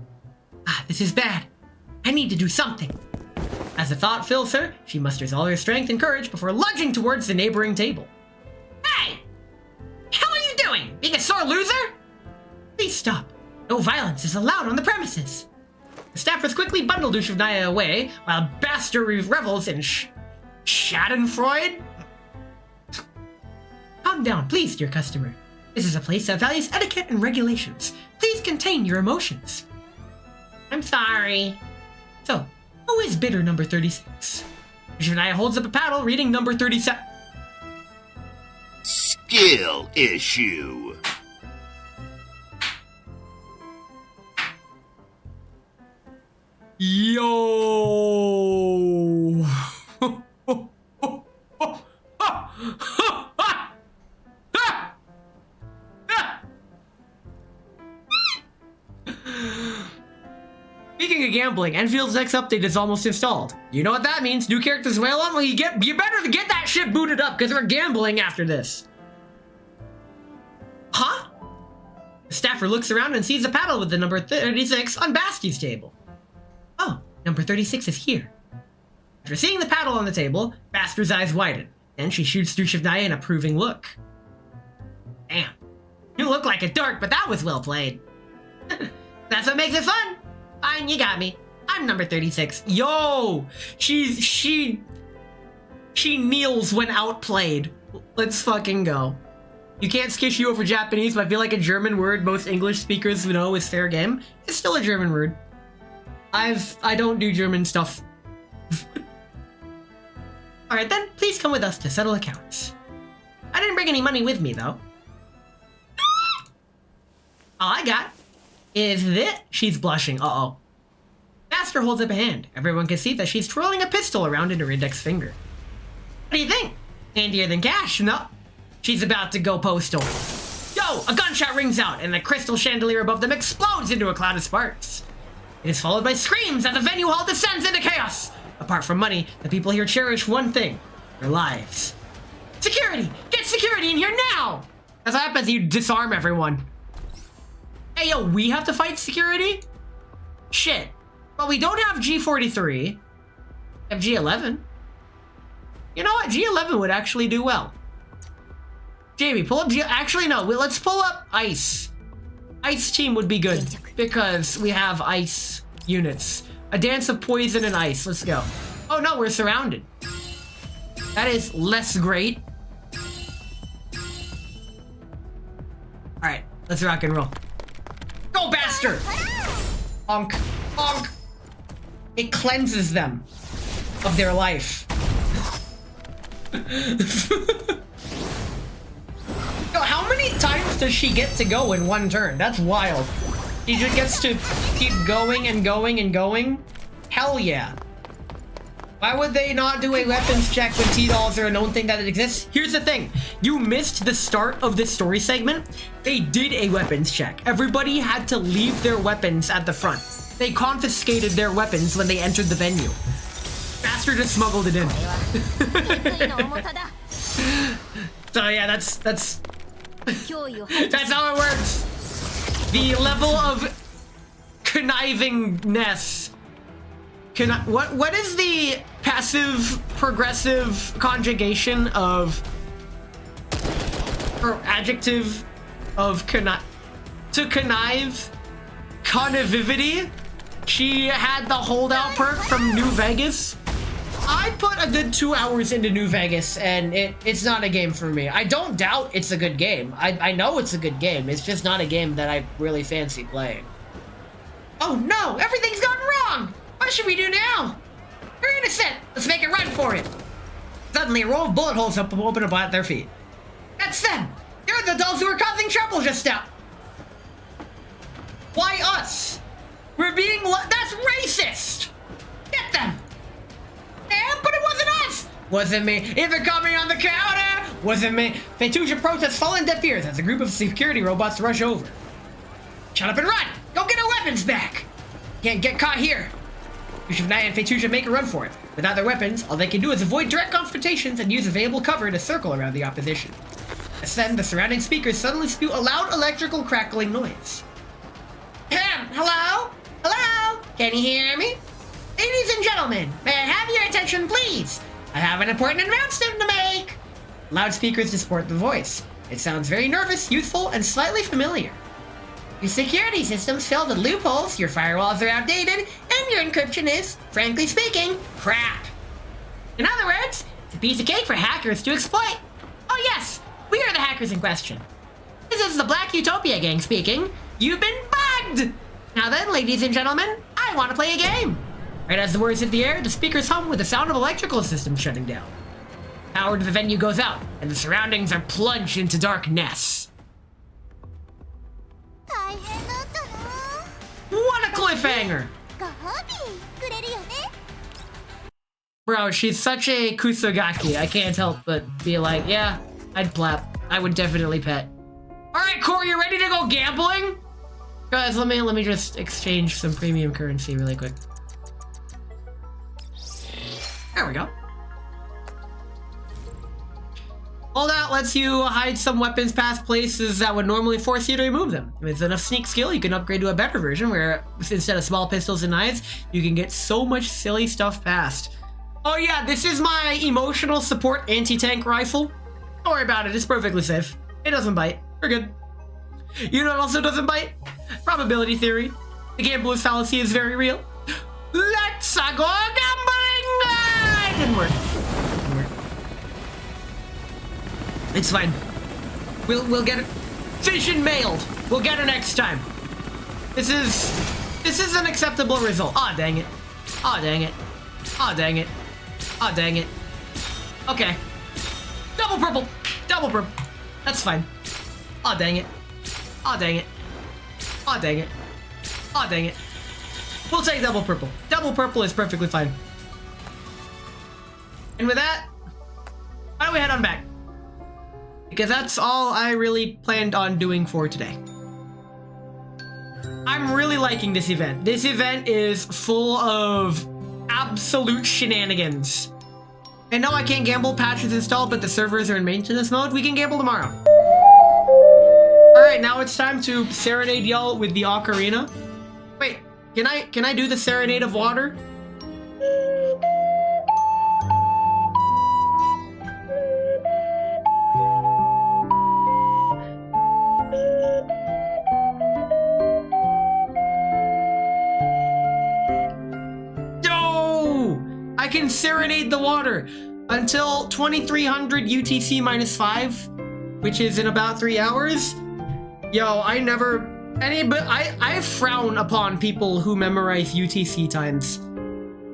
This is bad. I need to do something. As the thought fills her, she musters all her strength and courage before lunging towards the neighboring table. Hey! How are you doing? Being a sore loser? Please stop. No violence is allowed on the premises. The staffers quickly bundle Dushevnaya away, while BASTI revels in Schadenfreude? Calm down, please, dear customer. This is a place that values etiquette and regulations. Please contain your emotions. I'm sorry. So, who is bidder number 36? Dushevnaya holds up a paddle, reading number 37. Skill issue. Yo! Speaking of gambling, Enfield's next update is almost installed. You know what that means? New characters whale on? Well, you better get that shit booted up, because we're gambling after this. Huh? The staffer looks around and sees a paddle with the number 36 on BASTI's table. Oh, number 36 is here. After seeing the paddle on the table, BASTI's eyes widen, and she shoots Dushevnaya an approving look. Damn. You look like a dork, but that was well played. That's what makes it fun. Fine, you got me. I'm number 36. Yo! She kneels when outplayed. Let's fucking go. You can't skish you over Japanese, but I feel like a German word most English speakers know is fair game. It's still a German word. I don't do German stuff. Alright then, please come with us to settle accounts. I didn't bring any money with me though. All I got is this. She's blushing, uh-oh. BASTI holds up a hand. Everyone can see that she's twirling a pistol around in her index finger. What do you think? Handier than cash, no? She's about to go postal. Yo, a gunshot rings out and the crystal chandelier above them explodes into a cloud of sparks. It is followed by screams as the venue hall descends into chaos. Apart from money, the people here cherish one thing, their lives. Security! Get security in here now! As happens, you disarm everyone. Hey, yo, we have to fight security? Shit. Well, we don't have G43. We have G11. You know what? G11 would actually do well. Jamie, pull up G... Actually, no. Let's pull up Ice. Ice team would be good because we have ice units. A dance of poison and ice. Let's go. Oh, no, we're surrounded. That is less great. All right, let's rock and roll. Go, BASTI! Honk, honk. It cleanses them of their life. Yo, how many times does she get to go in one turn? That's wild. She just gets to keep going and going and going? Hell yeah. Why would they not do a weapons check when T-dolls are a known thing that it exists? Here's the thing. You missed the start of this story segment. They did a weapons check. Everybody had to leave their weapons at the front. They confiscated their weapons when they entered the venue. BASTI just smuggled it in. So yeah, that's how it works. The level of connivingness. What is the passive progressive conjugation of or adjective of to connive? Connivivity. She had the holdout perk from New Vegas. I put a good 2 hours into New Vegas, and it's not a game for me. I don't doubt it's a good game. I know it's a good game. It's just not a game that I really fancy playing. Oh no, everything's gone wrong! What should we do now? We're innocent! Let's make a run for it! Suddenly, a row of bullet holes open up at their feet. That's them! They're the adults who were causing trouble just now! Why us? We're being that's racist! Get them! Yeah, but it wasn't us! Wasn't me. If they're coming on the counter! Wasn't me. Fettuccia protests fall on deaf ears as a group of security robots rush over. Shut up and run! Go get our weapons back! Can't get caught here. Yusuf and Fettuccia make a run for it. Without their weapons, all they can do is avoid direct confrontations and use available cover to circle around the opposition. As then, the surrounding speakers suddenly spew a loud electrical crackling noise. Hello? Hello? Can you hear me? Ladies and gentlemen, may I have your attention, please? I have an important announcement to make. Loudspeakers distort the voice. It sounds very nervous, youthful, and slightly familiar. Your security system's filled with loopholes, your firewalls are outdated, and your encryption is, frankly speaking, crap. In other words, it's a piece of cake for hackers to exploit. Oh yes, we are the hackers in question. This is the Black Utopia gang speaking. You've been bugged! Now then, ladies and gentlemen, I want to play a game. Right as the words hit the air, the speakers hum with the sound of electrical systems shutting down. Power to the venue goes out, and the surroundings are plunged into darkness. What a cliffhanger! Bro, she's such a Kusogaki. I can't help but be like, yeah, I'd plap. I would definitely pet. Alright, Corey, you ready to go gambling? Guys, let me just exchange some premium currency really quick. There we go. Holdout lets you hide some weapons past places that would normally force you to remove them. With enough sneak skill, you can upgrade to a better version where instead of small pistols and knives, you can get so much silly stuff past. Oh yeah, this is my emotional support anti-tank rifle. Don't worry about it, it's perfectly safe. It doesn't bite. We're good. You know what also doesn't bite? Probability theory. The gambler's fallacy is very real. Let's go gambling! It didn't work. It's fine. We'll get it. Vision mailed. We'll get it next time. This is an acceptable result. Aw, dang it. Aw, dang it. Aw, dang it. Aw, dang it. Okay. Double purple. Double purple. That's fine. Aw, dang it. Aw, dang it. Aw, dang it. Aw, dang it. We'll take double purple. Double purple is perfectly fine. And with that, why don't we head on back? Because that's all I really planned on doing for today. I'm really liking this event. This event is full of absolute shenanigans. And no, I can't gamble, patch is installed, but the servers are in maintenance mode. We can gamble tomorrow. Alright, now it's time to serenade y'all with the ocarina. Wait, can I do the serenade of water? I can serenade the water until 2300 UTC minus 5, which is in about 3 hours. Yo, I frown upon people who memorize UTC times.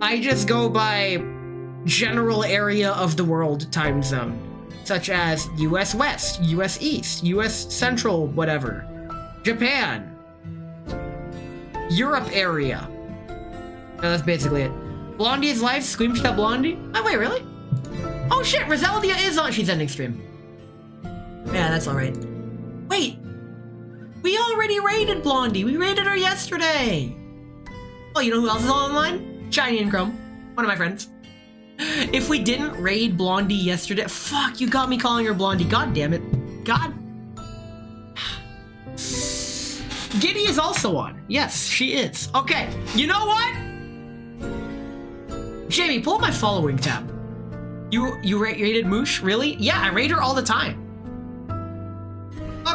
I just go by general area of the world time zone, such as US West, US East, US Central, whatever, Japan, Europe area. No, that's basically it. Blondie is live. Screamshot Blondie. Oh wait, really? Oh shit, Rosaldia is on. She's ending stream. Yeah, that's all right. Wait, we already raided Blondie. We raided her yesterday. Oh, you know who else is online? Shiny and Chrome, one of my friends. If we didn't raid Blondie yesterday, fuck, you got me calling her Blondie. God damn it. God. Giddy is also on. Yes, she is. Okay, you know what? Jamie, pull up my following tab. You rated Moosh? Really? Yeah, I rate her all the time.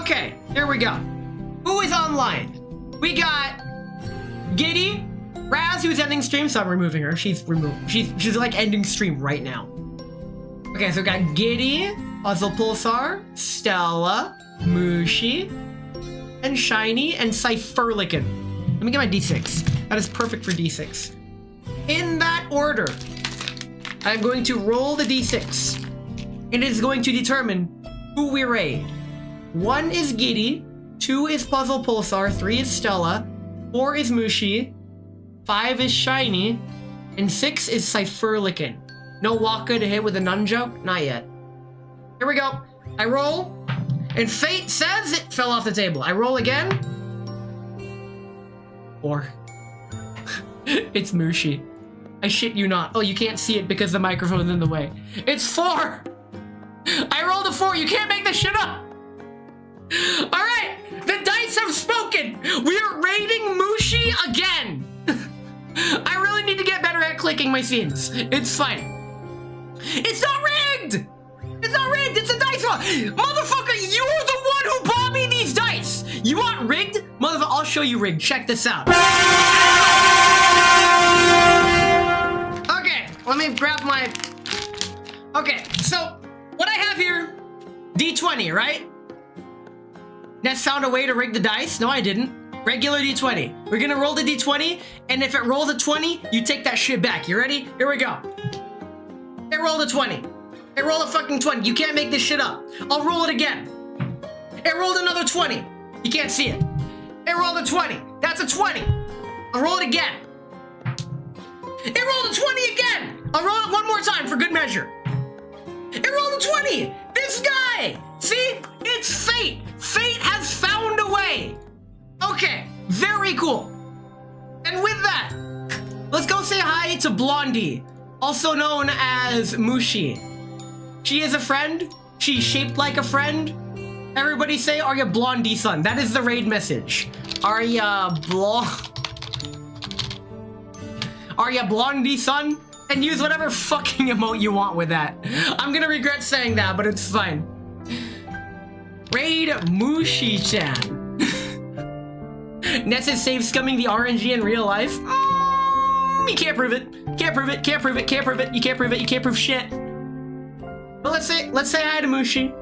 Okay, here we go. Who is online? We got Giddy, Raz, who's ending stream, so I'm removing her. She's removed. She's like ending stream right now. Okay, so we got Giddy, Puzzle Pulsar, Stella, Mushi, and Shiny, and Cypherlickin. Let me get my D6. That is perfect for D6. In that order, I'm going to roll the D6. It is going to determine who we raid. 1 is Giddy, 2 is Puzzle Pulsar, 3 is Stella, 4 is Mushi, 5 is Shiny, and 6 is Cypherlickin. No Waka to hit with a nunjoke? Not yet. Here we go. I roll, and fate says it fell off the table. I roll again. 4. It's Mushi. I shit you not. Oh, you can't see it because the microphone is in the way. It's 4! I rolled a 4. You can't make this shit up! Alright! The dice have spoken! We are raiding Mushi again! I really need to get better at clicking my scenes. It's fine. It's not rigged! It's not rigged! It's a dice roll! Motherfucker, you're the one who bought me these dice! You want rigged? Motherfucker, I'll show you rigged. Check this out. Okay, let me grab my... Okay, so what I have here, D20, right? Ness found a way to rig the dice? No, I didn't. Regular D20. We're gonna roll the D20, and if it rolls a 20, you take that shit back. You ready? Here we go. It rolled a 20. It rolled a fucking 20. You can't make this shit up. I'll roll it again. It rolled another 20. You can't see it. It rolled a 20. That's a 20. I'll roll it again. It rolled a 20 again. I'll roll it one more time for good measure. It rolled a 20. This guy. See? It's fate. Fate has found a way. Okay. Very cool. And with that, let's go say hi to Blondie, also known as Mushi. She is a friend. She's shaped like a friend. Everybody say, are ya Blondie son? That is the raid message. Are ya Blondie son? And use whatever fucking emote you want with that. I'm gonna regret saying that, but it's fine. Raid Mushi-chan. Ness is safe scumming the RNG in real life. You can't prove it. Can't prove it. Can't prove it. Can't prove it. You can't prove it. You can't prove shit. But let's say hi to Mushi.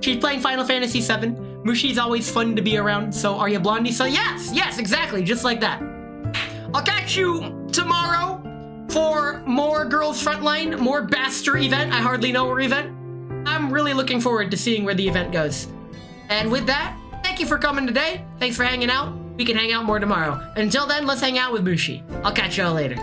She's playing Final Fantasy VII. Mushi's always fun to be around. So are you Blondie? So yes, exactly, just like that. I'll catch you tomorrow for more Girls Frontline, more BASTI event. I hardly know her event. I'm really looking forward to seeing where the event goes. And with that, thank you for coming today. Thanks for hanging out. We can hang out more tomorrow. Until then, let's hang out with Mushi. I'll catch y'all later.